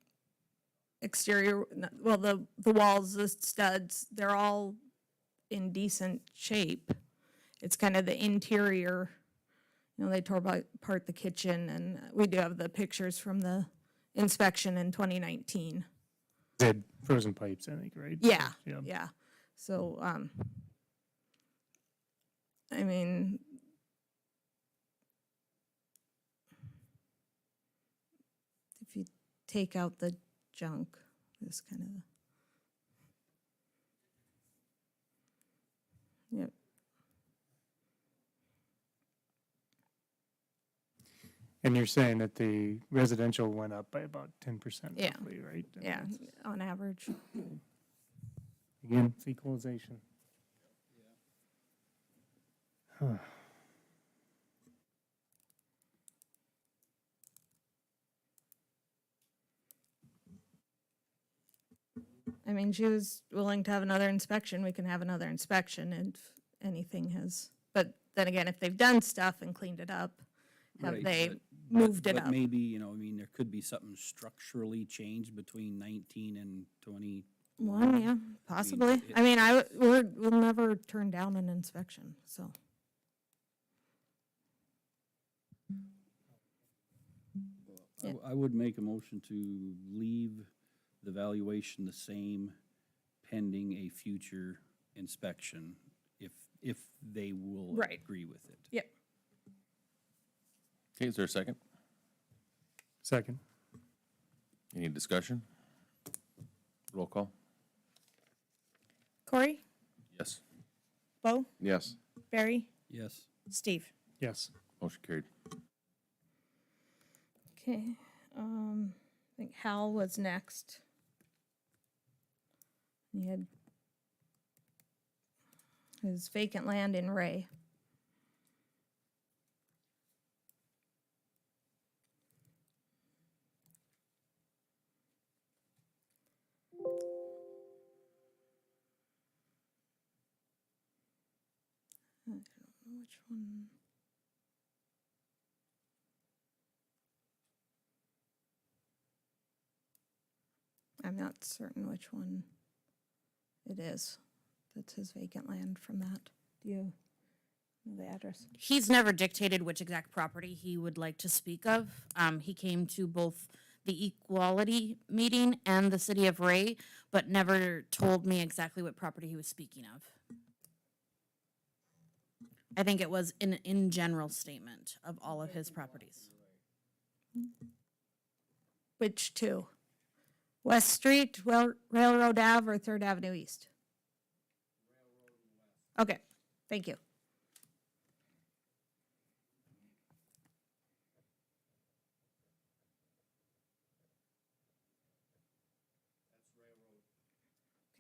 S2: exterior, well, the walls, the studs, they're all in decent shape. It's kind of the interior, they tore apart the kitchen, and we do have the pictures from the inspection in 2019.
S3: They had frozen pipes, I think, right?
S2: Yeah,
S3: Yeah.
S2: yeah. So, I mean, if you take out the junk, this kind of, yep.
S3: And you're saying that the residential went up by about 10%
S2: Yeah.
S3: roughly, right? And
S2: Yeah,
S3: that's-
S2: on average.
S3: Again, it's equalization. Huh.
S2: I mean, she was willing to have another inspection, we can have another inspection if anything has, but then again, if they've done stuff and cleaned it up, have
S7: Right,
S2: they
S7: but-
S2: moved it
S7: but
S2: up?
S7: maybe, I mean, there could be something structurally changed between 19 and 20.
S2: One, yeah, possibly. I mean, we'll never turn down an inspection, so. Yeah.
S7: I would make a motion to leave the valuation the same pending a future inspection if they will
S2: Right.
S7: agree with it.
S2: Yep.
S1: Okay, is there a second?
S3: Second.
S1: Any discussion? Roll call?
S9: Corey?
S1: Yes.
S9: Bo?
S8: Yes.
S9: Barry,
S7: Yes.
S9: Steve.
S3: Yes.
S1: Motion carried.
S2: Okay, I think Hal was next. He had his vacant land in Ray. I don't know which one. I'm not certain which one it is. That's his vacant land from that. Do you know the address?
S21: He's never dictated which exact property he would like to speak of. He came to both the equality meeting and the city of Ray, but never told me exactly what property he was speaking of. I think it was an in general statement of all of his properties.
S2: Which two? West Street, Railroad Ave, or 3rd Avenue East? Okay, thank you.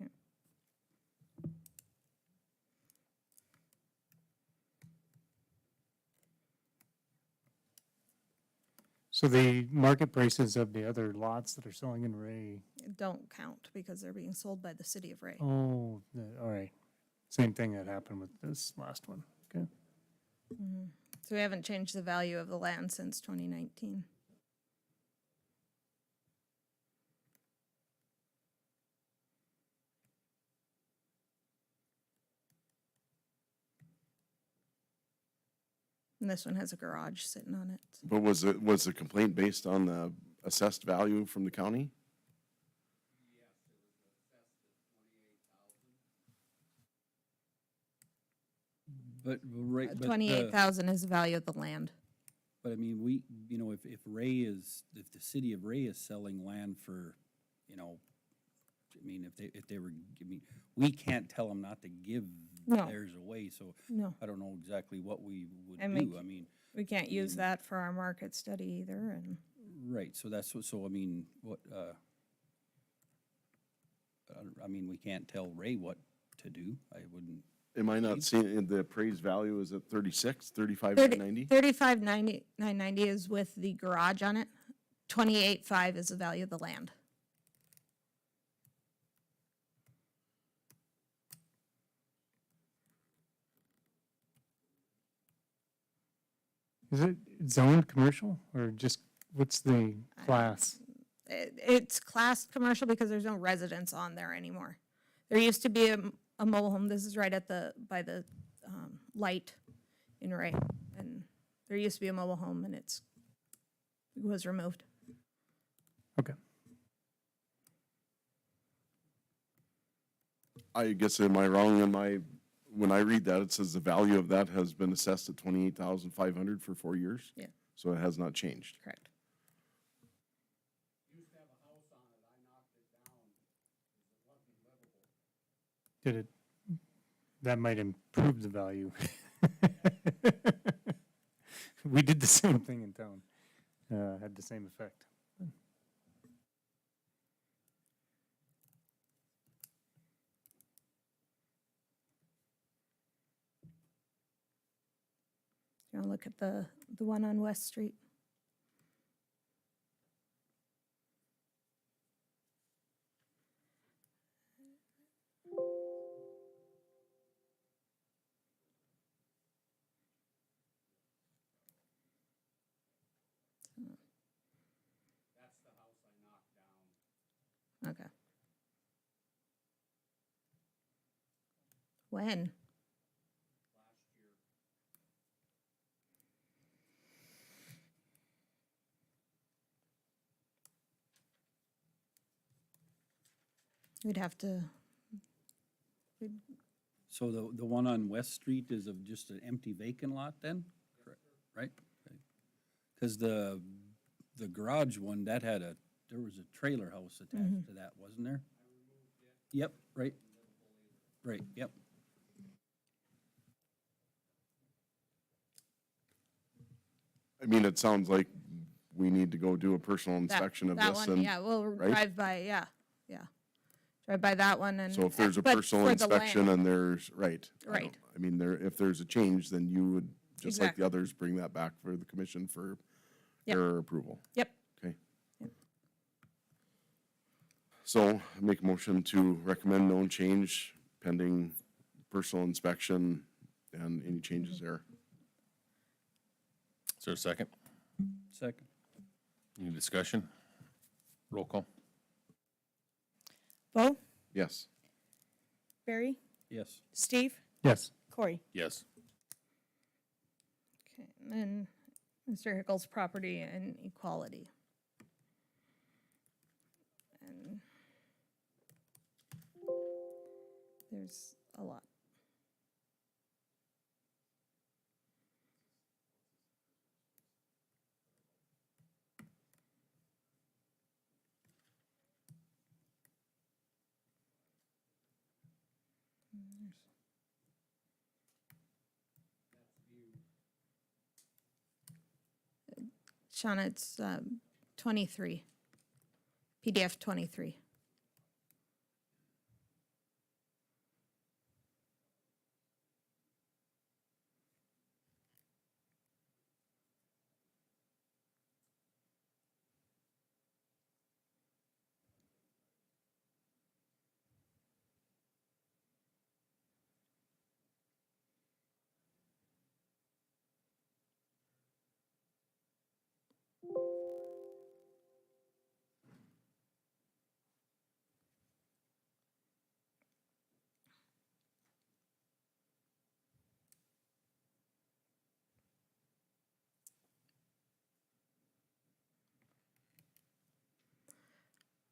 S2: Okay.
S3: So the market prices of the other lots that are selling in Ray,
S2: Don't count because they're being sold by the city of Ray.
S3: oh, all right. Same thing that happened with this last one, okay?
S2: So we haven't changed the value of the land since 2019. And this one has a garage sitting on it.
S8: But was the complaint based on the assessed value from the county?
S7: But, right, but.
S2: 28,000 is the value of the land.
S7: But I mean, we, you know, if if the city of Ray is selling land for, you know, I mean, if they were, I mean, we can't tell them not to give
S2: No.
S7: theirs away, so.
S2: No.
S7: I don't know exactly what we would
S2: And
S7: do, I mean.
S2: We can't use
S7: mean-
S2: that for our market study either, and
S7: Right, so that's what, so I mean, what, I mean, we can't tell Ray what to do, I wouldn't.
S8: Am I not seeing, the appraised value is at 36, 35,990?
S2: 35,990 is with the garage on it. 28,500 is the value of the land.
S3: Is it zoned commercial or just, what's the class?
S2: It's classed commercial because there's no residents on there anymore. There used to be a mobile home. This is right at by the light in Ray. And there used to be a mobile home and it was removed.
S3: Okay.
S8: I guess, am I wrong in when I read that, it says the value of that has been assessed at 28,500 for 4 years?
S2: Yeah.
S8: So it has not changed?
S2: Correct.
S3: Did it, that might improve the value. We did the same thing in town, had the same effect.
S2: You want to look at the one on West Street? Okay. When? We'd have to,
S7: So the one on West Street is of just an empty vacant lot then? Correct. Right? Because the garage one, that had there was a trailer house attached to that, wasn't there? Yep, right. Right, yep.
S8: mean, it sounds like we need to go do a personal
S2: That-
S8: inspection of
S2: that
S8: this
S2: one,
S8: and.
S2: yeah, we'll
S8: right?
S2: drive by, yeah, yeah. Drive by that one and.
S8: So if there's a
S2: but
S8: personal
S2: for the
S8: inspection
S2: land-
S8: and there's, right.
S2: Right.
S8: I mean, if there's a change, then you would, just like
S2: Exactly.
S8: the others, bring that back for the commission for
S2: Yep.
S8: their approval.
S2: Yep.
S8: Okay. So make a motion to recommend no change pending personal inspection and any changes there.
S1: Is there a second?
S7: Second.
S1: Any discussion? Roll call.
S9: Bo,
S8: Yes.
S9: Barry,
S7: Yes.
S9: Steve,
S3: Yes.
S9: Corey.
S1: Yes.
S2: Okay, and then Mr. Hickles' property and equality. And there's a lot. Shauna, it's 23, PDF 23.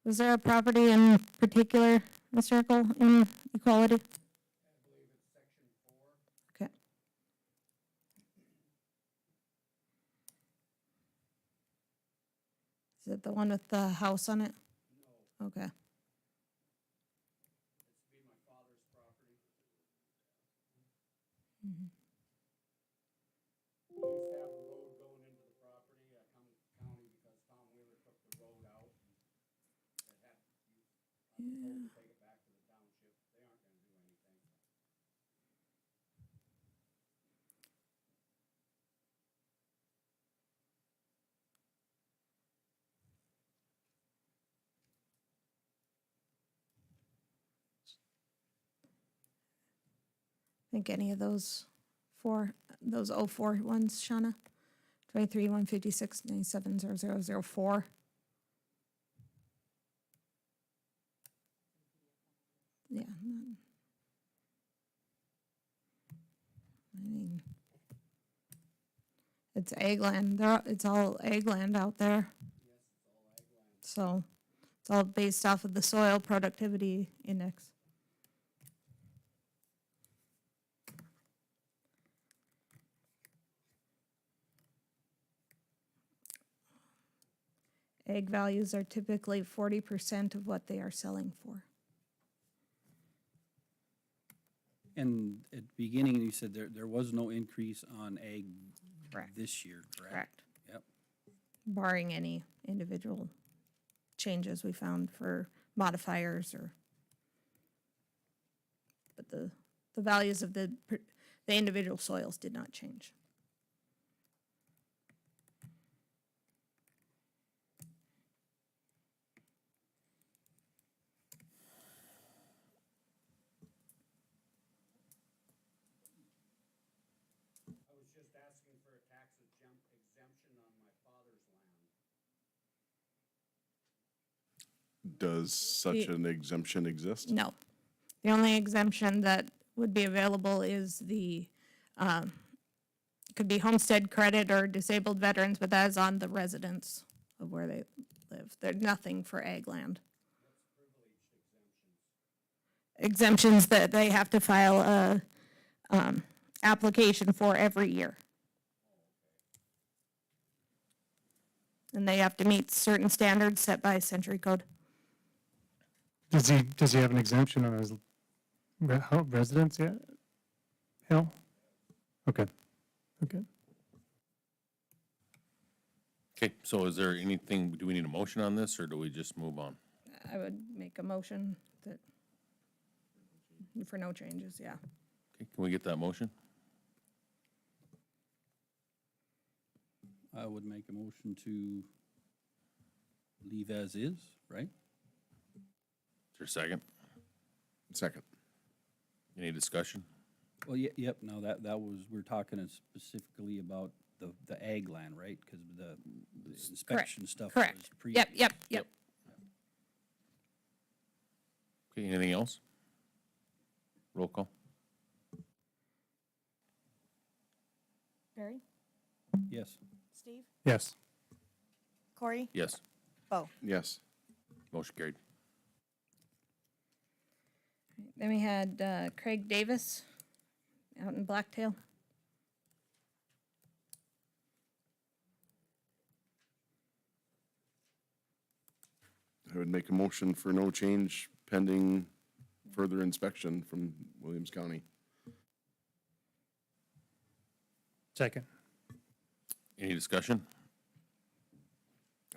S2: Was there a property in particular, Mr. Hickle, in equality? Okay. Is it the one with the house on it? No. Okay. Mhm. Yeah. Think any of those those 04 ones, Shauna? 23, 156, 97, 0004. Yeah. I mean, it's ag land. It's all ag land out there. So it's all based off of the soil productivity index. Ag values are typically 40% of what they are selling for.
S7: And at the beginning, you said there was no increase on ag
S2: Correct.
S7: this year, correct?
S2: Correct.
S7: Yep.
S2: Barring any individual changes we found for modifiers or, but the values of the individual soils did not change.
S18: I was just asking for a tax exemption on my father's land.
S8: Does such an exemption exist?
S2: No. The only exemption that would be available is the, could be homestead credit or disabled veterans, but that is on the residents of where they live. There's nothing for ag land. Exemptions that they have to file a application for every year. And they have to meet certain standards set by Century Code.
S3: Does he have an exemption on his residence yet? Hill? Okay, okay.
S1: Okay, so is there anything, do we need a motion on this, or do we just move on?
S2: I would make a motion that, for no changes, yeah.
S1: Okay, can we get that motion?
S7: I would make a motion to leave as is, right?
S1: Is there a second?
S8: Second.
S1: Any discussion?
S7: Well, yep, no, that was, we're talking specifically about the ag land, right? Because the inspection stuff was
S2: Correct. Yep, yep, yep.
S1: Okay, anything else? Roll call?
S9: Barry?
S7: Yes.
S9: Steve?
S3: Yes.
S9: Corey?
S1: Yes.
S9: Bo?
S8: Yes.
S1: Motion carried.
S2: Then we had Craig Davis out in Blacktail.
S8: I would make a motion for no change pending further inspection from Williams County.
S3: Second.
S1: Any discussion?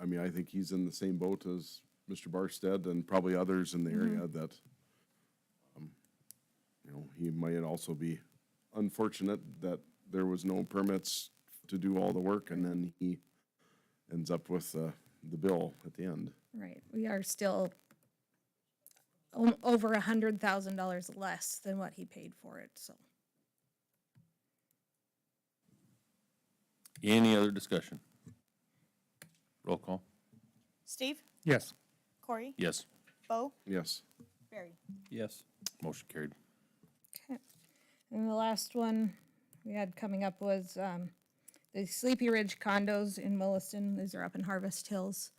S8: I mean, I think he's in the same boat as Mr. Barstead and probably others in the area that, you know, he might also be unfortunate that there was no permits to do all the work, and then he ends up with the bill at the end.
S2: Right, we are still over $100,000 less than what he paid for it, so.
S1: Any other discussion? Roll call?
S9: Steve?
S3: Yes.
S9: Corey?
S1: Yes.
S9: Bo?
S8: Yes.
S9: Barry?
S7: Yes.
S1: Motion carried.
S2: Okay. And the last one we had coming up was the Sleepy Ridge condos in Williston. These are up in Harvest Hills.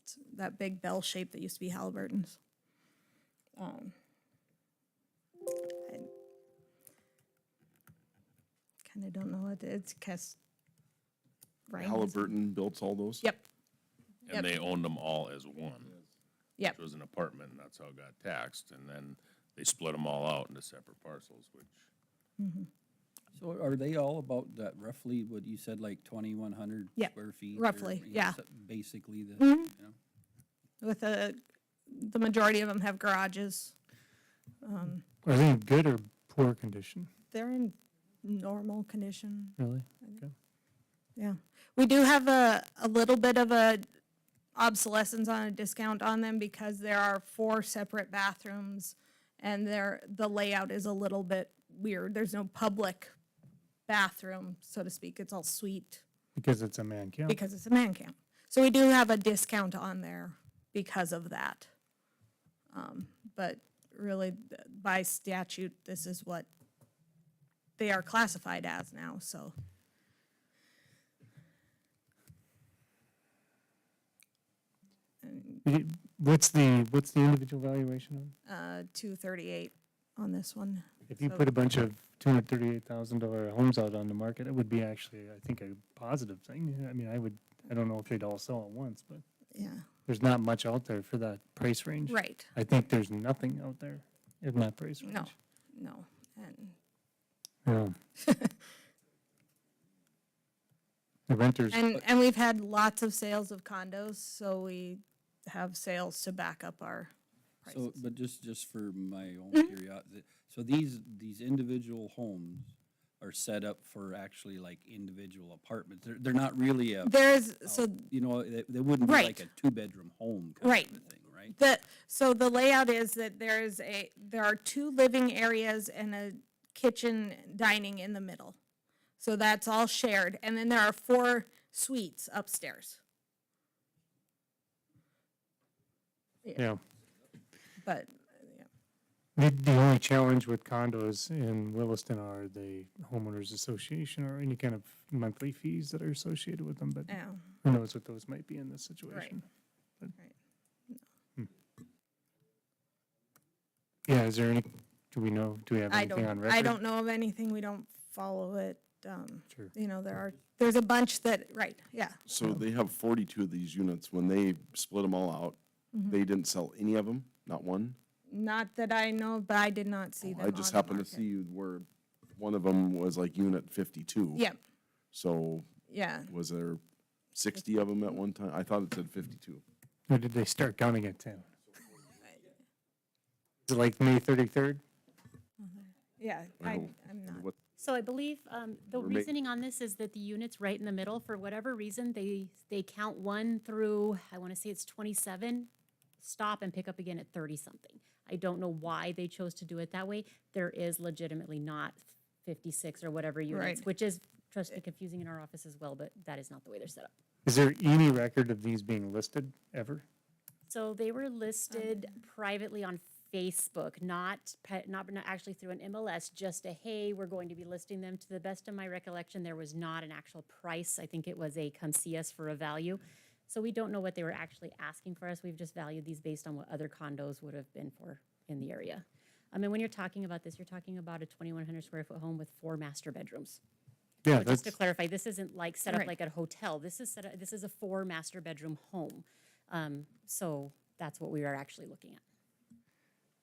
S2: It's that big bell shape that used to be Halliburton's. I kind of don't know what it's cast.
S8: Halliburton built all those?
S2: Yep.
S1: And they owned them all as one.
S2: Yep.
S1: Which was an apartment, and that's how it got taxed, and then they split them all out into separate parcels, which.
S7: So are they all about that roughly, what you said, like 2,100
S2: Yep,
S7: square feet? or,
S2: roughly,
S7: you know,
S2: yeah.
S7: Basically, the,
S2: Mhm.
S7: you know?
S2: With the majority of them have garages.
S3: Are they in good or poor condition?
S2: They're in normal condition.
S3: Really? Okay.
S2: Yeah. We do have a little bit of a obsolescence on a discount on them because there are 4 separate bathrooms and the layout is a little bit weird. There's no public bathroom, so to speak. It's all suite
S3: Because it's a man camp?
S2: because it's a man camp. So we do have a discount on there because of that. But really, by statute, this is what they are classified as now, so.
S3: What's the individual valuation on?
S2: 238 on this one.
S3: If you
S2: So-
S3: put a bunch of $238,000 homes out on the market, it would be actually, I think, a positive thing. I mean, I don't know if they'd all sell at once, but
S2: Yeah,
S3: there's not much out there for that price range.
S2: right.
S3: I think there's nothing out there in that price range.
S2: No, and
S3: Yeah. The renters.
S2: and we've had lots of sales of condos, so we have sales to back up our
S7: So,
S2: prices.
S7: but just for my own
S2: Mhm.
S7: curiosity, so these individual homes are set up for actually like individual apartments. They're not really a.
S2: There's, so
S7: You know, they wouldn't be like
S2: Right.
S7: a 2-bedroom home kind
S2: Right.
S7: of a thing, right?
S2: So the layout is that there are 2 living areas and a kitchen dining in the middle. So that's all shared, and then there are 4 suites upstairs.
S3: Yeah.
S2: But,
S3: The only challenge with condos in Williston are the homeowners association or any kind of monthly fees that are associated with them, but
S2: yeah,
S3: who knows what those might be in this situation. But- Yeah, is there any, do we have anything on record?
S2: I don't know of anything, we don't follow it.
S3: Sure.
S2: You know, there's a bunch that, right, yeah.
S8: So they have 42 of these units. When they split them all out,
S2: Mhm.
S8: they didn't sell any of them, not one?
S2: Not that I know, but I did not see them
S8: I just
S2: on the
S8: happened to
S2: market.
S8: see where one of them was like unit 52.
S2: Yep.
S8: So
S2: Yeah.
S8: was there 60 of them at one time? I thought it said 52.
S3: Or did they start counting at 10? Is it like May 33rd?
S2: Yeah, I'm not.
S8: What,
S6: So I believe the
S8: Or may-
S6: reasoning on this is that the unit's right in the middle. For whatever reason, they count 1 through, I want to say it's 27, stop and pick up again at 30-something. I don't know why they chose to do it that way. There is legitimately not 56 or whatever units,
S2: Right.
S6: which is, trust me, confusing in our office as well, but that is not the way they're set up.
S3: Is there any record of these being listed ever?
S6: So they were listed privately on Facebook, not actually through an MLS, just a, hey, we're going to be listing them. To the best of my recollection, there was not an actual price. I think it was a concierge for a value. So we don't know what they were actually asking for us. We've just valued these based on what other condos would have been for in the area. I mean, when you're talking about this, you're talking about a 2,100 square foot home with 4 master bedrooms.
S3: Yeah,
S6: So just to
S3: that's,
S6: clarify, this isn't like set up
S2: Right.
S6: like a hotel. This is this is a 4 master bedroom home. So that's what we are actually looking at.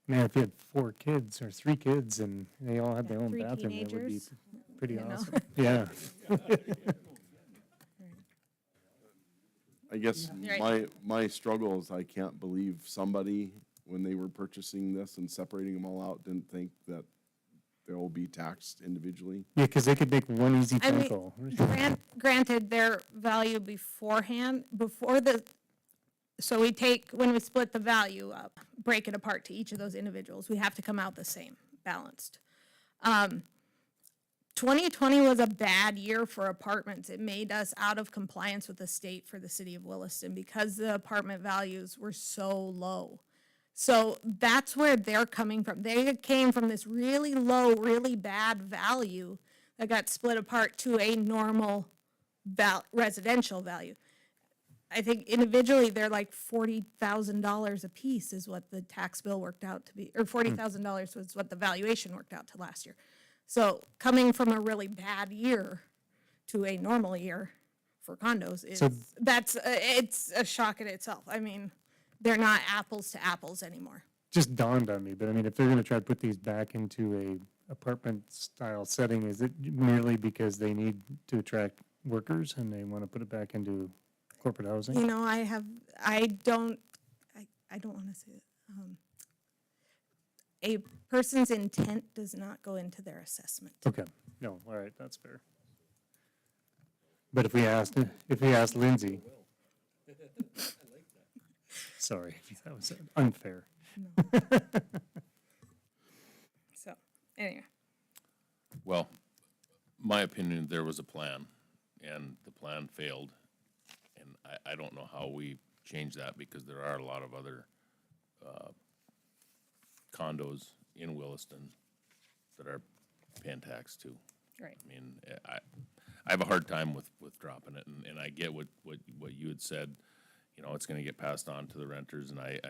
S3: man, if you had 4 kids or 3 kids and they all had their own
S2: 3
S3: bathroom, that would be
S2: teenagers,
S3: pretty
S2: you know.
S3: awesome. Yeah.
S8: I guess
S2: Right.
S8: my struggle is I can't believe somebody, when they were purchasing this and separating them all out, didn't think that they'll be taxed individually.
S3: Yeah, because they could make one easy
S2: I
S3: phone
S2: mean,
S3: call.
S2: Granted, their value beforehand, before the, so we take, when we split the value up, break it apart to each of those individuals, we have to come out the same, balanced. 2020 was a bad year for apartments. It made us out of compliance with the state for the city of Williston because the apartment values were so low. So that's where they're coming from. They came from this really low, really bad value that got split apart to a normal residential value. I think individually they're like $40,000 a piece is what the tax bill worked out to be, or $40,000 was what the valuation worked out to last year. So coming from a really bad year to a normal year for condos is, it's a shock in itself. I mean, they're not apples to apples anymore.
S3: Just dawned on me, but I mean, if they're gonna try to put these back into a apartment style setting, is it merely because they need to attract workers and they want to put it back into corporate housing?
S2: You know, I don't want to say it. A person's intent does not go into their assessment.
S3: Okay, no, all right, that's fair. But if we asked Lindsay. Sorry, that was unfair.
S2: So, anyway.
S1: Well, my opinion, there was a plan, and the plan failed. And I don't know how we change that, because there are a lot of other condos in Williston that are paying tax too.
S2: Right.
S1: I mean, I have a hard time with dropping it, and I get what you had said, you know, it's gonna get passed on to the renters, and I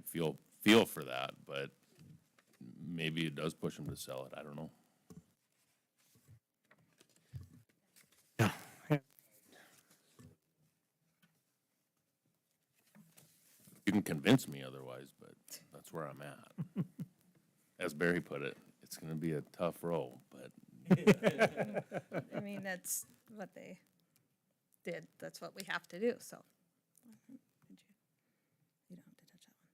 S1: feel for that, but maybe it does push them to sell it, I don't know. You can convince me otherwise, but that's where I'm at. As Barry put it, it's gonna be a tough row, but
S2: I mean, that's what they did. That's what we have to do, so. You don't have to touch that one.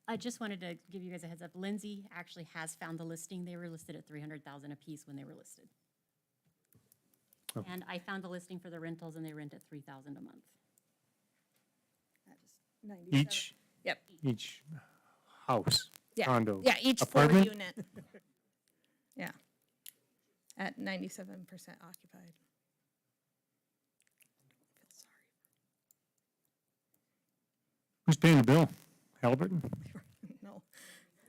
S6: I just wanted to give you guys a heads up. Lindsay actually has found the listing. They were listed at 300,000 apiece when they were listed.
S3: Oh.
S6: And I found the listing for the rentals, and they rent at 3,000 a month.
S2: That just 97.
S3: Each,
S2: Yep.
S3: each house,
S2: Yeah.
S3: condo,
S2: Yeah, each
S3: apartment?
S2: 4 unit. Yeah. At 97% occupied.
S3: Who's paying the bill? Halliburton?
S2: No.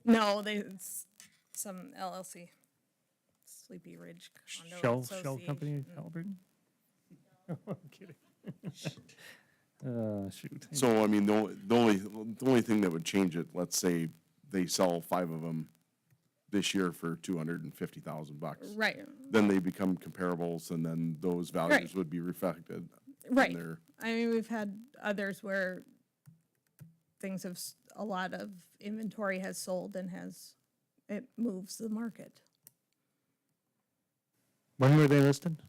S2: No, it's some LLC. Sleepy Ridge Condo
S3: Shell company,
S2: Association.
S3: Halliburton? I'm kidding. Shoot.
S8: So, I mean, the only thing that would change it, let's say they sell 5 of them this year for $250,000.
S2: Right.
S8: Then they become comparables, and then those values
S2: Right.
S8: would be reflected. in
S2: Right.
S8: their-
S2: I mean, we've had others where things have, a lot of inventory has sold and it moves the market.
S3: When were they listed?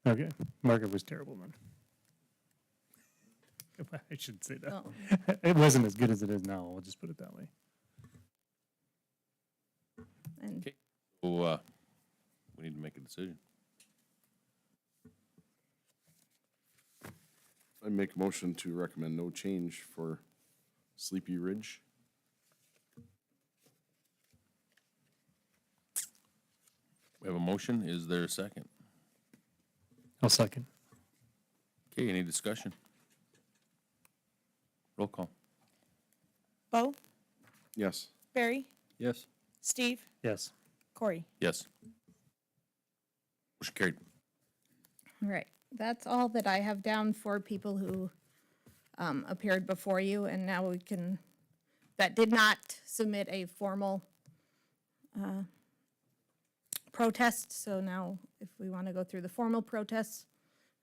S3: Okay, market was terrible then. I shouldn't say that.
S2: Oh.
S3: It wasn't as good as it is now, we'll just put it that way.
S2: And
S1: So, we need to make a decision.
S8: I make a motion to recommend no change for Sleepy Ridge.
S1: We have a motion. Is there a second?
S3: I'll second.
S1: Okay, any discussion? Roll call.
S9: Bo,
S8: Yes.
S9: Barry,
S7: Yes.
S9: Steve,
S3: Yes.
S9: Corey.
S1: Yes. Motion carried.
S2: All right, that's all that I have down for people who appeared before you, and now we can, that did not submit a formal protest, so now if we want to go through the formal protests,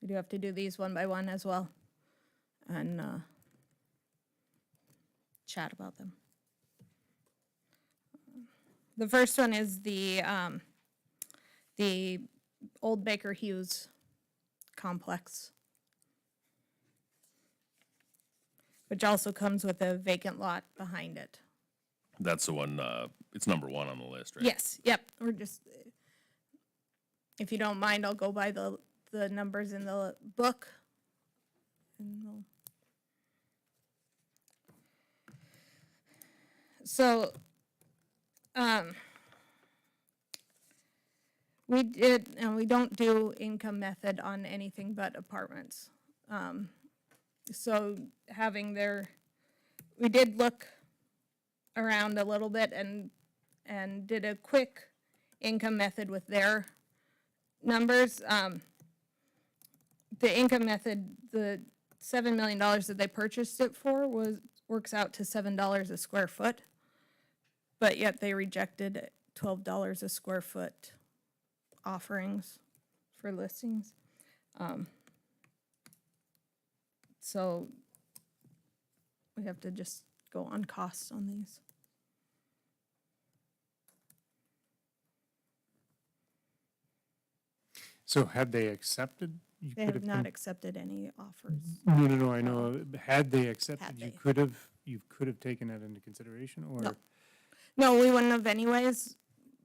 S2: we do have to do these one by one as well, and chat about them. The first one is the old Baker Hughes complex, which also comes with a vacant lot behind it.
S1: That's the one, it's number one on the list, right?
S2: Yes, yep, we're just, if you don't mind, I'll go by the numbers in the book. And so, we did, and we don't do income method on anything but apartments. So having we did look around a little bit and did a quick income method with their numbers. The income method, the $7 million that they purchased it for works out to $7 a square foot, but yet they rejected $12 a square foot offerings for listings. So we have to just go on costs on these.
S3: So had they accepted? You
S2: They
S3: could
S2: have not
S3: come-
S2: accepted any offers.
S3: No, I know. Had they accepted,
S2: Had
S3: you
S2: they.
S3: could have taken that into consideration, or?
S2: No. No, we wouldn't have anyways,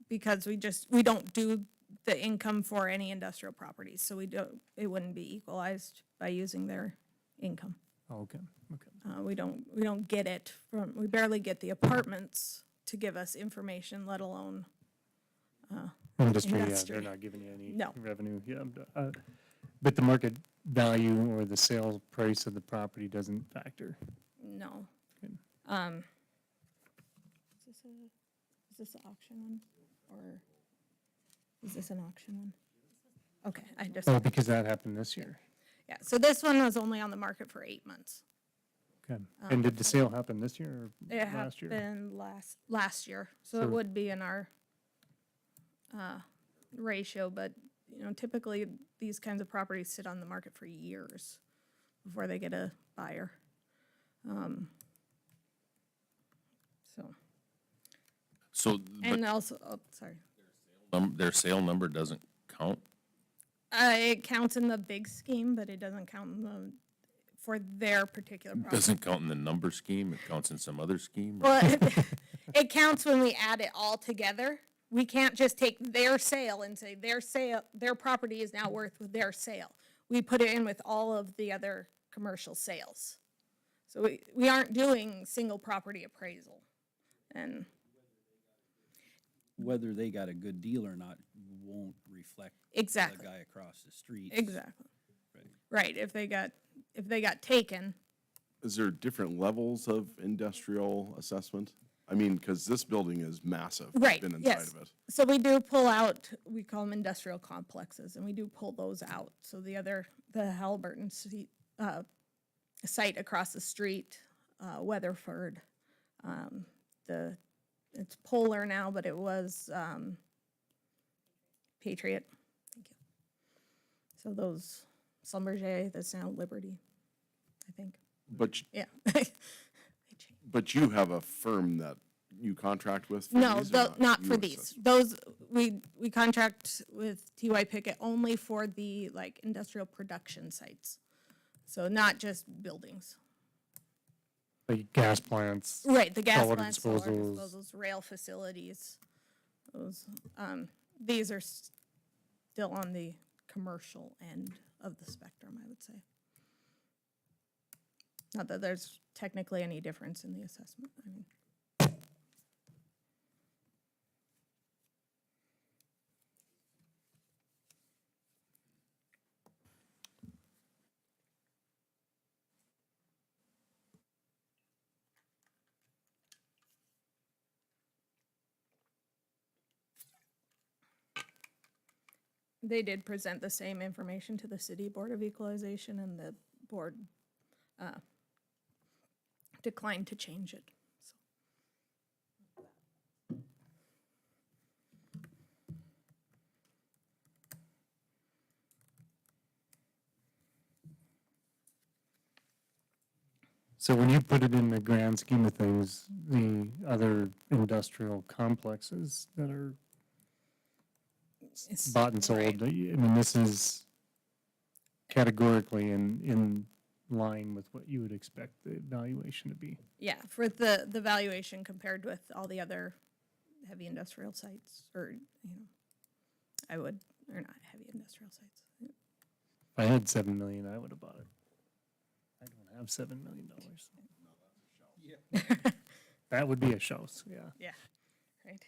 S2: because we don't do the income for any industrial properties, so it wouldn't be equalized by using their income.
S3: Oh, okay.
S2: We don't get it we barely get the apartments to give us information, let alone,
S3: Industry, yeah,
S2: industry.
S3: they're not giving you any
S2: No.
S3: revenue, yeah. But the market value or the sales price of the property doesn't factor.
S2: No.
S3: Good.
S2: Is this an auction one, or is this an auction one? Okay, I just.
S3: Oh, because that happened this year.
S2: Yeah, so this one was only on the market for 8 months.
S3: Okay. And did the sale happen this year or
S2: It
S3: last year?
S2: happened last year, so it
S3: So-
S2: would be in our ratio, but, typically these kinds of properties sit on the market for years before they get a buyer.
S1: So,
S2: And
S1: but
S2: also, sorry.
S1: their sale number doesn't count?
S2: It counts in the big scheme, but it doesn't count for their particular property.
S1: Doesn't count in the number scheme, it counts in some other scheme?
S2: Well, it counts when we add it all together. We can't just take their sale and say their property is now worth with their sale. We put it in with all of the other commercial sales. So we aren't doing single property appraisal. And
S7: Whether they got a good deal or not won't reflect
S2: Exactly.
S7: the guy across the street.
S2: Exactly. Right, if they got taken.
S8: Is there different levels of industrial assessment? I mean, because this building is massive. I've
S2: Right,
S8: been inside
S2: yes.
S8: of it.
S2: So we do pull out, we call them industrial complexes, and we do pull those out. So the Halliburton site across the street, Weatherford, it's Polar now, but it was Patriot. Thank you. So those, Schlumberger, that's now Liberty, I think.
S8: But,
S2: Yeah.
S8: but you have a firm that you contract with? for
S2: No,
S8: these or
S2: not
S8: You
S2: for
S8: assess?
S2: these. Those, we contract with TY Pickett only for the like industrial production sites. So not just buildings.
S3: Like gas plants.
S2: Right, the gas
S3: saltwater
S2: plants, saltwater
S3: disposals.
S2: disposals, rail facilities. Those, these are still on the commercial end of the spectrum, I would say. Not that there's technically any difference in the assessment, I mean. They did present the same information to the City Board of Equalization, and the board declined to change it.
S3: So when you put it in the grand scheme of things, the other industrial complexes that are
S2: It's-
S3: bought and sold,
S2: right.
S3: I mean, this is categorically in line with what you would expect the valuation to be.
S2: Yeah, for the valuation compared with all the other heavy industrial sites, or, you know, or not heavy industrial sites.
S3: If I had 7 million, I would have bought it. I don't have $7 million. That would be a show, so yeah.
S2: Yeah, right.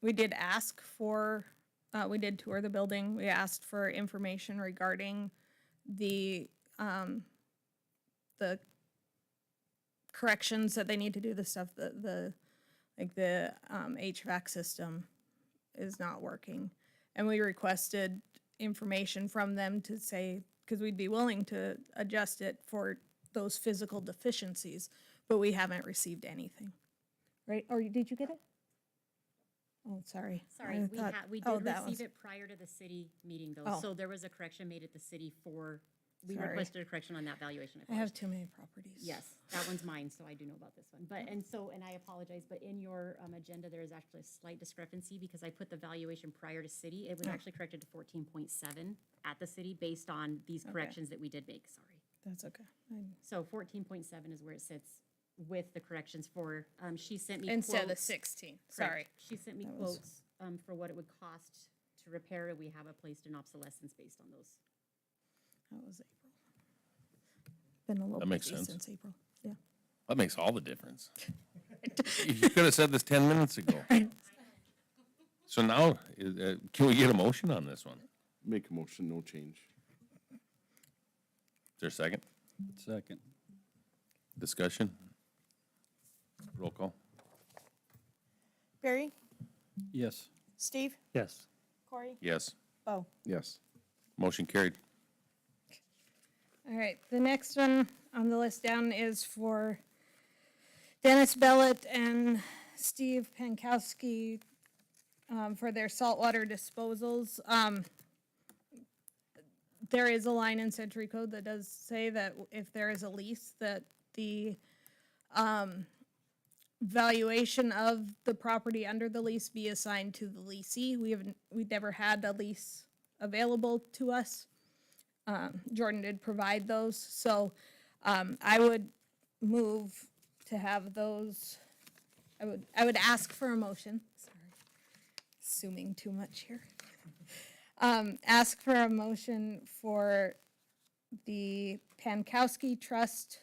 S2: We did ask for, we did tour the building. We asked for information regarding the corrections that they need to do, the stuff that the HVAC system is not working. And we requested information from them to say, because we'd be willing to adjust it for those physical deficiencies, but we haven't received anything. Right? Or did you get it? Oh, sorry.
S6: Sorry,
S2: I
S6: we
S2: thought-
S6: we
S2: oh,
S6: did
S2: that
S6: receive
S2: was-
S6: it prior to the city meeting though.
S2: Oh.
S6: So there was a correction made at the city we
S2: Sorry.
S6: requested a correction on that valuation.
S2: I have too many properties.
S6: Yes, that one's mine, so I do know about this one. But, and I apologize, but in your agenda, there is actually a slight discrepancy because I put the valuation prior to city. It was
S2: Oh.
S6: actually corrected to 14.7 at the city based on these
S2: Okay.
S6: corrections that we did make, sorry.
S2: That's okay.
S6: So 14.7 is where it sits with the corrections for, she sent me
S2: Instead of
S6: quotes.
S2: 16,
S6: Correct.
S2: sorry.
S6: She sent me
S2: That was-
S6: quotes for what it would cost to repair it. We have it placed in obsolescence based on those.
S2: That was April. Been a little
S1: That makes
S2: busy
S1: sense.
S2: since April, yeah.
S1: That makes all the difference. You could have said this 10 minutes ago. So now, can we get a motion on this one?
S8: Make a motion, no change.
S1: Is there a second?
S7: Second.
S1: Discussion? Roll call?
S9: Barry,
S7: Yes.
S9: Steve,
S3: Yes.
S9: Corey,
S1: Yes.
S9: Bo.
S8: Yes.
S1: Motion carried.
S2: All right, the next one on the list down is for Dennis Bellet and Steve Pankowski for their saltwater disposals. There is a line in Century Code that does say that if there is a lease, that the valuation of the property under the lease be assigned to the leasee. We've never had a lease available to us. Jordan did provide those, so I would move to have those. I would ask for a motion. Sorry, assuming too much here. Ask for a motion for the Pankowski Trust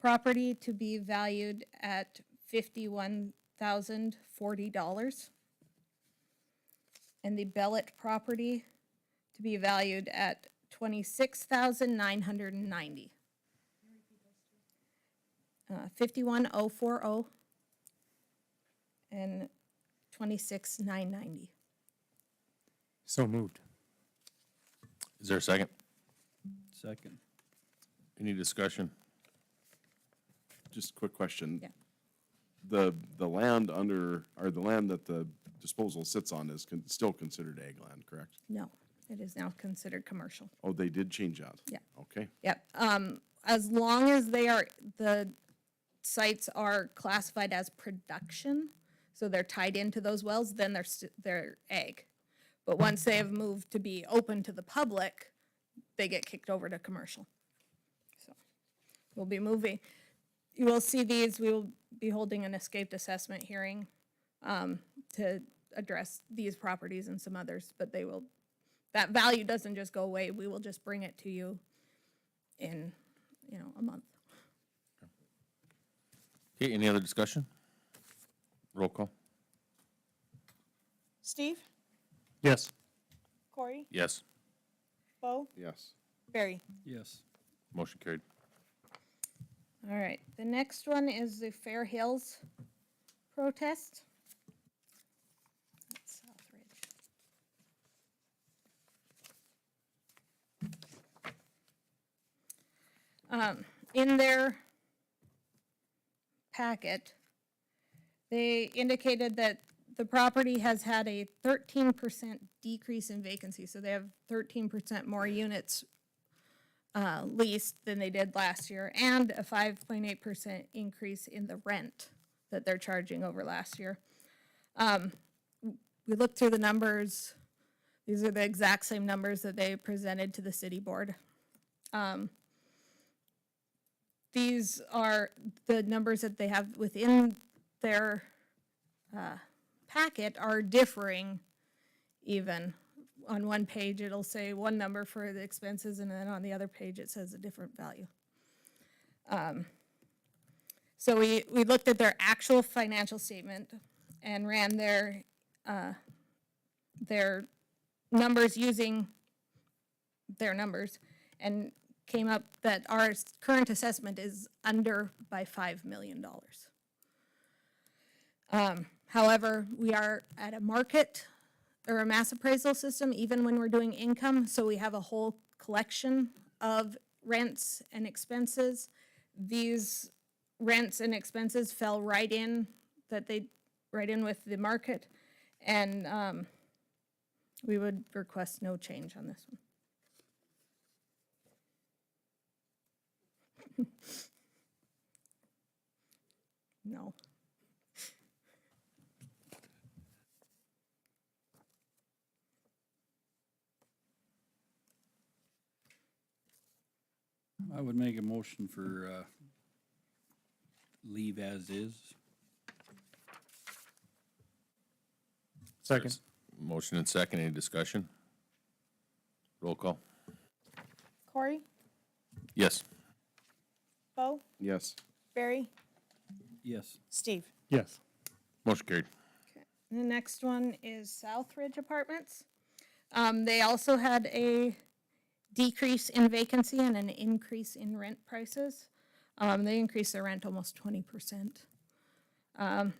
S2: property to be valued at $51,040, and the Bellet property to be valued at $26,990. 51,040 and 26,990.
S3: So moved.
S1: Is there a second?
S7: Second.
S1: Any discussion?
S8: Just a quick question.
S2: Yeah.
S8: The land under, or the land that the disposal sits on is still considered ag land, correct?
S2: No, It is now considered commercial.
S8: Oh, they did change that?
S2: Yeah.
S8: Okay.
S2: Yep. As long as the sites are classified as production, so they're tied into those wells, then they're ag. But once they have moved to be open to the public, they get kicked over to commercial. So we'll be moving. You will see these. We will be holding an escaped assessment hearing to address these properties and some others, but that value doesn't just go away. We will just bring it to you in, a month.
S1: Okay, any other discussion? Roll call.
S9: Steve,
S3: Yes.
S9: Corey,
S1: Yes.
S9: Bo,
S8: Yes.
S9: Barry.
S7: Yes.
S1: Motion carried.
S2: All right, the next one is the Fair Hills protest. That's Southridge. In their packet, they indicated that the property has had a 13% decrease in vacancy, so they have 13% more units leased than they did last year, and a 5.8% increase in the rent that they're charging over last year. We looked through the numbers. These are the exact same numbers that they presented to the city board. These are the numbers that they have within their packet are differing even. On one page, it'll say one number for the expenses, and then on the other page, it says a different value. So we looked at their actual financial statement and ran their numbers using their numbers, and came up that our current assessment is under by $5 million. However, we are at a market or a mass appraisal system, even when we're doing income, so we have a whole collection of rents and expenses. These rents and expenses fell right in with the market, and we would request no change on this one. No.
S7: I would make a motion for leave as is.
S3: Second.
S1: Motion and second, any discussion? Roll call.
S9: Corey,
S1: Yes.
S9: Bo,
S8: Yes.
S9: Barry,
S7: Yes.
S9: Steve.
S3: Yes.
S1: Motion carried.
S2: The next one is Southridge Apartments. They also had a decrease in vacancy and an increase in rent prices. They increased their rent almost 20%.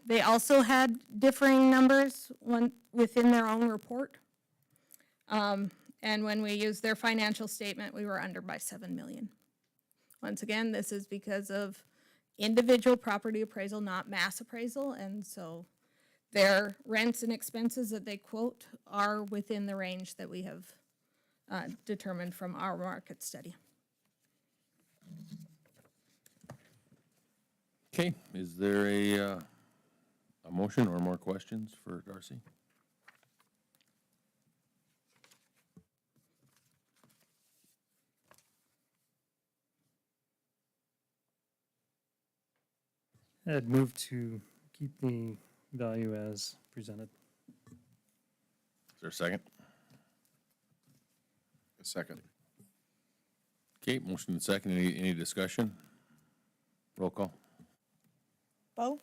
S2: They also had differing numbers within their own report. And when we used their financial statement, we were under by $7 million. Once again, this is because of individual property appraisal, not mass appraisal, and so their rents and expenses that they quote are within the range that we have determined from our market study.
S1: Okay, is there a motion or more questions for Darcy?
S3: I'd move to keep the value as presented.
S1: Is there a second?
S8: A second.
S1: Okay, motion and second, any discussion? Roll call.
S9: Bo,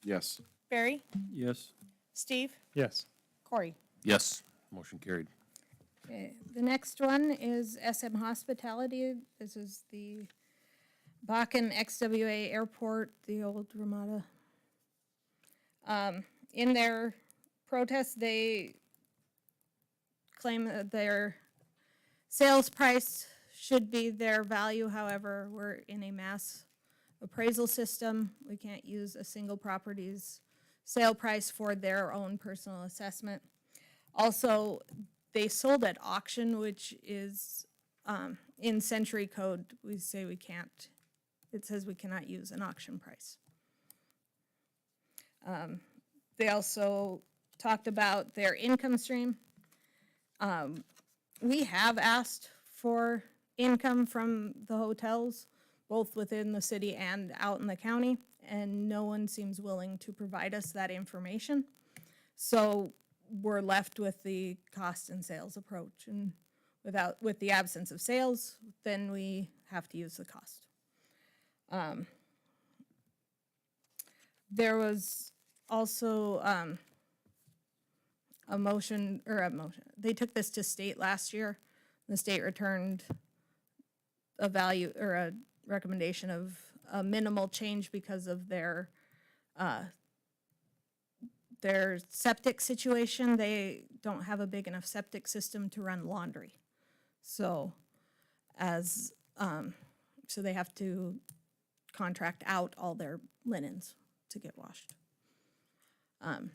S8: Yes.
S9: Barry,
S7: Yes.
S9: Steve,
S3: Yes.
S9: Corey.
S1: Yes, motion carried.
S2: Okay, the next one is SM Hospitality. This is the Bakken XWA Airport, the old Ramada. In their protest, they claim that their sales price should be their value. However, we're in a mass appraisal system. We can't use a single property's sale price for their own personal assessment. Also, they sold at auction, which is, in century code, we say we can't, it says we cannot use an auction price. They also talked about their income stream. We have asked for income from the hotels, both within the city and out in the county, and no one seems willing to provide us that information. So we're left with the cost and sales approach, and with the absence of sales, then we have to use the cost. There was also they took this to state last year. The state returned a value or a recommendation of a minimal change because of their septic situation. They don't have a big enough septic system to run laundry. So so they have to contract out all their linens to get washed.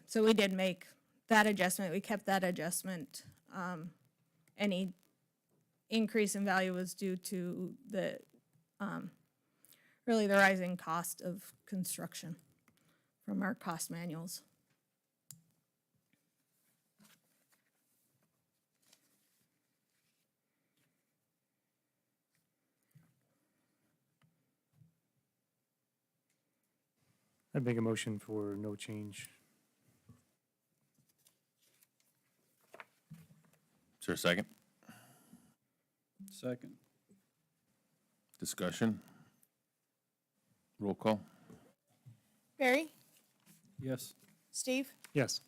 S2: So we did make that adjustment. We kept that adjustment. Any increase in value was due to the really the rising cost of construction from our cost manuals.
S3: I'd make a motion for no change.
S1: Is there a second?
S7: Second.
S1: Discussion? Roll call?
S9: Barry,
S7: Yes.
S9: Steve,
S3: Yes.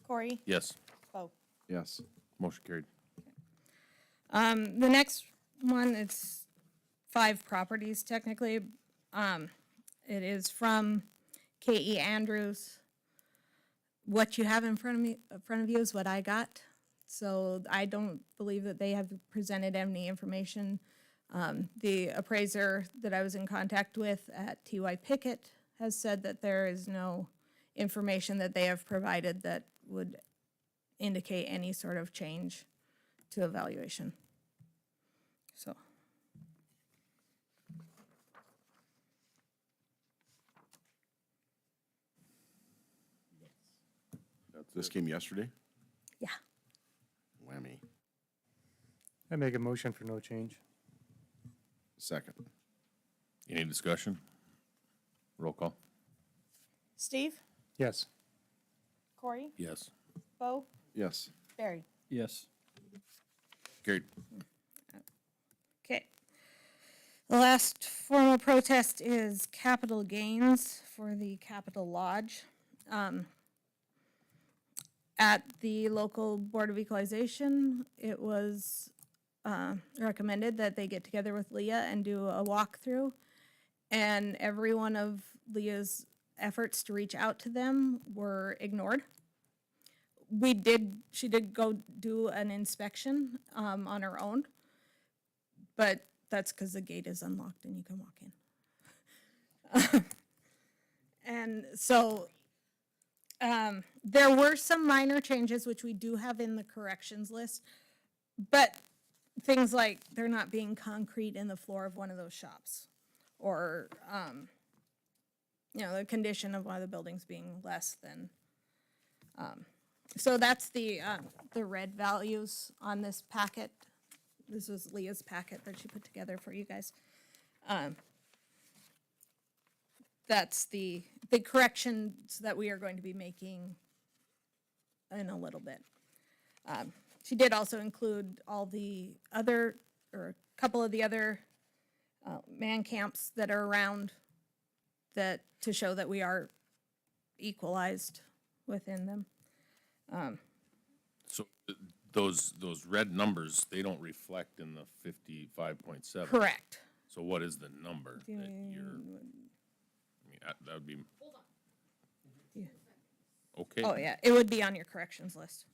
S9: Corey,
S1: Yes.
S9: Bo.
S8: Yes.
S1: Motion carried.
S2: The next one, it's 5 properties technically. It is from K.E. Andrews. What you have in front of you is what I got. So I don't believe that they have presented any information. The appraiser that I was in contact with at T.Y. Pickett has said that there is no information that they have provided that would indicate any sort of change to evaluation. So.
S8: This came yesterday?
S2: Yeah.
S8: Whammy.
S3: I'd make a motion for no change.
S8: Second.
S1: Any discussion? Roll call?
S9: Steve,
S3: Yes.
S9: Corey,
S1: Yes.
S9: Bo,
S8: Yes.
S9: Barry.
S7: Yes.
S1: Carried.
S2: Okay. The last formal protest is capital gains for the Capitol Lodge. At the local Board of Equalization, it was recommended that they get together with Leah and do a walkthrough. And every one of Leah's efforts to reach out to them were ignored. She did go do an inspection on her own, but that's because the gate is unlocked and you can walk in. And so there were some minor changes, which we do have in the corrections list, but things like there not being concrete in the floor of one of those shops, or the condition of one of the buildings being less than. So that's the red values on this packet. This was Leah's packet that she put together for you guys. That's the corrections that we are going to be making in a little bit. She did also include all the other, or a couple of the other man camps that are around, that to show that we are equalized within them.
S1: So those red numbers, they don't reflect in the 55.7?
S2: Correct.
S1: So what is the number that you're, that would be.
S2: Yeah.
S1: Okay.
S2: Oh, yeah, it would be on your corrections list.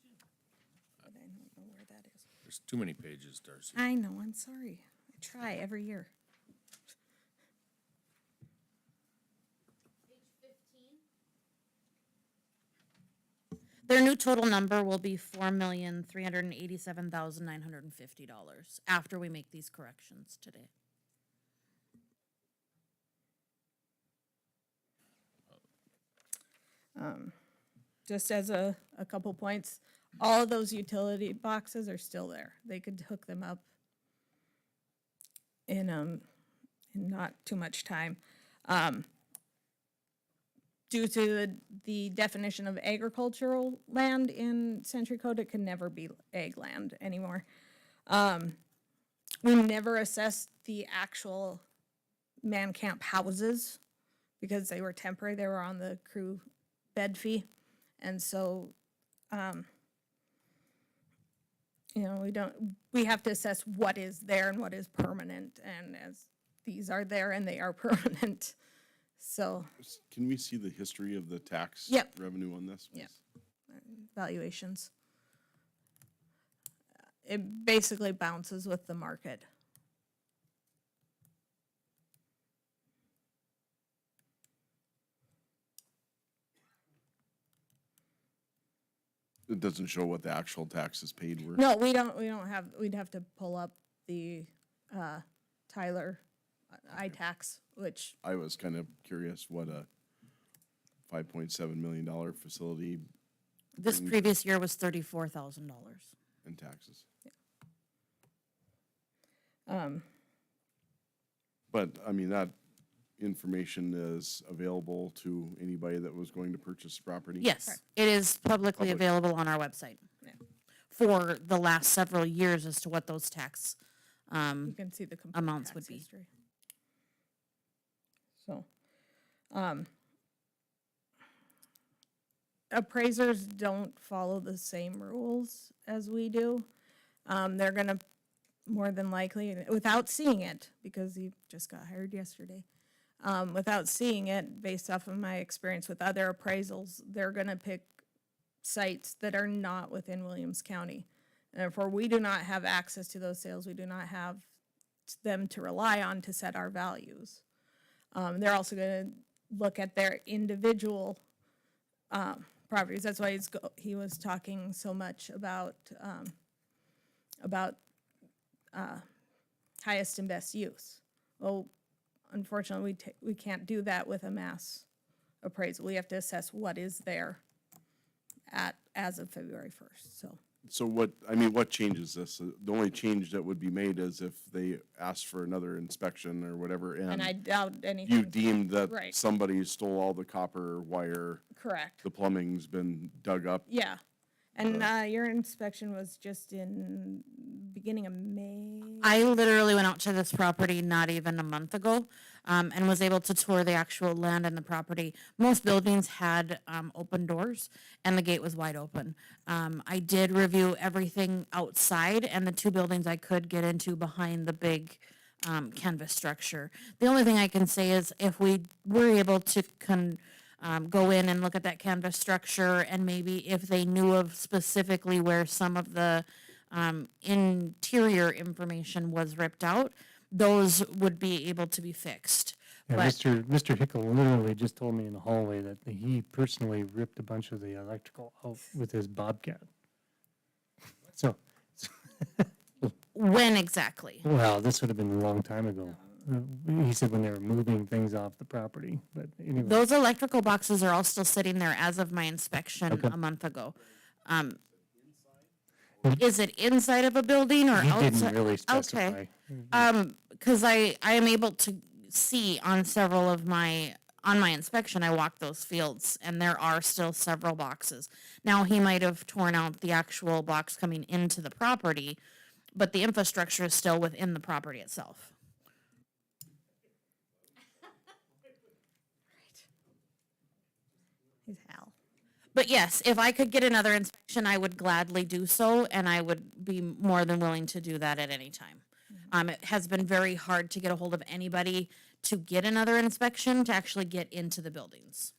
S2: But I don't know where that is.
S1: There's too many pages, Darcy.
S2: I know, I'm sorry. I try every year.
S21: Their new total number will be $4,387,950 after we make these corrections today.
S2: Just as a couple points, all of those utility boxes are still there. They could hook them up in not too much time. Due to the definition of agricultural land in Century Code, it can never be ag land anymore. We never assessed the actual man camp houses because they were temporary. They were on the crew bed fee. And so, you know, we have to assess what is there and what is permanent. And as these are there and they are permanent. So,
S8: Can we see the history of the tax
S2: Yep.
S8: revenue on this?
S2: Yep. Valuations. It basically bounces with the market.
S8: It doesn't show what the actual taxes paid were.
S2: No, we don't have, we'd have to pull up the, Tyler ITax, which,
S8: I was kind of curious what a $5.7 million facility
S21: This
S8: brings
S21: previous year was $34,000.
S8: in taxes. But, I mean, that information is available to anybody that was going to purchase property?
S21: Yes, it is publicly
S8: Public.
S21: available on our website for the last several years as to what those tax
S2: you can see the complete
S21: amounts
S2: tax
S21: would be.
S2: history. So, appraisers don't follow the same rules as we do. They're gonna more than likely, without seeing it, because he just got hired yesterday, without seeing it, based off of my experience with other appraisals, they're gonna pick sites that are not within Williams County. And therefore, we do not have access to those sales. We do not have them to rely on to set our values. They're also gonna look at their individual properties. That's why he was talking so much about highest and best use. Well, unfortunately, we can't do that with a mass appraisal. We have to assess what is there as of February 1st, so.
S8: So what changes this? The only change that would be made is if they ask for another inspection or whatever,
S2: And I doubt anything.
S8: you deemed that
S2: Right.
S8: somebody stole all the copper wire,
S2: Correct.
S8: the plumbing's been dug up.
S2: Yeah. And your inspection was just in beginning of May?
S21: I literally went out to this property not even a month ago, and was able to tour the actual land and the property. Most buildings had open doors, and the gate was wide open. I did review everything outside, and the two buildings I could get into behind the big canvas structure. The only thing I can say is if we were able to go in and look at that canvas structure, and maybe if they knew of specifically where some of the interior information was ripped out, those would be able to be fixed.
S3: Yeah,
S21: But
S3: Mr. Hickle literally just told me in the hallway that he personally ripped a bunch of the electrical out with his Bobcat. So,
S21: when exactly?
S3: well, this would have been a long time ago. He said when they were moving things off the property, but anyway.
S21: Those electrical boxes are all still sitting there as of my inspection
S3: Okay.
S21: a month ago. Is it inside of a building or
S3: He
S21: outside?
S3: didn't really specify.
S21: Okay. Because I am able to see on several of on my inspection, I walked those fields, and there are still several boxes. Now, he might have torn out the actual box coming into the property, but the infrastructure is still within the property itself.
S2: He's Hal.
S21: But yes, if I could get another inspection, I would gladly do so, and I would be more than willing to do that at any time. It has been very hard to get a hold of anybody to get another inspection to actually get into the buildings.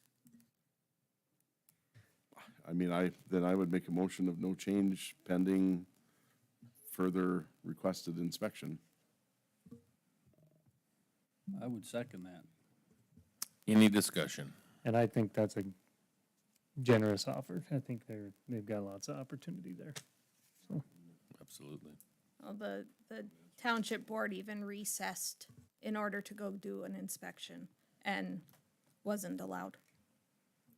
S8: I mean, I would make a motion of no change pending further requested inspection.
S7: I would second that.
S1: Any discussion?
S3: And I think that's generous offer. I think they've got lots of opportunity there. So,
S1: Absolutely.
S2: Well, the township board even recessed in order to go do an inspection and wasn't allowed.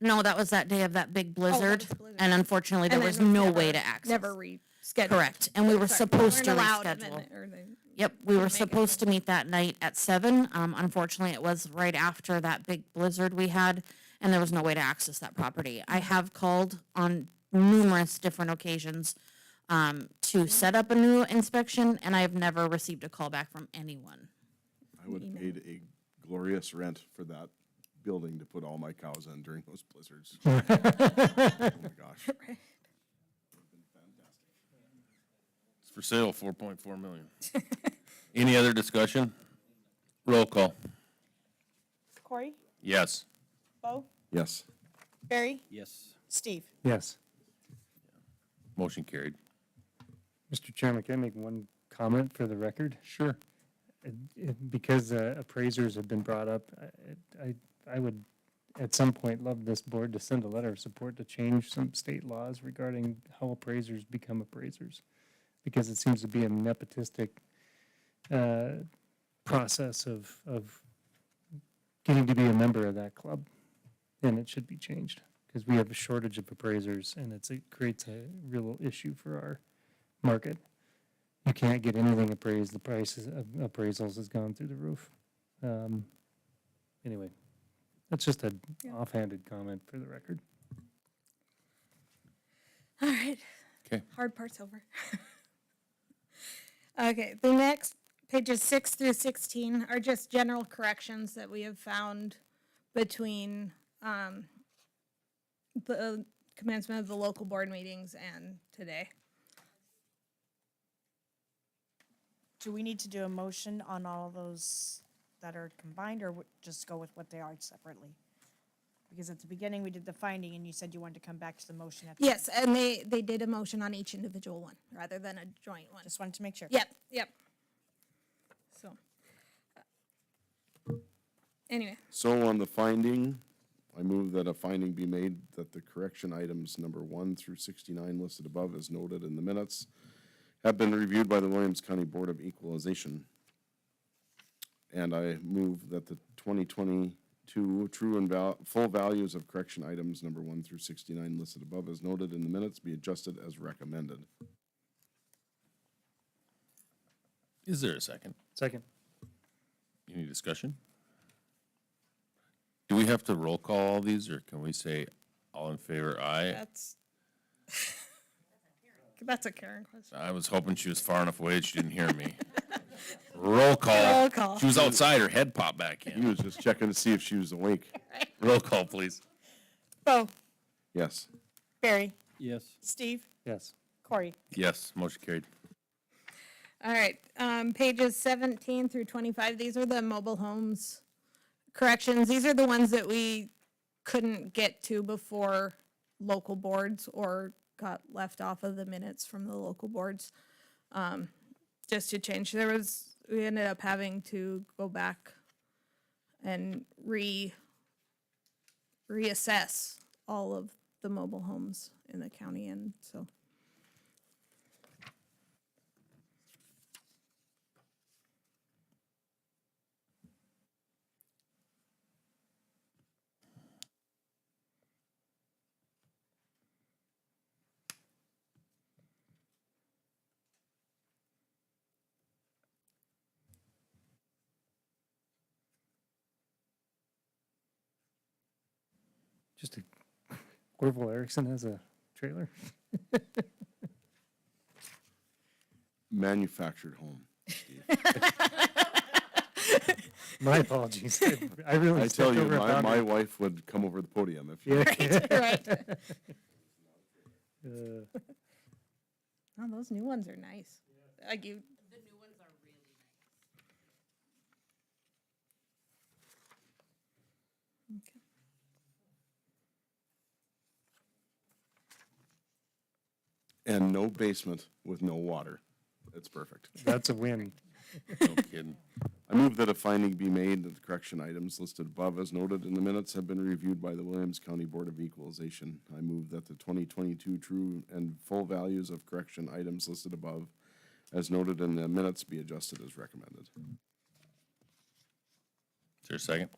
S21: No, that was that day of that big blizzard,
S2: was the blizzard.
S21: and unfortunately, there
S2: And
S21: was
S2: then
S21: no
S2: never-
S21: way to access.
S2: Never rescheduled.
S21: Correct, and we were
S2: Sorry,
S21: supposed to
S2: weren't allowed, and
S21: reschedule.
S2: then- or they
S21: Yep, we were
S2: couldn't make it.
S21: supposed to meet that night at 7. Unfortunately, it was right after that big blizzard we had, and there was no way to access that property. I have called on numerous different occasions to set up a new inspection, and I have never received a call back from anyone.
S8: I would have paid a glorious rent for that building to put all my cows in during those blizzards. Oh my gosh.
S1: It's for sale, 4.4 million. Any other discussion? Roll call.
S9: Corey?
S1: Yes.
S9: Bo?
S8: Yes.
S9: Barry?
S7: Yes.
S9: Steve?
S3: yes.
S1: Motion carried.
S3: Mr. Chairman, can I make one comment for the record?
S1: Sure.
S3: Because appraisers have been brought up, I would, at some point, love this board to send a letter of support to change some state laws regarding how appraisers become appraisers. Because it seems to be a nepotistic process of getting to be a member of that club, and it should be changed. Because we have a shortage of appraisers, and it creates a real issue for our market. You can't get anything appraised. The prices of appraisals has gone through the roof. Anyway, that's just an offhanded comment for the record.
S2: All right.
S1: Okay.
S2: Hard part's over. Okay, the next, pages 6 through 16 are just general corrections that we have found between the commencement of the local board meetings and today.
S9: Do we need to do a motion on all those that are combined, or just go with what they are separately? Because at the beginning, we did the finding, and you said you wanted to come back to the motion at the
S2: Yes, and they did a motion on each individual one, rather than a joint one.
S9: Just wanted to make sure.
S2: Yep. So. Anyway,
S8: So on the finding, I move that a finding be made that the correction items number 1 through 69 listed above as noted in the minutes have been reviewed by the Williams County Board of Equalization. And I move that the 2022 true and full values of correction items number 1 through 69 listed above as noted in the minutes be adjusted as recommended.
S1: Is there a second?
S3: Second.
S1: Any discussion? Do we have to roll call all these, or can we say all in favor, aye?
S2: that's a Karen question.
S1: I was hoping she was far enough away that she didn't hear me. Roll call.
S2: Roll call.
S1: She was outside, her head popped back
S8: He
S1: in.
S8: was just checking to see if she was awake.
S1: Roll call, please.
S9: Bo?
S8: Yes.
S9: Barry?
S7: Yes.
S9: Steve?
S3: Yes.
S9: Corey?
S1: Yes, motion carried.
S2: All right, pages 17 through 25, these are the mobile homes corrections. These are the ones that we couldn't get to before local boards or got left off of the minutes from the local boards. Just to change, we ended up having to go back and reassess all of the mobile homes in the county, and so.
S3: Just Orville Erickson has a trailer?
S8: Manufactured home.
S3: My apologies. I really
S8: I tell
S3: stepped
S8: you,
S3: over a boundary.
S8: my wife would come over the podium if you.
S2: Right. Oh, those new ones are nice. Like you. The new ones are really nice. Okay.
S8: And no basement with no water. It's perfect.
S3: That's a win.
S1: No kidding.
S8: I move that a finding be made that the correction items listed above as noted in the minutes have been reviewed by the Williams County Board of Equalization. I move that the 2022 true and full values of correction items listed above as noted in the minutes be adjusted as recommended.
S1: Is there a second?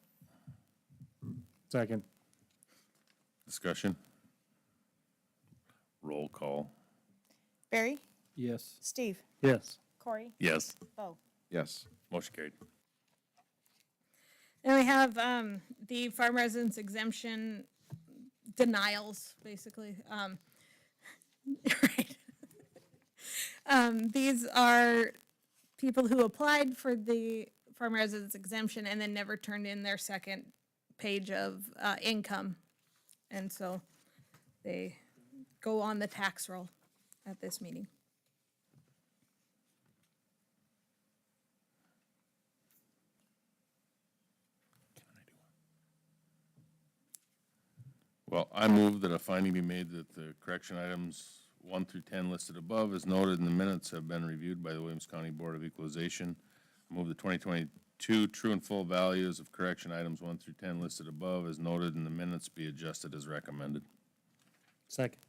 S3: Second.
S1: Discussion? Roll call.
S9: Barry,
S7: Yes.
S9: Steve,
S3: Yes.
S9: Corey,
S1: Yes.
S9: Bo.
S8: Yes.
S1: Motion carried.
S2: And we have the farm residence exemption denials, basically. Right. These are people who applied for the farm residence exemption and then never turned in their second page of income. And so they go on the tax roll at this meeting.
S1: Well, I move that a finding be made that the correction items 1 through 10 listed above, as noted in the minutes, have been reviewed by the Williams County Board of Equalization. I move the 2022 true and full values of correction items 1 through 10 listed above, as noted in the minutes, be adjusted as recommended.
S3: Second.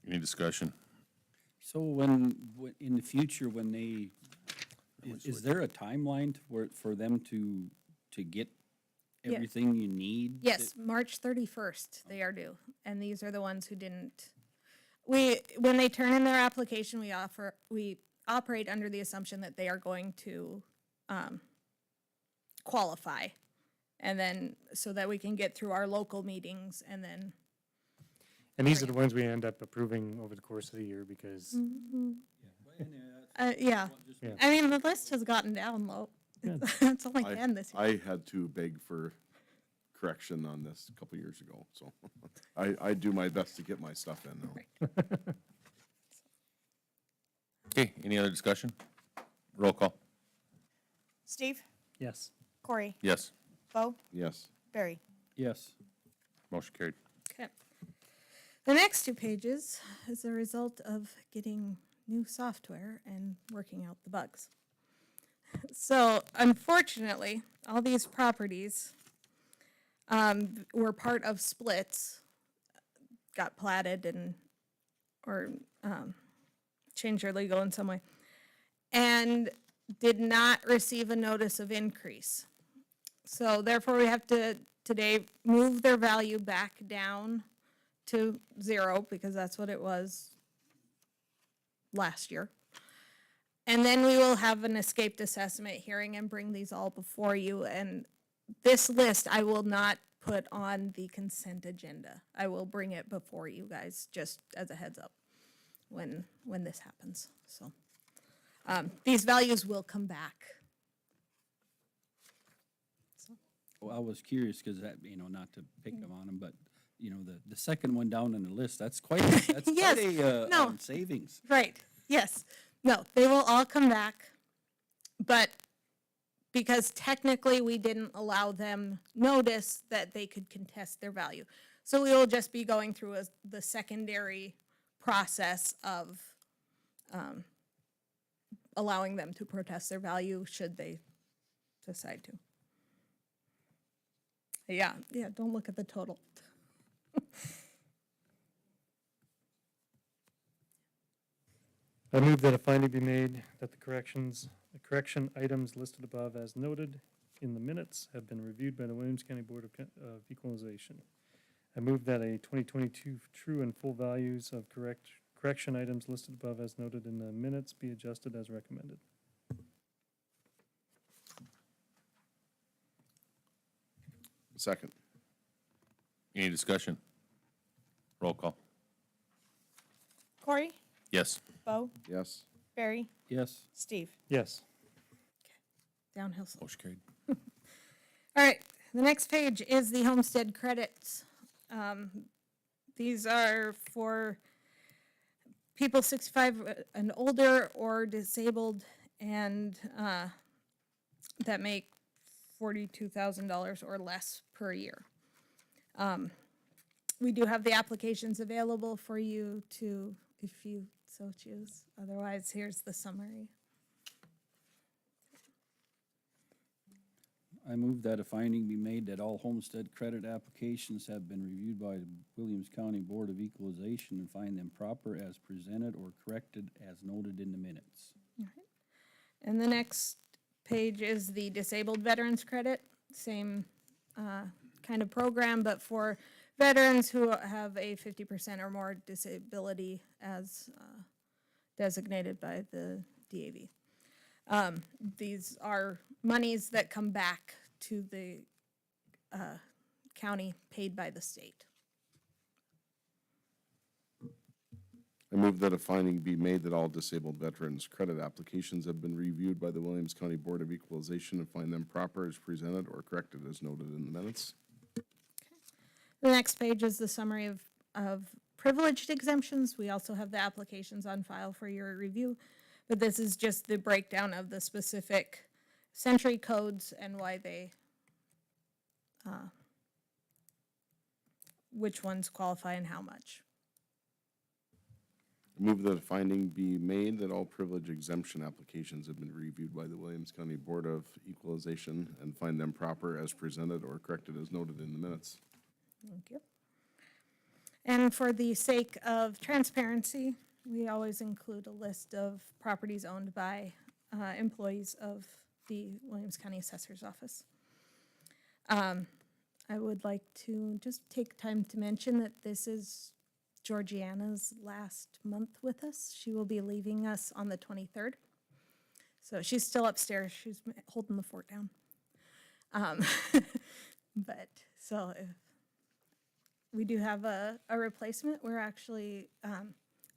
S1: Any discussion?
S7: So in the future, when they, is there a timeline for them to get
S2: Yeah.
S7: everything you need?
S2: Yes, March 31st, they are due. And these are the ones who didn't. When they turn in their application, we operate under the assumption that they are going to qualify. And then, so that we can get through our local meetings and then.
S3: And these are the ones we end up approving over the course of the year because,
S2: Yeah.
S3: Yeah.
S2: I mean, the list has gotten down low. It's only 10 this year.
S8: I had to beg for correction on this a couple years ago, so I do my best to get my stuff in now.
S1: Okay, any other discussion? Roll call.
S9: Steve,
S3: yes.
S9: Corey,
S1: Yes.
S9: Bo,
S8: Yes.
S9: Barry.
S7: Yes.
S1: Motion carried.
S2: Okay. The next 2 pages is a result of getting new software and working out the bugs. So unfortunately, all these properties were part of splits, got platted or changed their legal in some way, and did not receive a notice of increase. So therefore, we have to today move their value back down to 0 because that's what it was last year. And then we will have an escaped assessment hearing and bring these all before you. And this list I will not put on the consent agenda. I will bring it before you guys, just as a heads up, when this happens. So these values will come back.
S7: Well, I was curious because that, not to pick them on them, but, the second one down on the list, that's quite
S2: Yes.
S7: a
S2: No.
S7: savings.
S2: Right, yes. No, they will all come back, but because technically we didn't allow them notice that they could contest their value. So we will just be going through the secondary process of allowing them to protest their value should they decide to. Yeah, don't look at the total.
S3: I move that a finding be made that the correction items listed above as noted in the minutes have been reviewed by the Williams County Board of Equalization. I move that a 2022 true and full values of correction items listed above as noted in the minutes be adjusted as recommended.
S8: Second.
S1: Any discussion? Roll call.
S9: Corey,
S1: Yes.
S9: Bo,
S8: Yes.
S9: Barry,
S7: Yes.
S9: Steve.
S3: Yes.
S2: Downhill slope.
S1: Motion carried.
S2: All right, the next page is the homestead credits. These are for people 65 and older or disabled and that make $42,000 or less per year. We do have the applications available for you to, if you so choose. Otherwise, here's the summary.
S7: I move that a finding be made that all homestead credit applications have been reviewed by the Williams County Board of Equalization and find them proper as presented or corrected as noted in the minutes.
S2: And the next page is the disabled veterans credit, same kind of program, but for veterans who have a 50% or more disability as designated by the DAV. These are monies that come back to the county paid by the state.
S8: I move that a finding be made that all disabled veterans' credit applications have been reviewed by the Williams County Board of Equalization and find them proper as presented or corrected as noted in the minutes.
S2: The next page is the summary of privileged exemptions. We also have the applications on file for your review, but this is just the breakdown of the specific century codes and why they, which ones qualify and how much.
S8: I move that a finding be made that all privilege exemption applications have been reviewed by the Williams County Board of Equalization and find them proper as presented or corrected as noted in the minutes.
S2: Thank you. And for the sake of transparency, we always include a list of properties owned by employees of the Williams County Assessor's Office. I would like to just take time to mention that this is Georgiana's last month with us. She will be leaving us on the 23rd. So she's still upstairs. She's holding the fort down. But so if we do have a replacement, we're actually,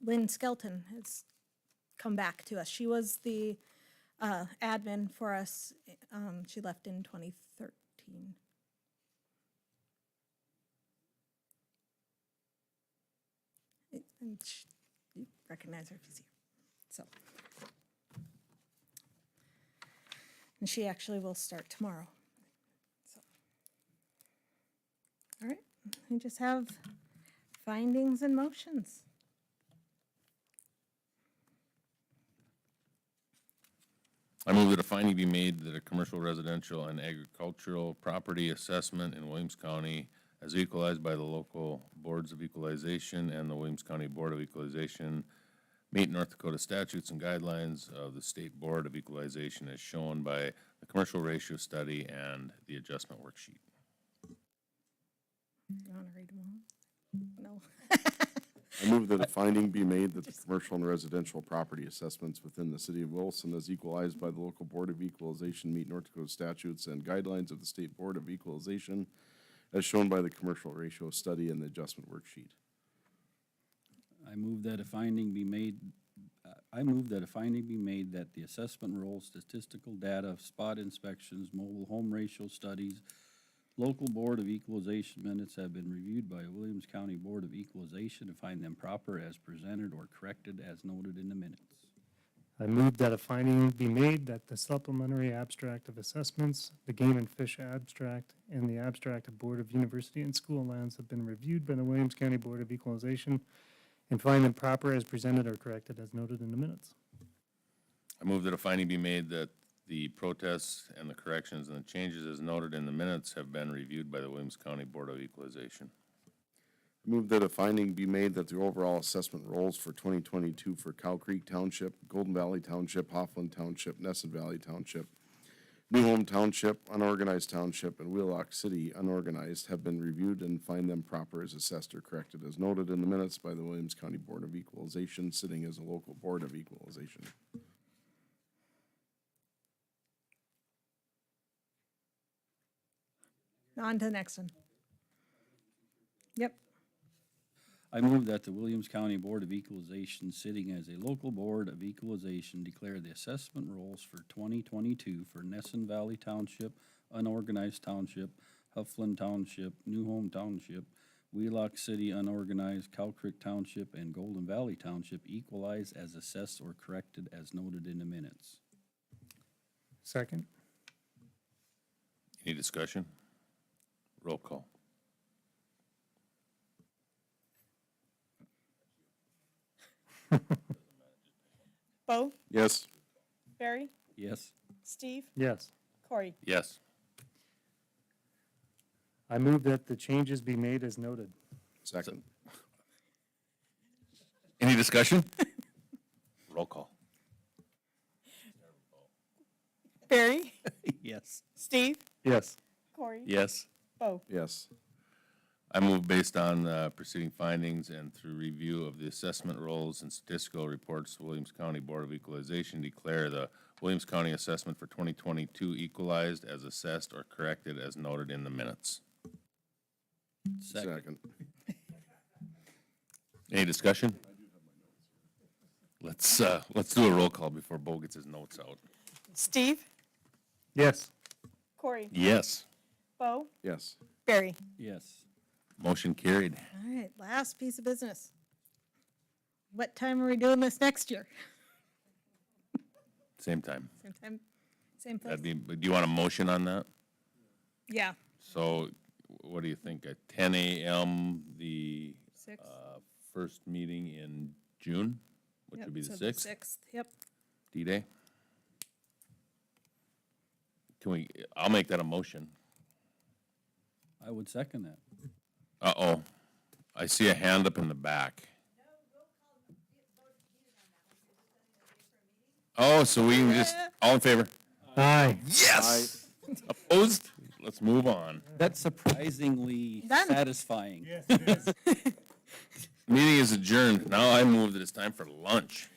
S2: Lynn Skelton has come back to us. She was the admin for us. She left in 2013. And you recognize her if you see her. So, and she actually will start tomorrow. So, all right, we just have findings and motions.
S1: I move that a finding be made that a commercial, residential, and agricultural property assessment in Williams County as equalized by the local boards of equalization and the Williams County Board of Equalization meet North Dakota statutes and guidelines of the State Board of Equalization as shown by the commercial ratio study and the adjustment worksheet.
S2: You want to read them all? No.
S8: I move that a finding be made that the commercial and residential property assessments within the city of Wilson as equalized by the local Board of Equalization meet North Dakota statutes and guidelines of the State Board of Equalization as shown by the commercial ratio study and the adjustment worksheet.
S7: I move that a finding be made, that the assessment rolls, statistical data, spot inspections, mobile home ratio studies, local Board of Equalization minutes have been reviewed by a Williams County Board of Equalization and find them proper as presented or corrected as noted in the minutes.
S3: I move that a finding be made that the supplementary abstract of assessments, the game and fish abstract, and the abstract of Board of University and School Lands have been reviewed by the Williams County Board of Equalization and find them proper as presented or corrected as noted in the minutes.
S1: I move that a finding be made that the protests and the corrections and the changes as noted in the minutes have been reviewed by the Williams County Board of Equalization.
S8: I move that a finding be made that the overall assessment rolls for 2022 for Cow Creek Township, Golden Valley Township, Hoffland Township, Nesson Valley Township, New Home Township, Unorganized Township, and Wheelock City Unorganized have been reviewed and find them proper as assessed or corrected as noted in the minutes by the Williams County Board of Equalization, sitting as a local Board of Equalization.
S2: On to the next one. Yep.
S7: I move that the Williams County Board of Equalization, sitting as a local Board of Equalization, declare the assessment rolls for 2022 for Nesson Valley Township, Unorganized Township, Huffland Township, New Home Township, Wheelock City Unorganized, Cow Creek Township, and Golden Valley Township equalized as assessed or corrected as noted in the minutes.
S3: Second.
S1: Any discussion? Roll call.
S9: Bo?
S8: Yes.
S9: Barry?
S7: Yes.
S9: Steve?
S3: Yes.
S9: Corey?
S1: Yes.
S3: I move that the changes be made as noted.
S8: Second.
S1: Any discussion? Roll call.
S9: Barry,
S7: Yes.
S9: Steve,
S3: Yes.
S9: Corey,
S1: Yes.
S9: Bo.
S8: Yes.
S1: I move based on preceding findings and through review of the assessment rolls and statistical reports, the Williams County Board of Equalization declare the Williams County assessment for 2022 equalized as assessed or corrected as noted in the minutes.
S7: Second.
S1: Any discussion? Let's do a roll call before Bo gets his notes out.
S9: Steve,
S3: Yes.
S9: Corey,
S1: Yes.
S9: Bo,
S8: Yes.
S9: Barry.
S7: Yes.
S1: Motion carried.
S2: All right, last piece of business. What time are we doing this next year?
S1: Same time.
S2: Same time, same place?
S1: That'd be, do you want a motion on that?
S2: Yeah.
S1: So what do you think, at 10 a.m., the
S2: Six.
S1: First meeting in June, which
S2: Yep,
S1: would be
S2: so
S1: the 6th,
S2: Sixth, yep.
S1: D-Day? I'll make that a motion.
S7: I would second that.
S1: Uh-oh, I see a hand up in the back. Oh, so we can just, all in favor?
S3: Aye.
S1: Yes! Opposed? Let's move on.
S7: That's surprisingly
S2: Done.
S7: satisfying.
S1: Meeting is adjourned. Now I move that it's time for lunch.